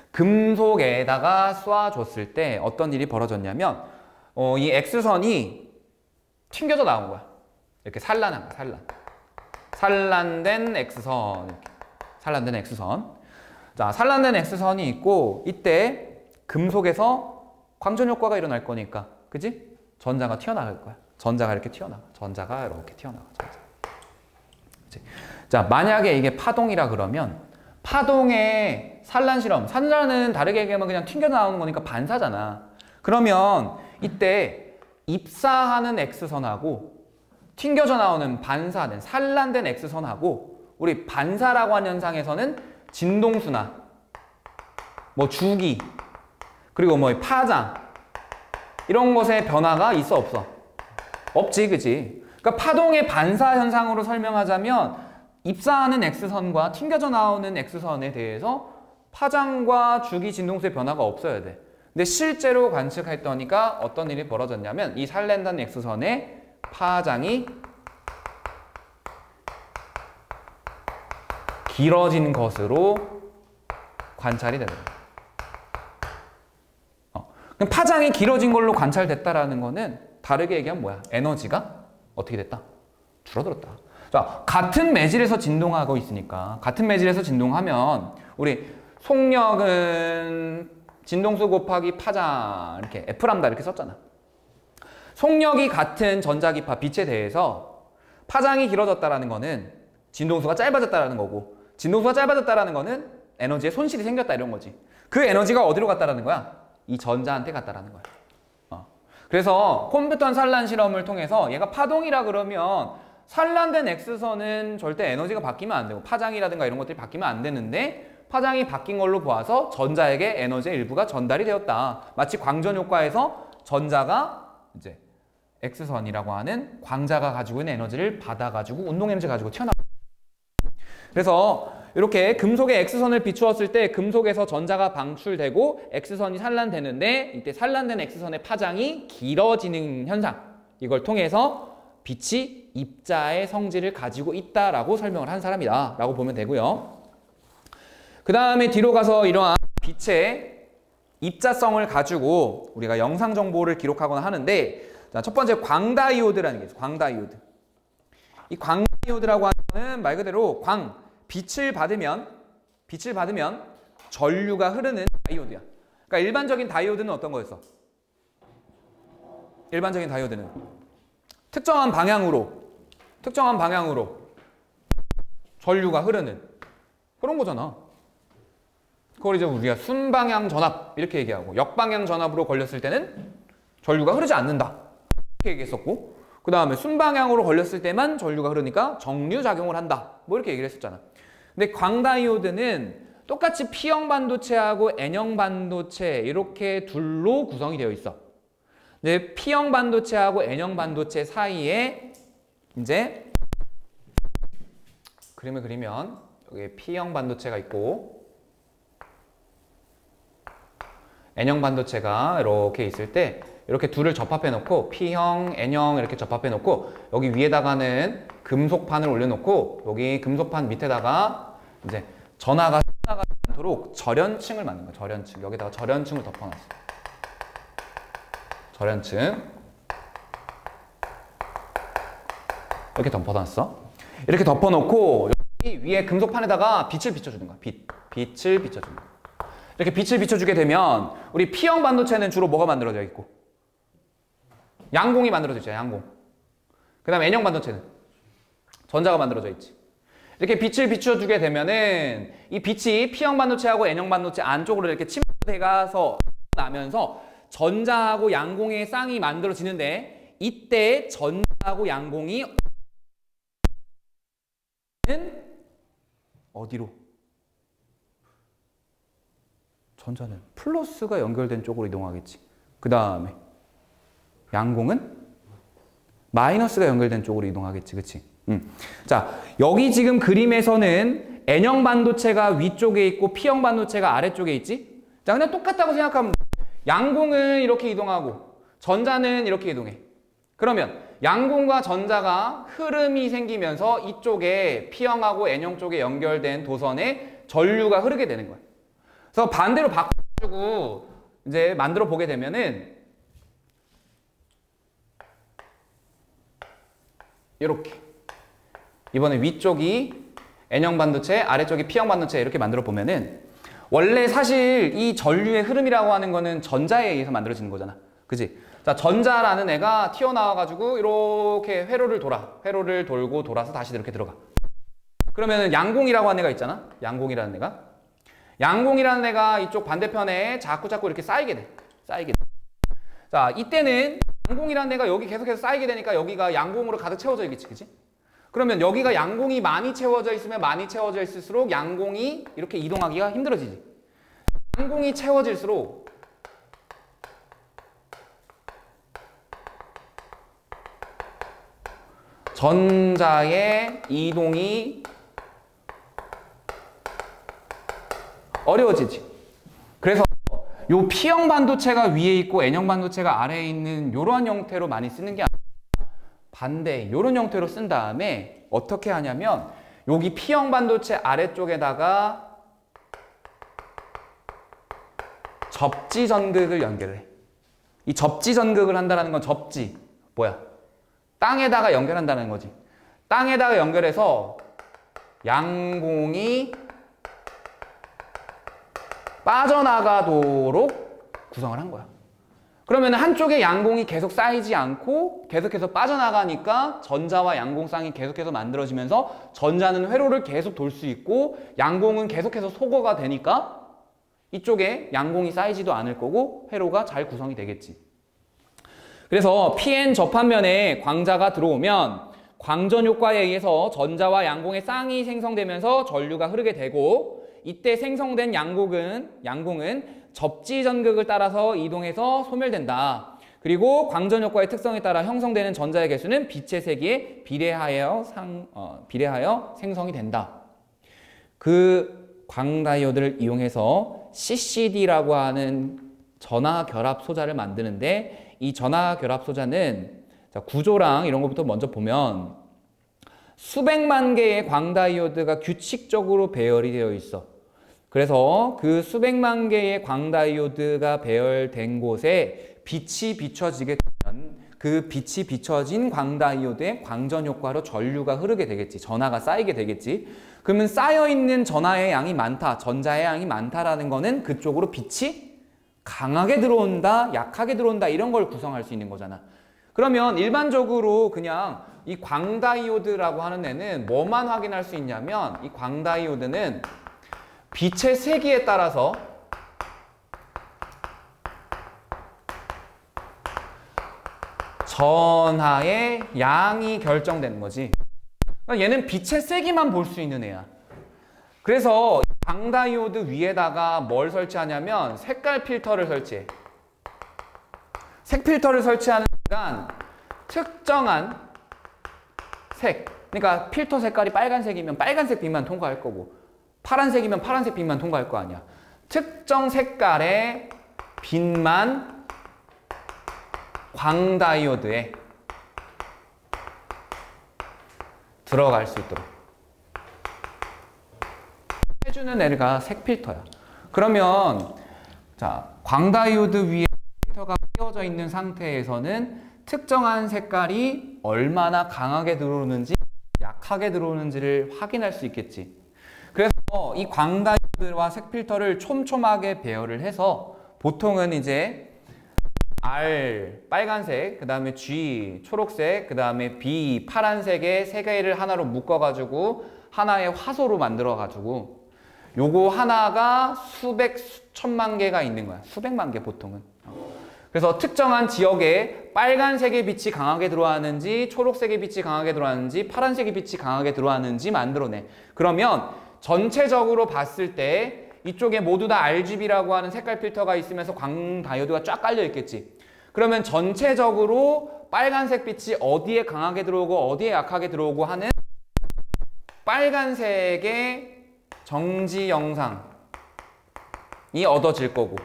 금속에다가 쏘아줬을 때 어떤 일이 벌어졌냐면 이 X선이 튕겨져 나온 거야. 이렇게 산란한 거야. 산란된 X선. 이렇게. 산란된 X선. 자, 산란된 X선이 있고 이때 금속에서 광전 효과가 일어날 거니까, 그지? 전자가 튀어나갈 거야. 전자가 이렇게 튀어나가. 전자가 이렇게 튀어나가. 그치? 자, 만약에 이게 파동이라 그러면 파동의 산란 실험, 산란은 다르게 얘기하면 그냥 튕겨 나오는 거니까 반사잖아. 그러면 이때 입사하는 X선하고 튕겨져 나오는 반사된 산란된 X선하고 우리 반사라고 하는 현상에서는 진동수나 뭐 주기, 그리고 뭐 파장 이런 것의 변화가 있어 없어? 없지, 그치? 그러니까 파동의 반사 현상으로 설명하자면 입사하는 X선과 튕겨져 나오는 X선에 대해서 파장과 주기 진동수의 변화가 없어야 돼. 근데 실제로 관측했더니까 어떤 일이 벌어졌냐면 이 살랜다는 X선에 파장이 길어진 것으로 관찰이 되는 거야. 그럼 파장이 길어진 걸로 관찰됐다라는 거는 다르게 얘기하면 뭐야? 에너지가 어떻게 됐다? 줄어들었다. 자, 같은 매질에서 진동하고 있으니까 같은 매질에서 진동하면 우리 속력은 진동수 곱하기 파장 이렇게 F람다 이렇게 썼잖아. 속력이 같은 전자기파 빛에 대해서 파장이 길어졌다라는 거는 진동수가 짧아졌다라는 거고 진동수가 짧아졌다라는 거는 에너지에 손실이 생겼다 이런 거지. 그 에너지가 어디로 갔다라는 거야? 이 전자한테 갔다라는 거야. 그래서 콤베턴 산란 실험을 통해서 얘가 파동이라 그러면 산란된 X선은 절대 에너지가 바뀌면 안 되고 파장이라든가 이런 것들이 바뀌면 안 되는데 파장이 바뀐 걸로 보아서 전자에게 에너지의 일부가 전달이 되었다. 마치 광전 효과에서 전자가 이제 X선이라고 하는 광자가 가지고 있는 에너지를 받아가지고 운동 에너지 가지고 튀어나와. 그래서 이렇게 금속의 X선을 비추었을 때 금속에서 전자가 방출되고 X선이 산란되는데 이때 산란된 X선의 파장이 길어지는 현상, 이걸 통해서 빛이 입자의 성질을 가지고 있다라고 설명을 한 사람이다 라고 보면 되고요. 그 다음에 뒤로 가서 이러한 빛의 입자성을 가지고 우리가 영상 정보를 기록하거나 하는데, 자, 첫 번째 광다이오드라는 게 있어요. 광다이오드. 이 광다이오드라고 하는 거는 말 그대로 빛을 받으면 전류가 흐르는 다이오드야. 그러니까 일반적인 다이오드는 어떤 거였어? 일반적인 다이오드는 특정한 방향으로 전류가 흐르는 그런 거잖아. 그걸 이제 우리가 순방향 전압 이렇게 얘기하고, 역방향 전압으로 걸렸을 때는 전류가 흐르지 않는다 이렇게 얘기했었고, 그 다음에 순방향으로 걸렸을 때만 전류가 흐르니까 정류작용을 한다 뭐 이렇게 얘기를 했었잖아. 근데 광다이오드는 똑같이 P형 반도체하고 N형 반도체 이렇게 둘로 구성이 되어 있어. 근데 P형 반도체하고 N형 반도체 사이에 이제 그림을 그리면 여기 P형 반도체가 있고 N형 반도체가 이렇게 있을 때 이렇게 둘을 접합해 놓고 P형, N형 이렇게 접합해 놓고 여기 위에다가는 금속판을 올려놓고 여기 금속판 밑에다가 이제 전하가 나가지 않도록 절연층을 만든 거야. 절연층. 여기다가 절연층을 덮어놨어. 절연층 이렇게 덮어놨어. 이렇게 덮어놓고 여기 위에 금속판에다가 빛을 비춰주는 거야. 빛을 비춰주는 거야. 이렇게 빛을 비춰주게 되면 우리 P형 반도체는 주로 뭐가 만들어져 있고? 양공이 만들어져 있죠. 양공. 그 다음에 N형 반도체는 전자가 만들어져 있지. 이렇게 빛을 비춰주게 되면은 이 빛이 P형 반도체하고 N형 반도체 안쪽으로 이렇게 침투돼가서 나면서 전자하고 양공의 쌍이 만들어지는데, 이때 전자하고 양공이 어디로? 전자는 플러스가 연결된 쪽으로 이동하겠지. 그 다음에 양공은 마이너스가 연결된 쪽으로 이동하겠지. 그치? 자, 여기 지금 그림에서는 N형 반도체가 위쪽에 있고 P형 반도체가 아래쪽에 있지? 자, 그냥 똑같다고 생각하면 돼. 양공은 이렇게 이동하고 전자는 이렇게 이동해. 그러면 양공과 전자가 흐름이 생기면서 이쪽에 P형하고 N형 쪽에 연결된 도선에 전류가 흐르게 되는 거야. 그래서 반대로 바꿔주고 이제 만들어 보게 되면은 이렇게 이번에 위쪽이 N형 반도체, 아래쪽이 P형 반도체 이렇게 만들어 보면은 원래 사실 이 전류의 흐름이라고 하는 거는 전자에 의해서 만들어지는 거잖아. 그지? 자, 전자라는 애가 튀어나와가지고 이렇게 회로를 돌고 돌아서 다시 이렇게 들어가. 그러면은 양공이라고 하는 애가 있잖아. 양공이라는 애가 이쪽 반대편에 자꾸 이렇게 쌓이게 돼. 자, 이때는 양공이라는 애가 여기 계속해서 쌓이게 되니까 여기가 양공으로 가득 채워져 있겠지. 그치? 그러면 여기가 양공이 많이 채워져 있으면 많이 채워져 있을수록 양공이 이렇게 이동하기가 힘들어지지. 양공이 채워질수록 전자의 이동이 어려워지지. 그래서 요 P형 반도체가 위에 있고 N형 반도체가 아래에 있는 이러한 형태로 많이 쓰는 게 아니라 반대 이런 형태로 쓴 다음에 어떻게 하냐면 여기 P형 반도체 아래쪽에다가 접지 전극을 연결해. 이 접지 전극을 한다는 건 접지 뭐야? 땅에다가 연결한다는 거지. 땅에다가 연결해서 양공이 빠져나가도록 구성을 한 거야. 그러면 한쪽에 양공이 계속 쌓이지 않고 계속해서 빠져나가니까 전자와 양공쌍이 계속해서 만들어지면서 전자는 회로를 계속 돌 수 있고 양공은 계속해서 소거가 되니까 이쪽에 양공이 쌓이지도 않을 거고 회로가 잘 구성이 되겠지. 그래서 PN 접합면에 광자가 들어오면 광전 효과에 의해서 전자와 양공의 쌍이 생성되면서 전류가 흐르게 되고 이때 생성된 양공은 접지 전극을 따라서 이동해서 소멸된다. 그리고 광전 효과의 특성에 따라 형성되는 전자의 개수는 빛의 세기에 비례하여 생성이 된다. 그 광다이오드를 이용해서 CCD라고 하는 전화 결합 소자를 만드는데 이 전화 결합 소자는 구조랑 이런 것부터 먼저 보면 수백만 개의 광다이오드가 규칙적으로 배열이 되어 있어. 그래서 그 수백만 개의 광다이오드가 배열된 곳에 빛이 비춰지게 되면 그 빛이 비춰진 광다이오드의 광전 효과로 전류가 흐르게 되겠지. 전하가 쌓이게 되겠지. 그러면 쌓여있는 전하의 양이 많다, 전자의 양이 많다라는 거는 그쪽으로 빛이 강하게 들어온다, 약하게 들어온다 이런 걸 구성할 수 있는 거잖아. 그러면 일반적으로 그냥 이 광다이오드라고 하는 애는 뭐만 확인할 수 있냐면 이 광다이오드는 빛의 세기에 따라서 전하의 양이 결정되는 거지. 그러니까 얘는 빛의 세기만 볼 수 있는 애야. 그래서 광다이오드 위에다가 뭘 설치하냐면 색깔 필터를 설치해. 색 필터를 설치하는 순간 특정한 색, 그러니까 필터 색깔이 빨간색이면 빨간색 빛만 통과할 거고 파란색이면 파란색 빛만 통과할 거 아니야. 특정 색깔의 빛만 광다이오드에 들어갈 수 있도록 해주는 애가 색 필터야. 그러면 자, 광다이오드 위에 필터가 끼워져 있는 상태에서는 특정한 색깔이 얼마나 강하게 들어오는지 약하게 들어오는지를 확인할 수 있겠지. 그래서 이 광다이오드와 색 필터를 촘촘하게 배열을 해서 보통은 이제 R 빨간색, 그 다음에 G 초록색, 그 다음에 B 파란색의 세 개를 하나로 묶어가지고 하나의 화소로 만들어가지고 요거 하나가 수백, 수천만 개가 있는 거야. 수백만 개 보통은. 그래서 특정한 지역에 빨간색의 빛이 강하게 들어왔는지 초록색의 빛이 강하게 들어왔는지 파란색의 빛이 강하게 들어왔는지 만들어내. 그러면 전체적으로 봤을 때 이쪽에 모두 다 RGB라고 하는 색깔 필터가 있으면서 광다이오드가 쫙 깔려 있겠지. 그러면 전체적으로 빨간색 빛이 어디에 강하게 들어오고 어디에 약하게 들어오고 하는 빨간색의 정지 영상이 얻어질 거고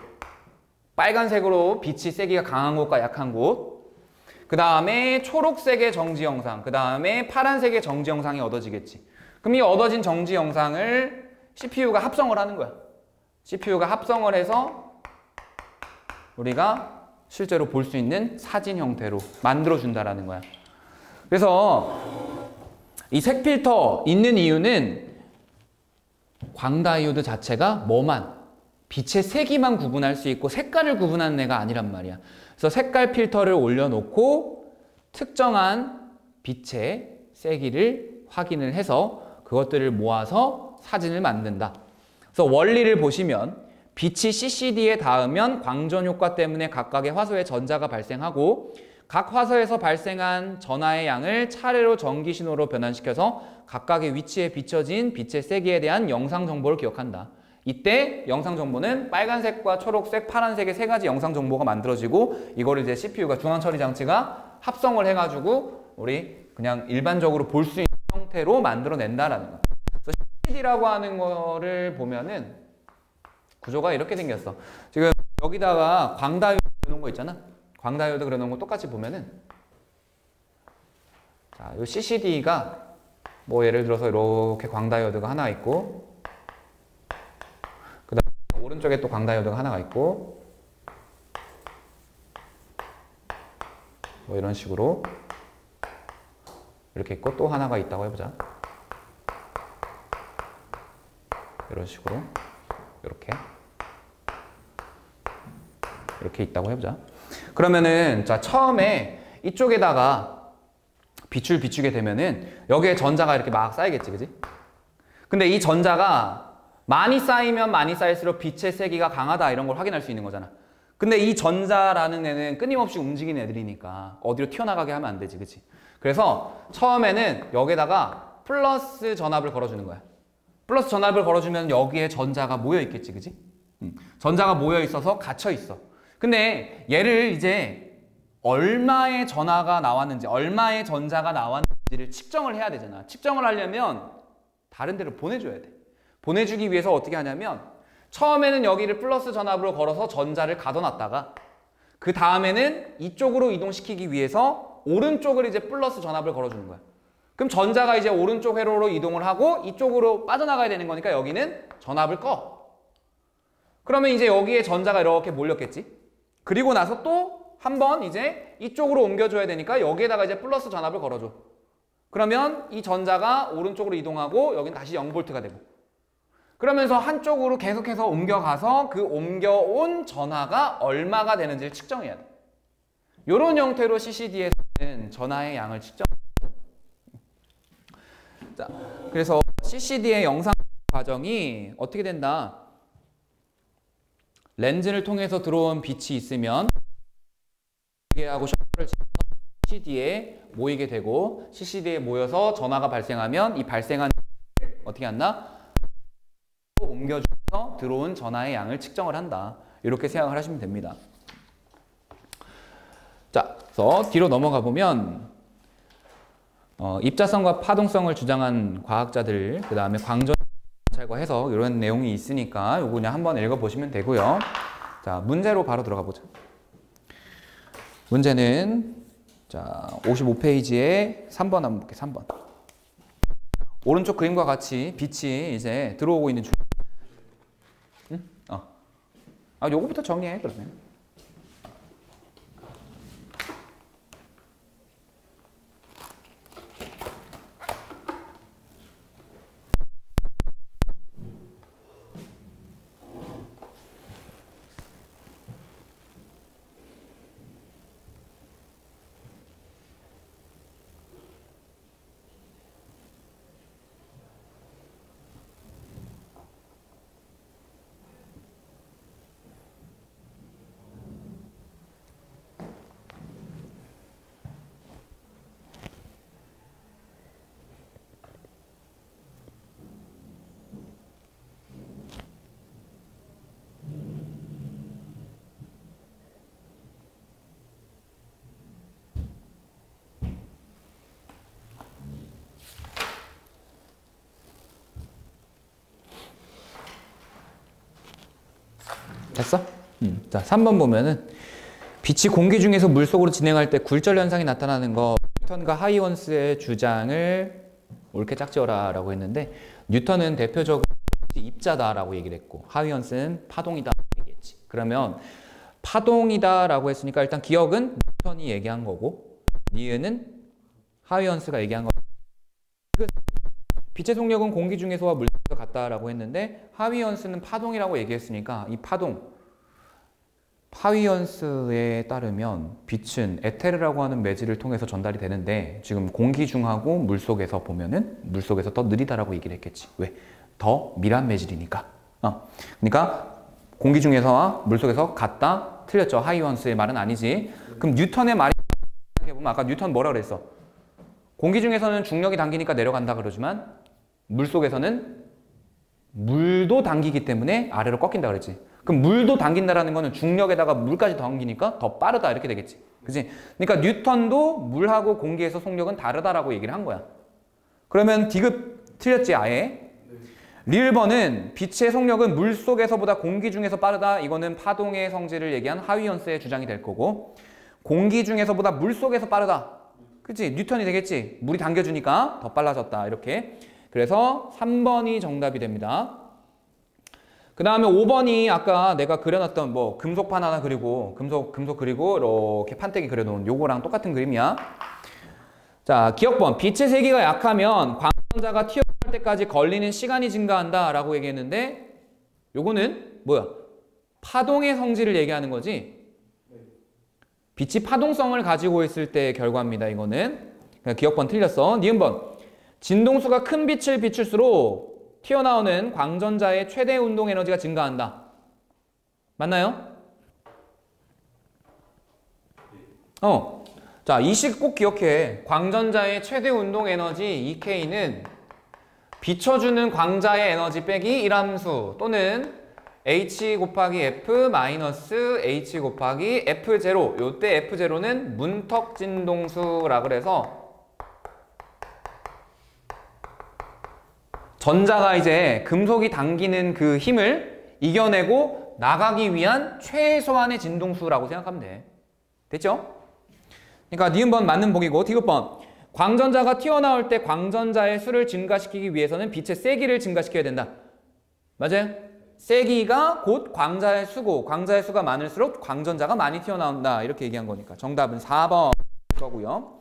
빨간색으로 빛이 세기가 강한 곳과 약한 곳, 그 다음에 초록색의 정지 영상, 그 다음에 파란색의 정지 영상이 얻어지겠지. 그럼 이 얻어진 정지 영상을 CPU가 합성을 하는 거야. CPU가 합성을 해서 우리가 실제로 볼 수 있는 사진 형태로 만들어준다라는 거야. 그래서 이 색 필터 있는 이유는 광다이오드 자체가 뭐만 빛의 세기만 구분할 수 있고 색깔을 구분하는 애가 아니란 말이야. 그래서 색깔 필터를 올려놓고 특정한 빛의 세기를 확인을 해서 그것들을 모아서 사진을 만든다. 그래서 원리를 보시면 빛이 CCD에 닿으면 광전 효과 때문에 각각의 화소의 전자가 발생하고 각 화소에서 발생한 전하의 양을 차례로 전기 신호로 변환시켜서 각각의 위치에 비춰진 빛의 세기에 대한 영상 정보를 기억한다. 이때 영상 정보는 빨간색과 초록색, 파란색의 세 가지 영상 정보가 만들어지고 이거를 이제 CPU가 중앙 처리 장치가 합성을 해가지고 우리 그냥 일반적으로 볼 수 있는 형태로 만들어낸다라는 거. 그래서 CCD라고 하는 거를 보면은 구조가 이렇게 생겼어. 지금 여기다가 광다이오드 그려놓은 거 있잖아. 광다이오드 그려놓은 거 똑같이 보면은 자, 이 CCD가 뭐 예를 들어서 이렇게 광다이오드가 하나 있고 그 다음에 오른쪽에 또 광다이오드가 하나가 있고 뭐 이런 식으로 이렇게 있고 또 하나가 있다고 해보자. 이런 식으로 이렇게 있다고 해보자. 그러면은 자 처음에 이쪽에다가 빛을 비추게 되면은 여기에 전자가 이렇게 막 쌓이겠지, 그지? 근데 이 전자가 많이 쌓이면 많이 쌓일수록 빛의 세기가 강하다 이런 걸 확인할 수 있는 거잖아. 근데 이 전자라는 애는 끊임없이 움직이는 애들이니까 어디로 튀어나가게 하면 안 되지, 그치? 그래서 처음에는 여기다가 플러스 전압을 걸어주는 거야. 플러스 전압을 걸어주면 여기에 전자가 모여 있겠지, 그치? 전자가 모여 있어서 갇혀 있어. 근데 얘를 이제 얼마의 전하가 나왔는지, 얼마의 전자가 나왔는지를 측정을 해야 되잖아. 측정을 하려면 다른 데로 보내줘야 돼. 보내주기 위해서 어떻게 하냐면 처음에는 여기를 플러스 전압으로 걸어서 전자를 가둬놨다가 그 다음에는 이쪽으로 이동시키기 위해서 오른쪽을 이제 플러스 전압을 걸어주는 거야. 그럼 전자가 이제 오른쪽 회로로 이동을 하고 이쪽으로 빠져나가야 되는 거니까 여기는 전압을 꺼. 그러면 이제 여기에 전자가 이렇게 몰렸겠지. 그리고 나서 또 한 번 이제 이쪽으로 옮겨줘야 되니까 여기에다가 이제 플러스 전압을 걸어줘. 그러면 이 전자가 오른쪽으로 이동하고 여긴 다시 0V가 되고 그러면서 한쪽으로 계속해서 옮겨가서 그 옮겨온 전하가 얼마가 되는지를 측정해야 돼. 이런 형태로 CCD에서는 전하의 양을 측정합니다. 자, 그래서 CCD의 영상 과정이 어떻게 된다? 렌즈를 통해서 들어온 빛이 있으면 기계하고 셔터를 치면서 CCD에 모이게 되고 CCD에 모여서 전하가 발생하면 이 발생한 어떻게 한다? 옮겨주면서 들어온 전하의 양을 측정을 한다. 이렇게 생각을 하시면 됩니다. 자, 그래서 뒤로 넘어가 보면 입자성과 파동성을 주장한 과학자들, 그 다음에 광전 관찰과 해석 이런 내용이 있으니까 요거 그냥 한번 읽어보시면 되고요. 자, 문제로 바로 들어가 보자. 문제는 자 55페이지에 3번 한번 볼게요. 3번. 오른쪽 그림과 같이 빛이 이제 들어오고 있는 중. 응? 요거부터 정리해 그러면. 됐어? 자, 3번 보면은 빛이 공기 중에서 물 속으로 진행할 때 굴절 현상이 나타나는 거 뉴턴과 하이원스의 주장을 옳게 짝지어라 라고 했는데 뉴턴은 대표적으로 입자다라고 얘기를 했고 하이원스는 파동이다 얘기했지. 그러면 파동이다 라고 했으니까 일단 기억은 뉴턴이 얘기한 거고 니은은 하이원스가 얘기한 거. 빛의 속력은 공기 중에서와 물 속에서 같다라고 했는데 하위연스는 파동이라고 얘기했으니까 이 파동, 하위연스에 따르면 빛은 에테르라고 하는 매질을 통해서 전달이 되는데 지금 공기 중하고 물 속에서 보면은 물 속에서 더 느리다라고 얘기를 했겠지. 왜? 더 밀한 매질이니까. 그러니까 공기 중에서와 물 속에서 같다? 틀렸죠. 하위원스의 말은 아니지. 그럼 뉴턴의 말이 생각해보면 아까 뉴턴 뭐라 그랬어? 공기 중에서는 중력이 당기니까 내려간다 그러지만 물 속에서는 물도 당기기 때문에 아래로 꺾인다 그랬지. 그럼 물도 당긴다라는 거는 중력에다가 물까지 당기니까 더 빠르다 이렇게 되겠지. 그지? 그러니까 뉴턴도 물하고 공기에서 속력은 다르다라고 얘기를 한 거야. 그러면 디귿 틀렸지 아예? 리을번은 빛의 속력은 물 속에서보다 공기 중에서 빠르다. 이거는 파동의 성질을 얘기한 하위연스의 주장이 될 거고, 공기 중에서보다 물 속에서 빠르다. 그치? 뉴턴이 되겠지? 물이 당겨주니까 더 빨라졌다. 이렇게. 그래서 3번이 정답이 됩니다. 그 다음에 5번이 아까 내가 그려놨던 뭐 금속판 하나 그리고 금속 그리고 이렇게 판때기 그려놓은 요거랑 똑같은 그림이야. 자, 기억번. 빛의 세기가 약하면 광전자가 튀어나올 때까지 걸리는 시간이 증가한다 라고 얘기했는데, 요거는 뭐야? 파동의 성질을 얘기하는 거지. 빛이 파동성을 가지고 있을 때의 결과입니다. 이거는. 기억번 틀렸어. 니은번. 진동수가 큰 빛을 비출수록 튀어나오는 광전자의 최대 운동 에너지가 증가한다. 맞나요? 자, 이 식 꼭 기억해. 광전자의 최대 운동 에너지 EK는 비춰주는 광자의 에너지 빼기 1함수 또는 H 곱하기 F 마이너스 H 곱하기 F0. 요때 F0는 문턱 진동수라 그래서 전자가 이제 금속이 당기는 그 힘을 이겨내고 나가기 위한 최소한의 진동수라고 생각하면 돼. 됐죠? 그러니까 니은번 맞는 복이고, 디귿번. 광전자가 튀어나올 때 광전자의 수를 증가시키기 위해서는 빛의 세기를 증가시켜야 된다. 맞아요? 세기가 곧 광자의 수고, 광자의 수가 많을수록 광전자가 많이 튀어나온다. 이렇게 얘기한 거니까 정답은 4번 거고요.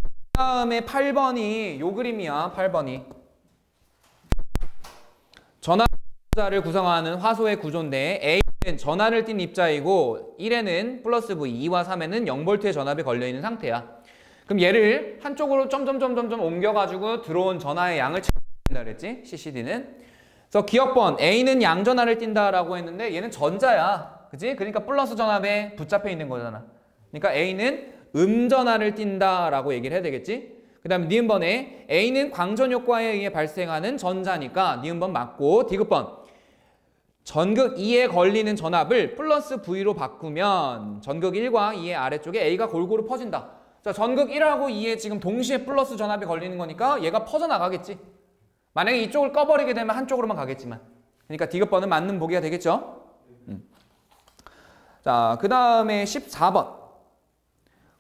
그 다음에 8번이 요 그림이야. 8번이 전하자를 구성하는 화소의 구조인데, A는 전하를 띤 입자이고 1에는 플러스 V, 2와 3에는 0V의 전압이 걸려있는 상태야. 그럼 얘를 한쪽으로 점점 옮겨가지고 들어온 전하의 양을 측정한다 그랬지? CCD는. 그래서 기억번. A는 양전하를 띈다라고 했는데 얘는 전자야. 그치? 그러니까 플러스 전압에 붙잡혀 있는 거잖아. 그러니까 A는 음전하를 띈다라고 얘기를 해야 되겠지? 그 다음에 니은번에 A는 광전 효과에 의해 발생하는 전자니까 니은번 맞고, 디귿번. 전극 2에 걸리는 전압을 플러스 V로 바꾸면 전극 1과 2의 아래쪽에 A가 골고루 퍼진다. 자, 전극 1하고 2에 지금 동시에 플러스 전압이 걸리는 거니까 얘가 퍼져나가겠지. 만약에 이쪽을 꺼버리게 되면 한쪽으로만 가겠지만. 그러니까 디귿번은 맞는 보기가 되겠죠. 자, 그 다음에 14번.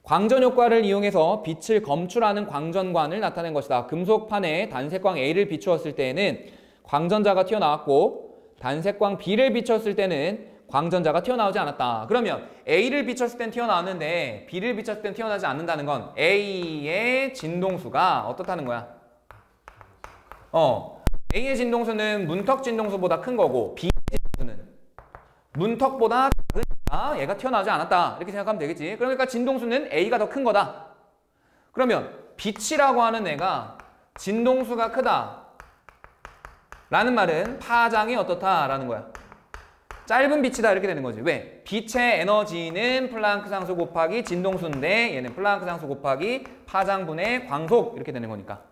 광전 효과를 이용해서 빛을 검출하는 광전관을 나타낸 것이다. 금속판에 단색광 A를 비추었을 때에는 광전자가 튀어나왔고, 단색광 B를 비췄을 때는 광전자가 튀어나오지 않았다. 그러면 A를 비췄을 땐 튀어나왔는데 B를 비췄을 땐 튀어나오지 않는다는 건 A의 진동수가 어떻다는 거야? A의 진동수는 문턱 진동수보다 큰 거고, B의 진동수는 문턱보다 작으니까 얘가 튀어나오지 않았다. 이렇게 생각하면 되겠지. 그러니까 진동수는 A가 더 큰 거다. 그러면 빛이라고 하는 애가 진동수가 크다 라는 말은 파장이 어떻다라는 거야. 짧은 빛이다 이렇게 되는 거지. 왜? 빛의 에너지는 플랑크 상수 곱하기 진동수인데 얘는 플랑크 상수 곱하기 파장분의 광속 이렇게 되는 거니까.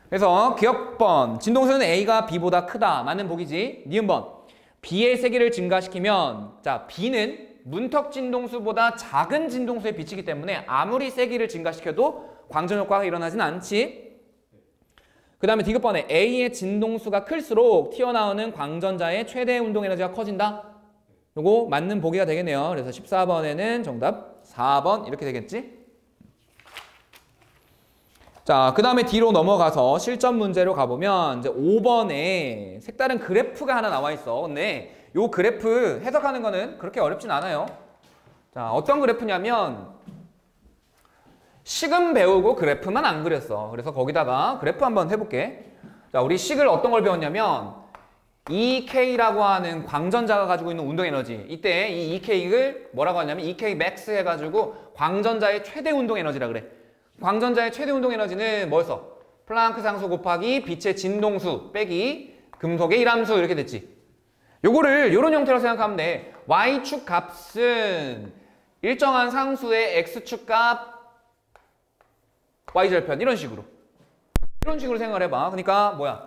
그래서 기억번. 진동수는 A가 B보다 크다. 맞는 복이지. 니은번. B의 세기를 증가시키면, 자, B는 문턱 진동수보다 작은 진동수의 빛이기 때문에 아무리 세기를 증가시켜도 광전 효과가 일어나진 않지. 그 다음에 디귿번에 A의 진동수가 클수록 튀어나오는 광전자의 최대 운동 에너지가 커진다. 요거 맞는 보기가 되겠네요. 그래서 14번에는 정답 4번 이렇게 되겠지. 자, 그 다음에 뒤로 넘어가서 실전 문제로 가보면 이제 5번에 색다른 그래프가 하나 나와 있어. 근데 요 그래프 해석하는 거는 그렇게 어렵진 않아요. 자, 어떤 그래프냐면 식은 배우고 그래프만 안 그렸어. 그래서 거기다가 그래프 한번 해볼게. 자, 우리 식을 어떤 걸 배웠냐면 EK라고 하는 광전자가 가지고 있는 운동 에너지. 이때 이 EK를 뭐라고 하냐면 EK max 해가지고 광전자의 최대 운동 에너지라 그래. 광전자의 최대 운동 에너지는 뭐였어? 플랑크 상수 곱하기 빛의 진동수 빼기 금속의 1함수 이렇게 됐지. 요거를 요런 형태로 생각하면 돼. Y축 값은 일정한 상수의 X축 값 Y절편 이런 식으로 생각을 해봐. 그러니까 뭐야?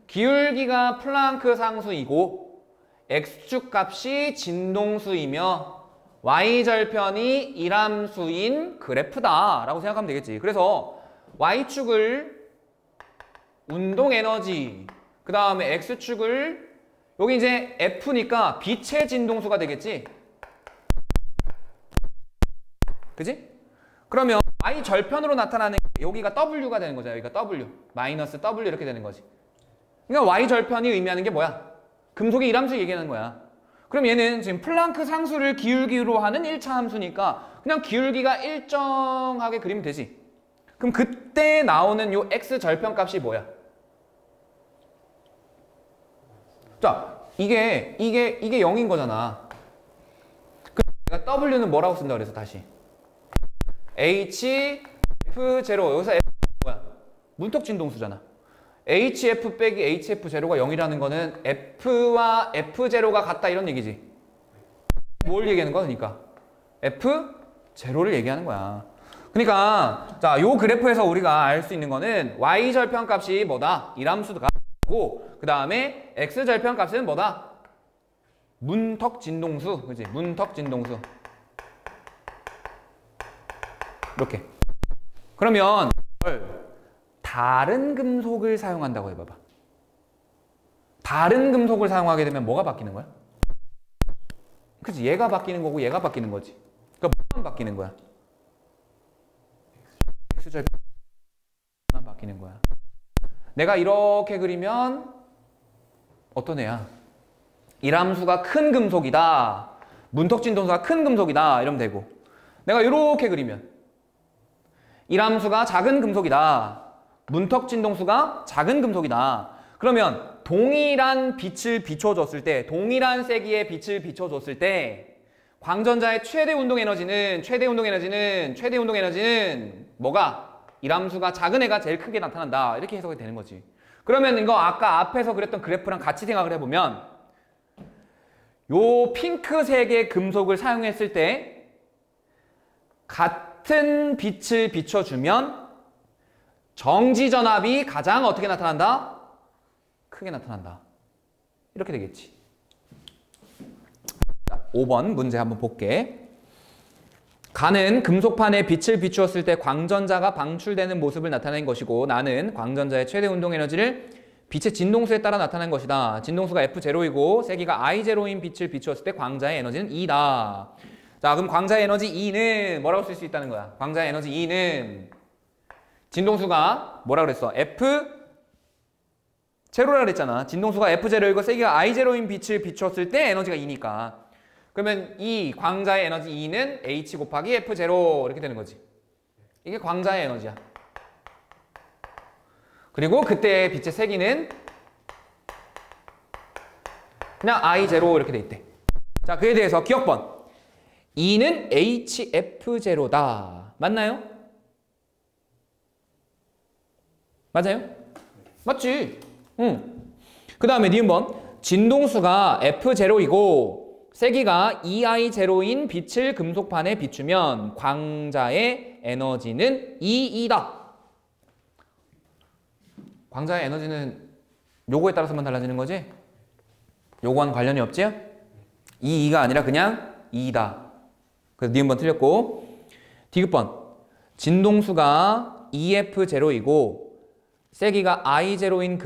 기울기가 플랑크 상수이고 X축 값이 진동수이며 y절편이 이람수인 그래프다라고 생각하면 되겠지. 그래서 y축을 운동에너지, 그 다음에 x축을 여기 이제 F니까 빛의 진동수가 되겠지. 그지? 그러면 y절편으로 나타나는 게 여기가 W가 되는 거잖아. 여기가 W, 마이너스 W 이렇게 되는 거지. 그러니까 y절편이 의미하는 게 뭐야? 금속의 이람수 얘기하는 거야. 그럼 얘는 지금 플랑크 상수를 기울기로 하는 1차 함수니까 그냥 기울기가 일정하게 그리면 되지. 그럼 그때 나오는 요 x절편 값이 뭐야? 자, 이게 0인 거잖아. 그럼 내가 W는 뭐라고 쓴다 그래서 다시 HF0, 여기서 F 뭐야? 문턱진동수잖아. HF 빼기 HF0가 0이라는 거는 F와 F0가 같다 이런 얘기지. 뭘 얘기하는 거야? 그러니까 F0를 얘기하는 거야. 그러니까 자, 요 그래프에서 우리가 알 수 있는 거는 y절편 값이 뭐다? 이람수가 고, 그 다음에 x절편 값은 뭐다? 문턱진동수. 그지? 문턱진동수. 이렇게. 그러면 다른 금속을 사용한다고 해봐봐. 다른 금속을 사용하게 되면 뭐가 바뀌는 거야? 그치? 얘가 바뀌는 거고 얘가 바뀌는 거지. 그러니까 뭐만 바뀌는 거야? x절편만 바뀌는 거야. 내가 이렇게 그리면 어떤 애야? 이람수가 큰 금속이다. 문턱진동수가 큰 금속이다. 이러면 되고, 내가 이렇게 그리면 이람수가 작은 금속이다. 문턱진동수가 작은 금속이다. 그러면 동일한 빛을 비춰줬을 때, 동일한 세기의 빛을 비춰줬을 때 광전자의 최대 운동 에너지는 뭐가? 이람수가 작은 애가 제일 크게 나타난다. 이렇게 해석이 되는 거지. 그러면 이거 아까 앞에서 그랬던 그래프랑 같이 생각을 해보면 요 핑크색의 금속을 사용했을 때 같은 빛을 비춰주면 정지전압이 가장 어떻게 나타난다? 크게 나타난다. 이렇게 되겠지. 자, 5번 문제 한번 볼게. 가는 금속판에 빛을 비추었을 때 광전자가 방출되는 모습을 나타낸 것이고, 나는 광전자의 최대 운동 에너지를 빛의 진동수에 따라 나타낸 것이다. 진동수가 F0이고 세기가 I0인 빛을 비추었을 때 광자의 에너지는 E다. 자, 그럼 광자의 에너지 E는 뭐라고 쓸 수 있다는 거야? 광자의 에너지 E는 진동수가 뭐라 그랬어? F0라 그랬잖아. 진동수가 F0이고 세기가 I0인 빛을 비추었을 때 에너지가 E니까. 그러면 이 광자의 에너지 E는 H 곱하기 F0 이렇게 되는 거지. 이게 광자의 에너지야. 그리고 그때의 빛의 세기는 그냥 I0 이렇게 돼 있대. 자, 그에 대해서 기억번. E는 HF0다. 맞나요? 맞아요? 맞지? 응. 그 다음에 니은번. 진동수가 F0이고 세기가 EI0인 빛을 금속판에 비추면 광자의 에너지는 EE다. 광자의 에너지는 요거에 따라서만 달라지는 거지? 요거와는 관련이 없지? EE가 아니라 그냥 E다. 그래서 니은번 틀렸고, 디귿번. 진동수가 EF0이고 세기가 I0인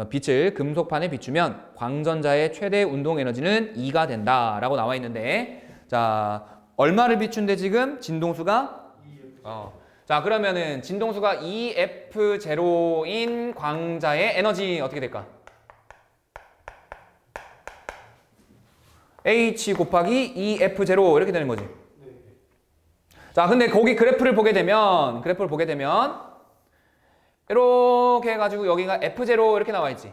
빛을 금속판에 비추면 광전자의 최대 운동 에너지는 E가 된다 라고 나와 있는데, 자, 얼마를 비춘데 지금? 진동수가? 자, 그러면은 진동수가 EF0인 광자의 에너지 어떻게 될까? H 곱하기 EF0 이렇게 되는 거지. 자, 근데 거기 그래프를 보게 되면 이렇게 해가지고 여기가 F0 이렇게 나와 있지.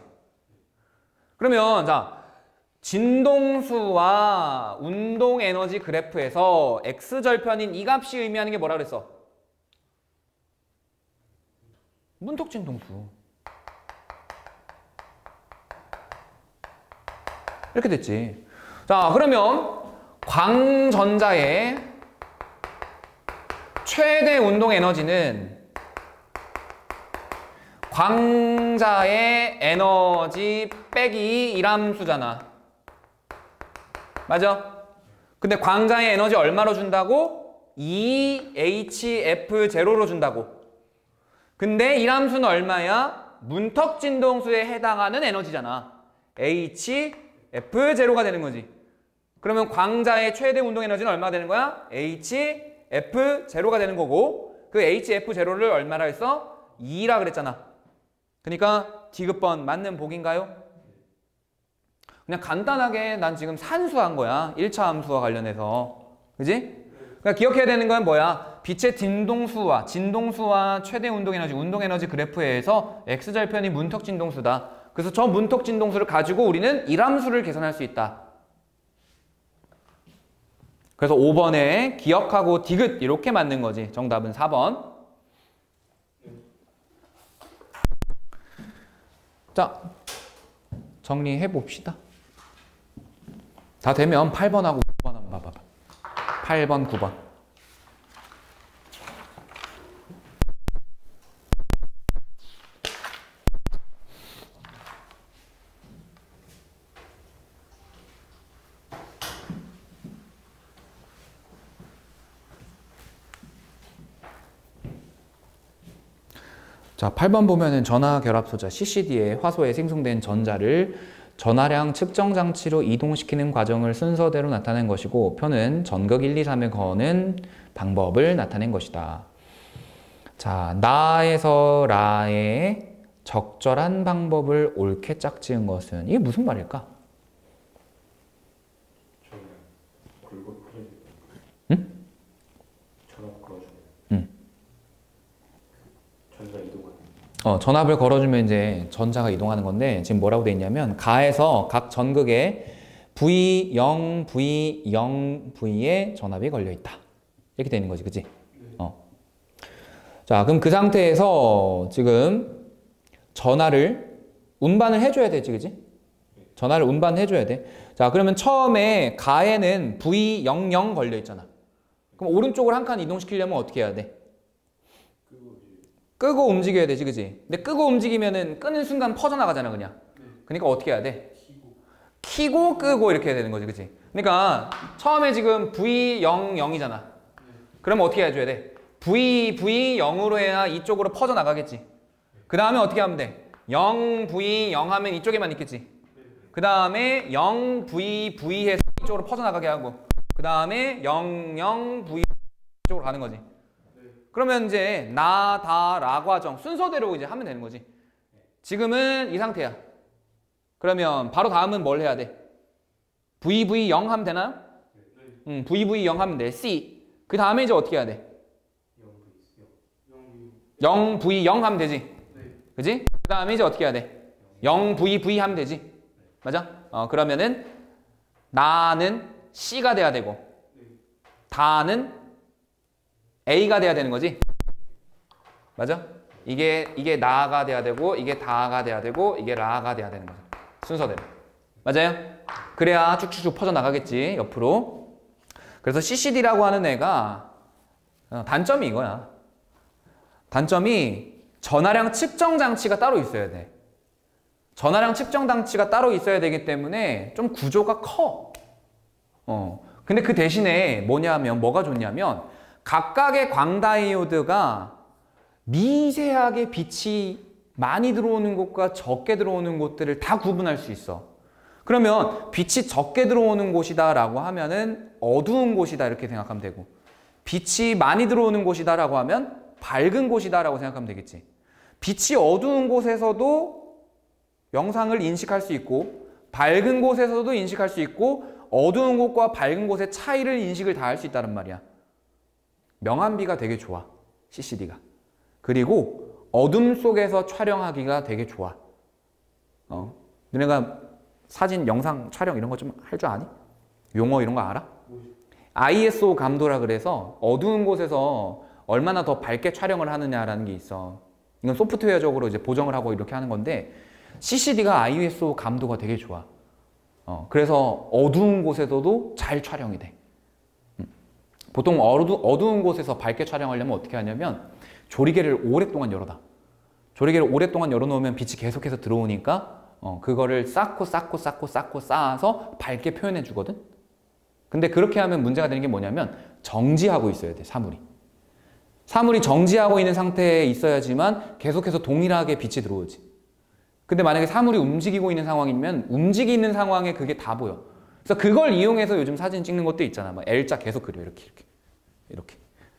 그러면 자, 진동수와 운동 에너지 그래프에서 X절편인 이 값이 의미하는 게 뭐라 그랬어? 문턱 진동수. 이렇게 됐지. 자, 그러면 광전자의 최대 운동 에너지는 광자의 에너지 빼기 이람수잖아. 맞아? 근데 광자의 에너지 얼마로 준다고? 2HF0로 준다고. 근데 이 함수는 얼마야? 문턱 진동수에 해당하는 에너지잖아. HF0가 되는 거지. 그러면 광자의 최대 운동 에너지는 얼마가 되는 거야? HF0가 되는 거고, 그 HF0를 얼마라 했어? 2라 그랬잖아. 그러니까 디귿번 맞는 복인가요? 그냥 간단하게 난 지금 산수한 거야. 1차 함수와 관련해서. 그지? 그러니까 기억해야 되는 건 뭐야? 빛의 진동수와 최대 운동 에너지 그래프에 의해서 x절편이 문턱 진동수다. 그래서 저 문턱 진동수를 가지고 우리는 일함수를 계산할 수 있다. 그래서 5번에 기억하고 디귿 이렇게 맞는 거지. 정답은 4번. 자, 정리해 봅시다. 다 되면 8번하고 9번 한번 봐봐. 8번, 9번. 자, 8번 보면은 전하 결합 소자 CCD에 화소에 생성된 전자를 전하량 측정 장치로 이동시키는 과정을 순서대로 나타낸 것이고, 표는 전극 1, 2, 3에 거는 방법을 나타낸 것이다. 자, 나에서 라의 적절한 방법을 옳게 짝지은 것은, 이게 무슨 말일까? 응? 전압을 걸어주면 이제 전자가 이동하는 건데, 지금 뭐라고 돼 있냐면 가에서 각 전극에 V0, V0, V에 전압이 걸려 있다. 이렇게 되는 거지, 그치? 자, 그럼 그 상태에서 지금 전하를 운반을 해줘야 되지, 그치? 전하를 운반해줘야 돼. 자, 그러면 처음에 가에는 V00 걸려 있잖아. 그럼 오른쪽으로 한 칸 이동시키려면 어떻게 해야 돼? 끄고 움직여야 되지, 그치? 근데 끄고 움직이면은 끄는 순간 퍼져나가잖아, 그냥. 그러니까 어떻게 해야 돼? 키고 끄고 이렇게 해야 되는 거지, 그치? 그러니까 처음에 지금 V00이잖아. 그러면 어떻게 해줘야 돼? V0으로 해야 이쪽으로 퍼져나가겠지. 그 다음에 어떻게 하면 돼? 0V0 하면 이쪽에만 있겠지. 그 다음에 0V 해서 이쪽으로 퍼져나가게 하고, 그 다음에 00V 이쪽으로 가는 거지. 그러면 이제 나, 다, 라 과정 순서대로 이제 하면 되는 거지. 지금은 이 상태야. 그러면 바로 다음은 뭘 해야 돼? VV0 하면 되나요? VV0 하면 돼. C. 그 다음에 이제 어떻게 해야 돼? 0V0 하면 되지. 그지? 그 다음에 이제 어떻게 해야 돼? 0VV 하면 되지. 맞아? 그러면은 나는 C가 돼야 되고, 다는 A가 돼야 되는 거지. 맞아? 이게 나가 돼야 되고, 이게 다가 돼야 되고, 이게 라가 돼야 되는 거죠. 순서대로. 맞아요? 그래야 쭉쭉쭉 퍼져나가겠지, 옆으로. 그래서 CCD라고 하는 애가 단점이 이거야. 단점이 전하량 측정 장치가 따로 있어야 돼. 전하량 측정 장치가 따로 있어야 되기 때문에 좀 구조가 커. 근데 그 대신에 뭐가 좋냐면 각각의 광다이오드가 미세하게 빛이 많이 들어오는 곳과 적게 들어오는 곳들을 다 구분할 수 있어. 그러면 빛이 적게 들어오는 곳이다 라고 하면은 어두운 곳이다 이렇게 생각하면 되고, 빛이 많이 들어오는 곳이다 라고 하면 밝은 곳이다 라고 생각하면 되겠지. 빛이 어두운 곳에서도 영상을 인식할 수 있고, 밝은 곳에서도 인식할 수 있고, 어두운 곳과 밝은 곳의 차이를 인식을 다 할 수 있다는 말이야. 명암비가 되게 좋아, CCD가. 그리고 어둠 속에서 촬영하기가 되게 좋아. 너네가 사진, 영상 촬영 이런 거 좀 할 줄 아니? 용어 이런 거 알아? ISO 감도라 그래서 어두운 곳에서 얼마나 더 밝게 촬영을 하느냐라는 게 있어. 이건 소프트웨어적으로 이제 보정을 하고 이렇게 하는 건데, CCD가 ISO 감도가 되게 좋아. 그래서 어두운 곳에서도 잘 촬영이 돼. 보통 어두운 곳에서 밝게 촬영하려면 어떻게 하냐면 조리개를 오랫동안 열어놔. 조리개를 오랫동안 열어놓으면 빛이 계속해서 들어오니까 그거를 쌓고 쌓아서 밝게 표현해 주거든. 근데 그렇게 하면 문제가 되는 게 뭐냐면 정지하고 있어야 돼, 사물이. 사물이 정지하고 있는 상태에 있어야지만 계속해서 동일하게 빛이 들어오지. 근데 만약에 사물이 움직이고 있는 상황이면 움직이는 상황에 그게 다 보여. 그래서 그걸 이용해서 요즘 사진 찍는 것도 있잖아. 막 L자 계속 그려. 이렇게.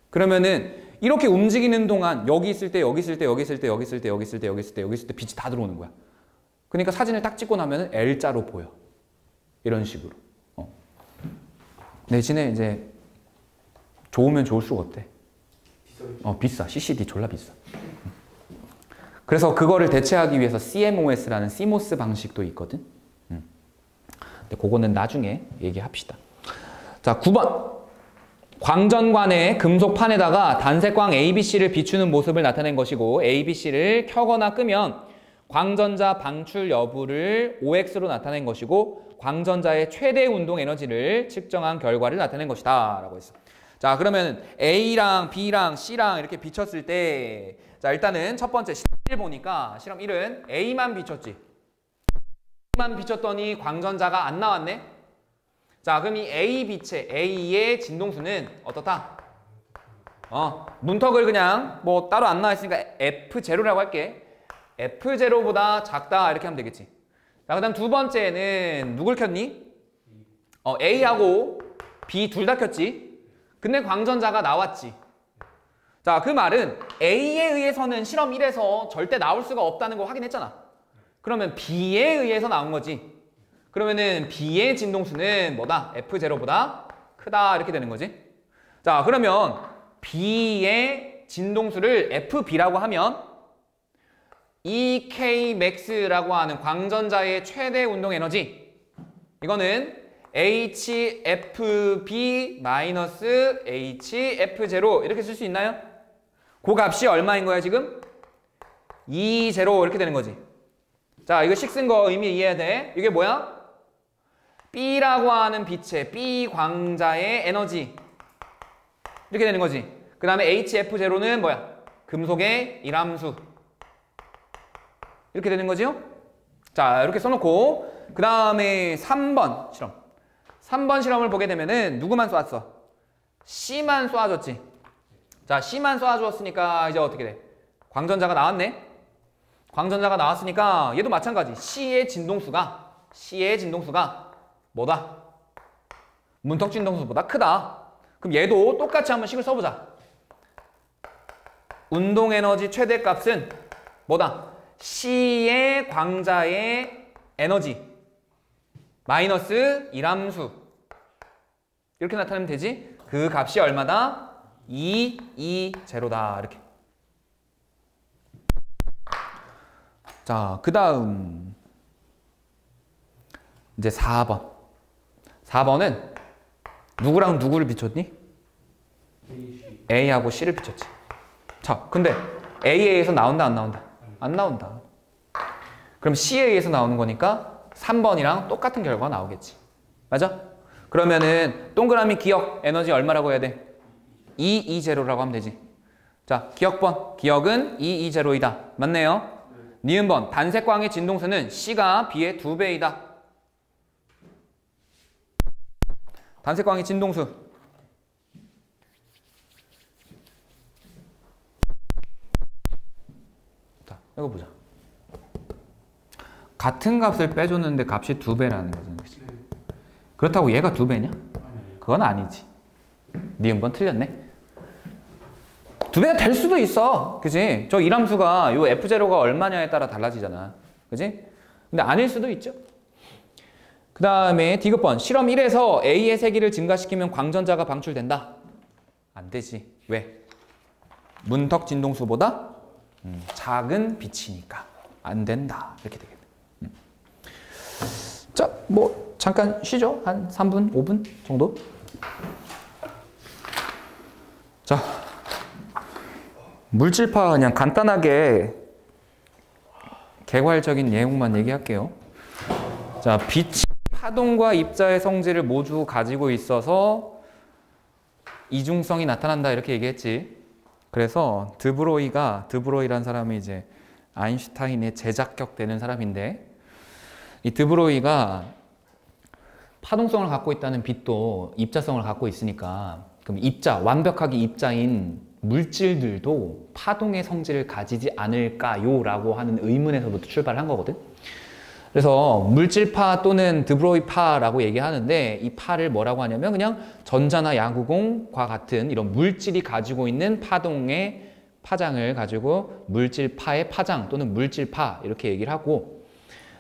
그러면은 이렇게 움직이는 동안 여기 있을 때, 여기 있을 때, 여기 있을 때, 여기 있을 때, 여기 있을 때, 여기 있을 때, 여기 있을 때 빛이 다 들어오는 거야. 그러니까 사진을 딱 찍고 나면은 L자로 보여. 이런 식으로. 대신에 이제 좋으면 좋을수록 어때? 비싸. CCD 졸라 비싸. 그래서 그거를 대체하기 위해서 CMOS라는 CMOS 방식도 있거든. 근데 그거는 나중에 얘기합시다. 자, 9번. 광전관의 금속판에다가 단색광 ABC를 비추는 모습을 나타낸 것이고 ABC를 켜거나 끄면 광전자 방출 여부를 OX로 나타낸 것이고 광전자의 최대 운동 에너지를 측정한 결과를 나타낸 것이다 라고 했어. 자, 그러면 A랑 B랑 C랑 이렇게 비췄을 때, 자, 일단은 첫 번째 실험 1 보니까 실험 1은 A만 비췄지. A만 비췄더니 광전자가 안 나왔네. 자, 그럼 이 A 빛의 A의 진동수는 어떻다? 문턱을 그냥 뭐 따로 안 나와 있으니까 F0라고 할게. F0보다 작다 이렇게 하면 되겠지. 자, 그 다음 두 번째는 누굴 켰니? A하고 B 둘 다 켰지. 근데 광전자가 나왔지. 자, 그 말은 A에 의해서는 실험 1에서 절대 나올 수가 없다는 거 확인했잖아. 그러면 B에 의해서 나온 거지. 그러면은 B의 진동수는 뭐다? F0보다 크다 이렇게 되는 거지. 자, 그러면 B의 진동수를 FB라고 하면 EKmax라고 하는 광전자의 최대 운동 에너지, 이거는 HFB 마이너스 HF0 이렇게 쓸 수 있나요? 그 값이 얼마인 거야 지금? 2제로 이렇게 되는 거지. 자, 이거 식 쓴 거 의미 이해해야 돼. 이게 뭐야? B라고 하는 빛의 B 광자의 에너지 이렇게 되는 거지. 그 다음에 HF0는 뭐야? 금속의 일함수 이렇게 되는 거지요? 자, 이렇게 써놓고 그 다음에 3번 실험. 3번 실험을 보게 되면은 누구만 쏘았어? C만 쏘아줬지. 자, C만 쏘아주었으니까 이제 어떻게 돼? 광전자가 나왔네. 광전자가 나왔으니까 얘도 마찬가지. C의 진동수가 뭐다? 문턱 진동수보다 크다. 그럼 얘도 똑같이 한번 식을 써보자. 운동 에너지 최대값은 뭐다? C의 광자의 에너지 마이너스 일함수 이렇게 나타내면 되지. 그 값이 얼마다? 220다 이렇게. 자, 그 다음 이제 4번. 4번은 누구랑 누구를 비췄니? A하고 C를 비췄지. 자, 근데 A에 의해서 나온다 안 나온다? 안 나온다. 그럼 C에 의해서 나오는 거니까 3번이랑 똑같은 결과가 나오겠지. 맞아? 그러면은 동그라미 기억 에너지 얼마라고 해야 돼? 220라고 하면 되지. 자, 기억번. 기억은 220이다. 맞네요. 니은번. 단색광의 진동수는 C가 B의 2배이다. 단색광의 진동수. 자, 이거 보자. 같은 값을 빼줬는데 값이 2배라는 거지. 그렇다고 얘가 2배냐? 그건 아니지. 니은번 틀렸네. 2배가 될 수도 있어. 그지? 저 일함수가 요 F0가 얼마냐에 따라 달라지잖아. 그지? 근데 아닐 수도 있죠. 그 다음에 디귿번. 실험 1에서 A의 세기를 증가시키면 광전자가 방출된다. 안 되지. 왜? 문턱 진동수보다 작은 빛이니까 안 된다. 이렇게 되겠네. 자, 뭐 잠깐 쉬죠. 한 3분, 5분 정도. 자, 물질파 그냥 간단하게 개괄적인 내용만 얘기할게요. 자, 빛이 파동과 입자의 성질을 모두 가지고 있어서 이중성이 나타난다 이렇게 얘기했지. 그래서 드브로이라는 사람이 이제 아인슈타인의 제작격 되는 사람인데, 이 드브로이가 파동성을 갖고 있다는 빛도 입자성을 갖고 있으니까 그럼 입자, 완벽하게 입자인 물질들도 파동의 성질을 가지지 않을까요? 라고 하는 의문에서부터 출발한 거거든. 그래서 물질파 또는 드브로이파라고 얘기하는데 이 파를 뭐라고 하냐면 그냥 전자나 야구공과 같은 이런 물질이 가지고 있는 파동의 파장을 가지고 물질파의 파장 또는 물질파 이렇게 얘기를 하고,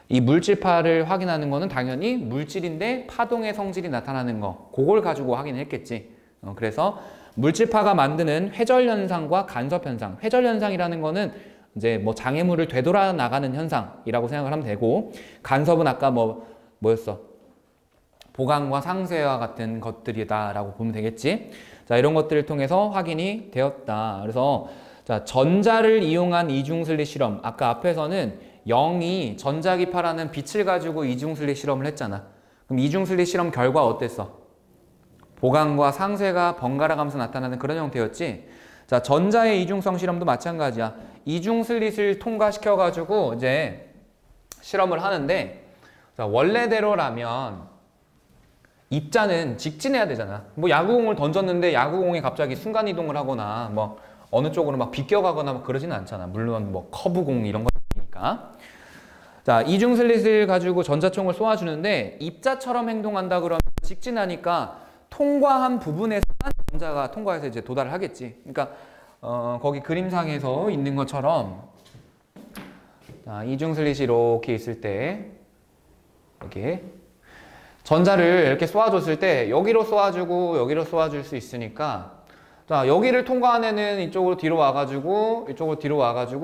이 물질파를 확인하는 거는 당연히 물질인데 파동의 성질이 나타나는 거, 그걸 가지고 확인했겠지. 그래서 물질파가 만드는 회절현상과 간섭현상, 회절현상이라는 거는 이제 뭐 장애물을 되돌아 나가는 현상이라고 생각을 하면 되고, 간섭은 아까 뭐였어? 보강과 상쇄와 같은 것들이다라고 보면 되겠지. 자, 이런 것들을 통해서 확인이 되었다. 그래서 자, 전자를 이용한 이중슬릿 실험. 아까 앞에서는 영이 전자기파라는 빛을 가지고 이중슬릿 실험을 했잖아. 그럼 이중슬릿 실험 결과 어땠어? 보강과 상쇄가 번갈아 가면서 나타나는 그런 형태였지. 자, 전자의 이중성 실험도 마찬가지야. 이중슬릿을 통과시켜 가지고 이제 실험을 하는데, 자, 원래대로라면 입자는 직진해야 되잖아. 뭐 야구공을 던졌는데 야구공이 갑자기 순간이동을 하거나 뭐 어느 쪽으로 막 비껴가거나 막 그러지는 않잖아. 물론 뭐 커브공 이런 거니까. 자, 이중슬릿을 가지고 전자총을 쏘아주는데 입자처럼 행동한다 그러면 직진하니까 통과한 부분에서만 전자가 통과해서 이제 도달을 하겠지. 그러니까 거기 그림상에서 있는 것처럼, 자, 이중슬릿이 이렇게 있을 때 이렇게 전자를 이렇게 쏘아줬을 때 여기로 쏘아주고 여기로 쏘아줄 수 있으니까, 자, 여기를 통과한 애는 이쪽으로 뒤로 와가지고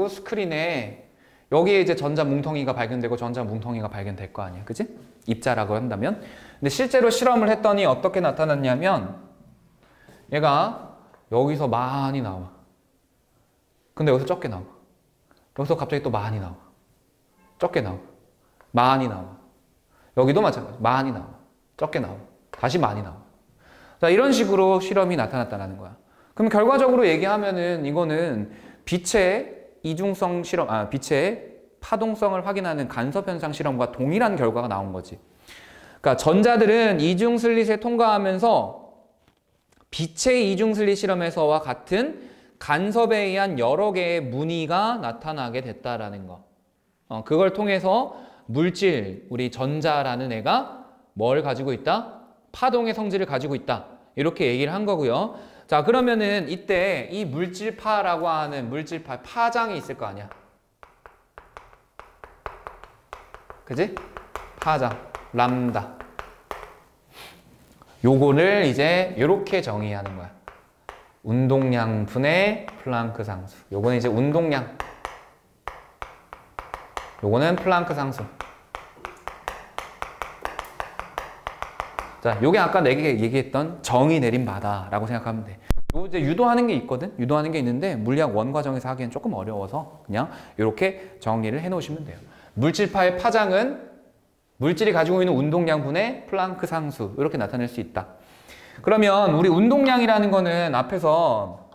스크린에 여기에 이제 전자 뭉텅이가 발견되고 전자 뭉텅이가 발견될 거 아니야. 그치? 입자라고 한다면. 근데 실제로 실험을 했더니 어떻게 나타났냐면 얘가 여기서 많이 나와. 근데 여기서 적게 나와. 여기서 갑자기 또 많이 나와. 적게 나와. 많이 나와. 여기도 마찬가지. 많이 나와. 적게 나와. 다시 많이 나와. 자, 이런 식으로 실험이 나타났다는 거야. 그럼 결과적으로 얘기하면은 이거는 빛의 이중성 실험, 빛의 파동성을 확인하는 간섭현상 실험과 동일한 결과가 나온 거지. 그러니까 전자들은 이중슬릿에 통과하면서 빛의 이중슬릿 실험에서와 같은 간섭에 의한 여러 개의 무늬가 나타나게 됐다라는 거. 그걸 통해서 물질, 우리 전자라는 애가 뭘 가지고 있다? 파동의 성질을 가지고 있다. 이렇게 얘기를 한 거고요. 자, 그러면은 이때 이 물질파라고 하는 물질파 파장이 있을 거 아니야. 그지? 파장, 람다. 요거를 이제 이렇게 정의하는 거야. 운동량 분의 플랑크 상수. 요거는 이제 운동량. 요거는 플랑크 상수. 자, 요게 아까 내가 얘기했던 정의 내린 바다라고 생각하면 돼. 요 이제 유도하는 게 있거든? 유도하는 게 있는데 물리학 원과정에서 하기엔 조금 어려워서 그냥 이렇게 정리를 해 놓으시면 돼요. 물질파의 파장은 물질이 가지고 있는 운동량분의 플랑크 상수, 이렇게 나타낼 수 있다. 그러면 우리 운동량이라는 거는 앞에서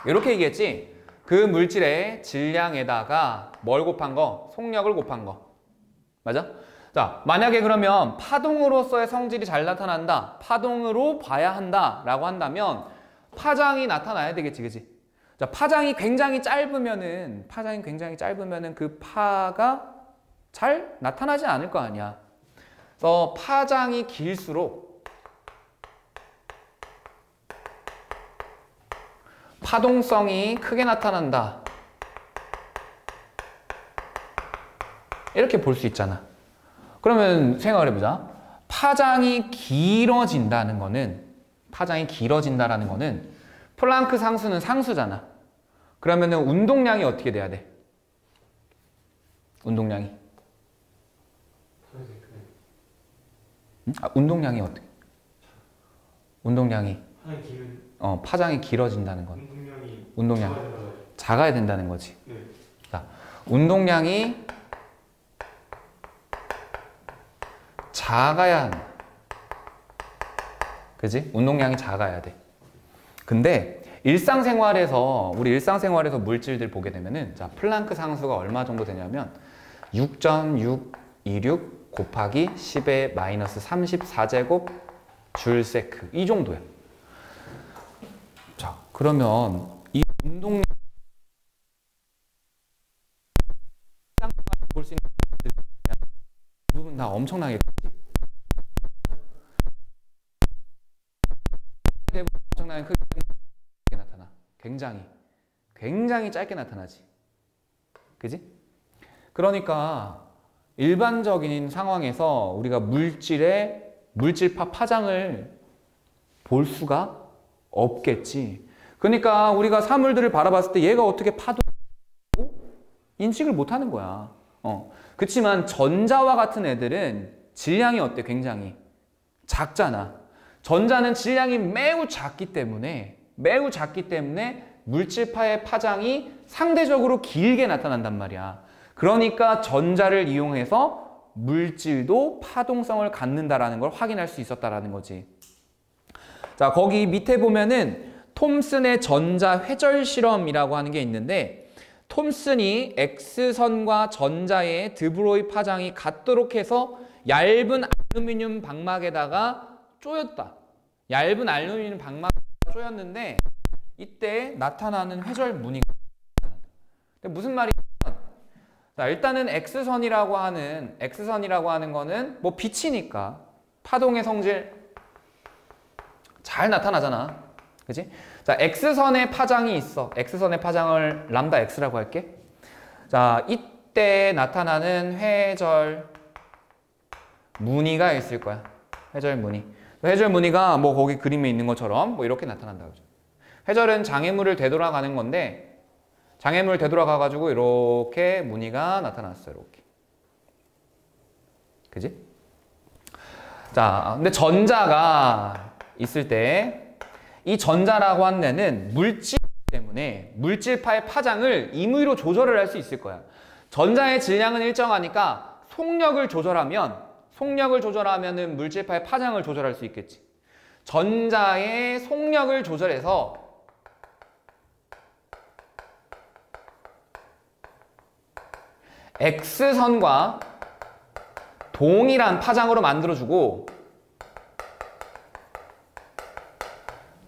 이렇게 얘기했지? 그 물질의 질량에다가 뭘 곱한 거? 속력을 곱한 거. 맞아? 자, 만약에 그러면 파동으로서의 성질이 잘 나타난다, 파동으로 봐야 한다 라고 한다면 파장이 나타나야 되겠지, 그치? 자, 파장이 굉장히 짧으면은 그 파가 잘 나타나지 않을 거 아니야. 그래서 파장이 길수록 파동성이 크게 나타난다. 이렇게 볼 수 있잖아. 그러면 생각을 해보자. 파장이 길어진다는 거는, 플랑크 상수는 상수잖아. 그러면은 운동량이 어떻게 돼야 돼? 운동량이. 운동량이 어떻게? 운동량이. 파장이 길어진다는 건. 운동량. 작아야 된다는 거지. 네. 자, 운동량이 작아야 한다. 그지? 운동량이 작아야 돼. 근데 우리 일상생활에서 물질들 보게 되면은, 자, 플랑크 상수가 얼마 정도 되냐면 6.626 곱하기 10의 마이너스 34제곱 줄 세크. 이 정도야. 자, 그러면 이 운동량 볼 수 있는 이 부분 다 엄청나게 엄청나게 크게 나타나. 굉장히 짧게 나타나지. 그지? 그러니까 일반적인 상황에서 우리가 물질의 물질파 파장을 볼 수가 없겠지. 그러니까 우리가 사물들을 바라봤을 때 얘가 어떻게 파도 인식을 못하는 거야. 그렇지만 전자와 같은 애들은 질량이 어때? 굉장히 작잖아. 전자는 질량이 매우 작기 때문에 물질파의 파장이 상대적으로 길게 나타난단 말이야. 그러니까 전자를 이용해서 물질도 파동성을 갖는다라는 걸 확인할 수 있었다라는 거지. 자, 거기 밑에 보면은 톰슨의 전자 회절 실험이라고 하는 게 있는데, 톰슨이 X선과 전자의 드브로이 파장이 같도록 해서 얇은 알루미늄 방막에다가 쪼였다. 얇은 알루미늄 방막에다가 쪼였는데 이때 나타나는 회절 무늬가 무슨 말이냐면, 자, 일단은 X선이라고 하는 거는 뭐 빛이니까 파동의 성질 잘 나타나잖아. 그치? 자, X선의 파장이 있어. X선의 파장을 람다 X라고 할게. 자, 이때 나타나는 회절 무늬가 있을 거야. 회절 무늬. 회절 무늬가 뭐 거기 그림에 있는 것처럼 뭐 이렇게 나타난다고 하죠. 회절은 장애물을 되돌아가는 건데, 장애물 되돌아가가지고 이렇게 무늬가 나타났어요. 이렇게. 그지? 자, 근데 전자가 있을 때 이 전자라고 하는 애는 물질 때문에 물질파의 파장을 임의로 조절을 할 수 있을 거야. 전자의 질량은 일정하니까 속력을 조절하면은 물질파의 파장을 조절할 수 있겠지. 전자의 속력을 조절해서 X선과 동일한 파장으로 만들어주고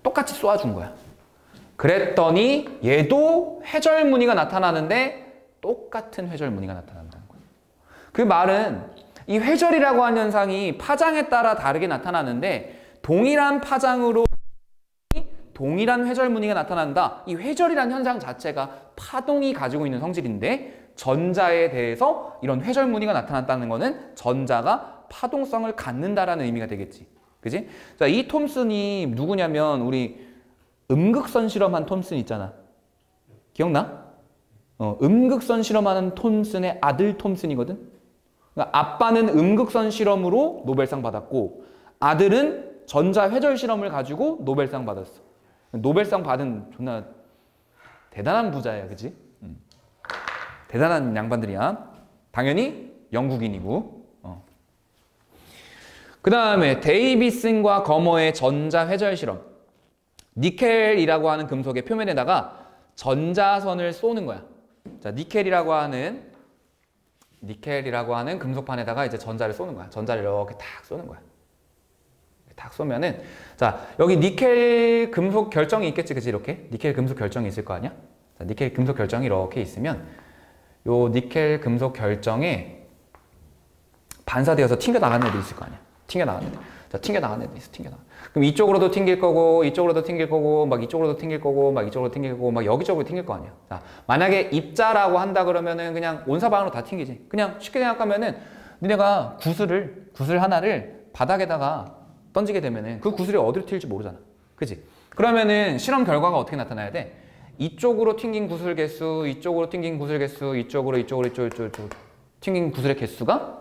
똑같이 쏘아준 거야. 그랬더니 얘도 회절 무늬가 나타나는데 똑같은 회절 무늬가 나타난다는 거야. 그 말은 이 회절이라고 하는 현상이 파장에 따라 다르게 나타나는데 동일한 파장으로 동일한 회절 무늬가 나타난다. 이 회절이라는 현상 자체가 파동이 가지고 있는 성질인데, 전자에 대해서 이런 회절 무늬가 나타났다는 거는 전자가 파동성을 갖는다라는 의미가 되겠지. 그지? 자, 이 톰슨이 누구냐면 우리 음극선 실험한 톰슨 있잖아. 기억나? 음극선 실험하는 톰슨의 아들 톰슨이거든. 그러니까 아빠는 음극선 실험으로 노벨상 받았고 아들은 전자 회절 실험을 가지고 노벨상 받았어. 노벨상 받은 존나 대단한 부자야, 그치? 대단한 양반들이야. 당연히 영국인이고. 그 다음에 데이비슨과 거머의 전자 회절 실험. 니켈이라고 하는 금속의 표면에다가 전자선을 쏘는 거야. 자, 니켈이라고 하는 금속판에다가 이제 전자를 쏘는 거야. 전자를 이렇게 탁 쏘는 거야. 탁 쏘면은, 자, 여기 니켈 금속 결정이 있겠지, 그치? 이렇게 니켈 금속 결정이 있을 거 아니야? 자, 니켈 금속 결정이 이렇게 있으면 요 니켈 금속 결정에 반사되어서 튕겨나가는 애도 있을 거 아니야? 튕겨나가는 애들. 자, 튕겨나가는 애도 있어. 그럼 이쪽으로도 튕길 거고, 이쪽으로도 튕길 거고, 막 이쪽으로도 튕길 거고, 막 이쪽으로 튕길 거고, 막 여기저기로 튕길 거 아니야. 자, 만약에 입자라고 한다 그러면은 그냥 온사방으로 다 튕기지. 그냥 쉽게 생각하면은 니네가 구슬 하나를 바닥에다가 던지게 되면은 그 구슬이 어디로 튈지 모르잖아. 그치? 그러면은 실험 결과가 어떻게 나타나야 돼? 이쪽으로 튕긴 구슬 개수, 이쪽으로 튕긴 구슬 개수, 이쪽으로 튕긴 구슬의 개수가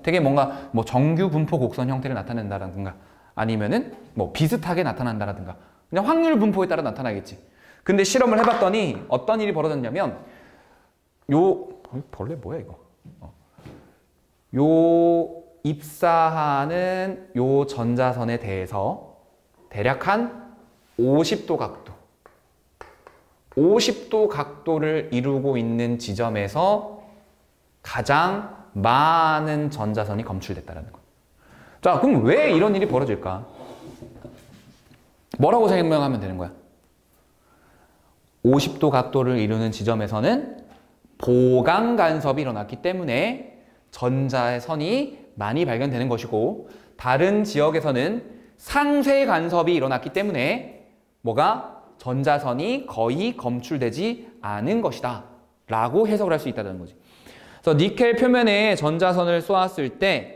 되게 뭔가 뭐 정규 분포 곡선 형태를 나타낸다라든가 아니면은 뭐 비슷하게 나타난다라든가 그냥 확률 분포에 따라 나타나겠지. 근데 실험을 해봤더니 어떤 일이 벌어졌냐면 벌레 뭐야 이거? 요 입사하는 요 전자선에 대해서 대략 한 50도 각도를 이루고 있는 지점에서 가장 많은 전자선이 검출됐다라는 거예요. 자, 그럼 왜 이런 일이 벌어질까? 뭐라고 설명하면 되는 거야? 50도 각도를 이루는 지점에서는 보강 간섭이 일어났기 때문에 전자의 선이 많이 발견되는 것이고, 다른 지역에서는 상쇄 간섭이 일어났기 때문에 뭐가? 전자선이 거의 검출되지 않은 것이다 라고 해석을 할 수 있다는 거지. 그래서 니켈 표면에 전자선을 쏘았을 때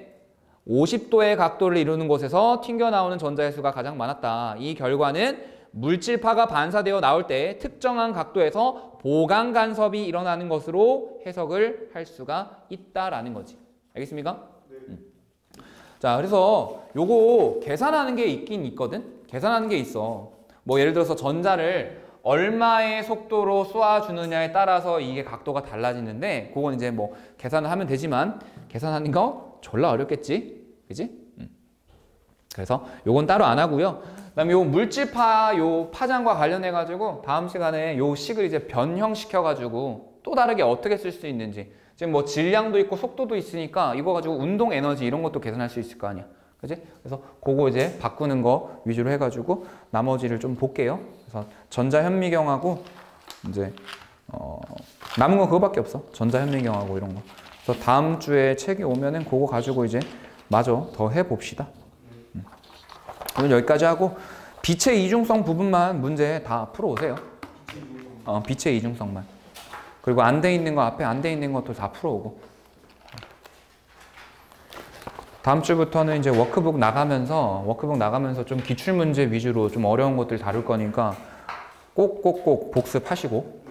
50도의 각도를 이루는 곳에서 튕겨나오는 전자의 수가 가장 많았다. 이 결과는 물질파가 반사되어 나올 때 특정한 각도에서 보강 간섭이 일어나는 것으로 해석을 할 수가 있다라는 거지. 알겠습니까? 네. 자, 그래서 요거 계산하는 게 있긴 있거든. 계산하는 게 있어. 뭐 예를 들어서 전자를 얼마의 속도로 쏘아주느냐에 따라서 이게 각도가 달라지는데, 그건 이제 뭐 계산을 하면 되지만 계산하는 거 졸라 어렵겠지, 그지? 그래서 요건 따로 안 하고요. 그다음에 요 물질파 요 파장과 관련해 가지고 다음 시간에 요 식을 이제 변형시켜 가지고 또 다르게 어떻게 쓸 수 있는지, 지금 뭐 질량도 있고 속도도 있으니까 이거 가지고 운동 에너지 이런 것도 계산할 수 있을 거 아니야. 그지? 그래서 그거 이제 바꾸는 거 위주로 해가지고 나머지를 좀 볼게요. 그래서 전자현미경하고 이제 남은 건 그거밖에 없어. 전자현미경하고 이런 거. 그래서 다음 주에 책이 오면은 그거 가지고 이제 마저 더 해봅시다. 오늘 여기까지 하고 빛의 이중성 부분만 문제 다 풀어오세요. 빛의 이중성만. 그리고 안 돼 있는 거 앞에 안 돼 있는 것도 다 풀어오고. 다음 주부터는 이제 워크북 나가면서 좀 기출문제 위주로 좀 어려운 것들 다룰 거니까 꼭 복습하시고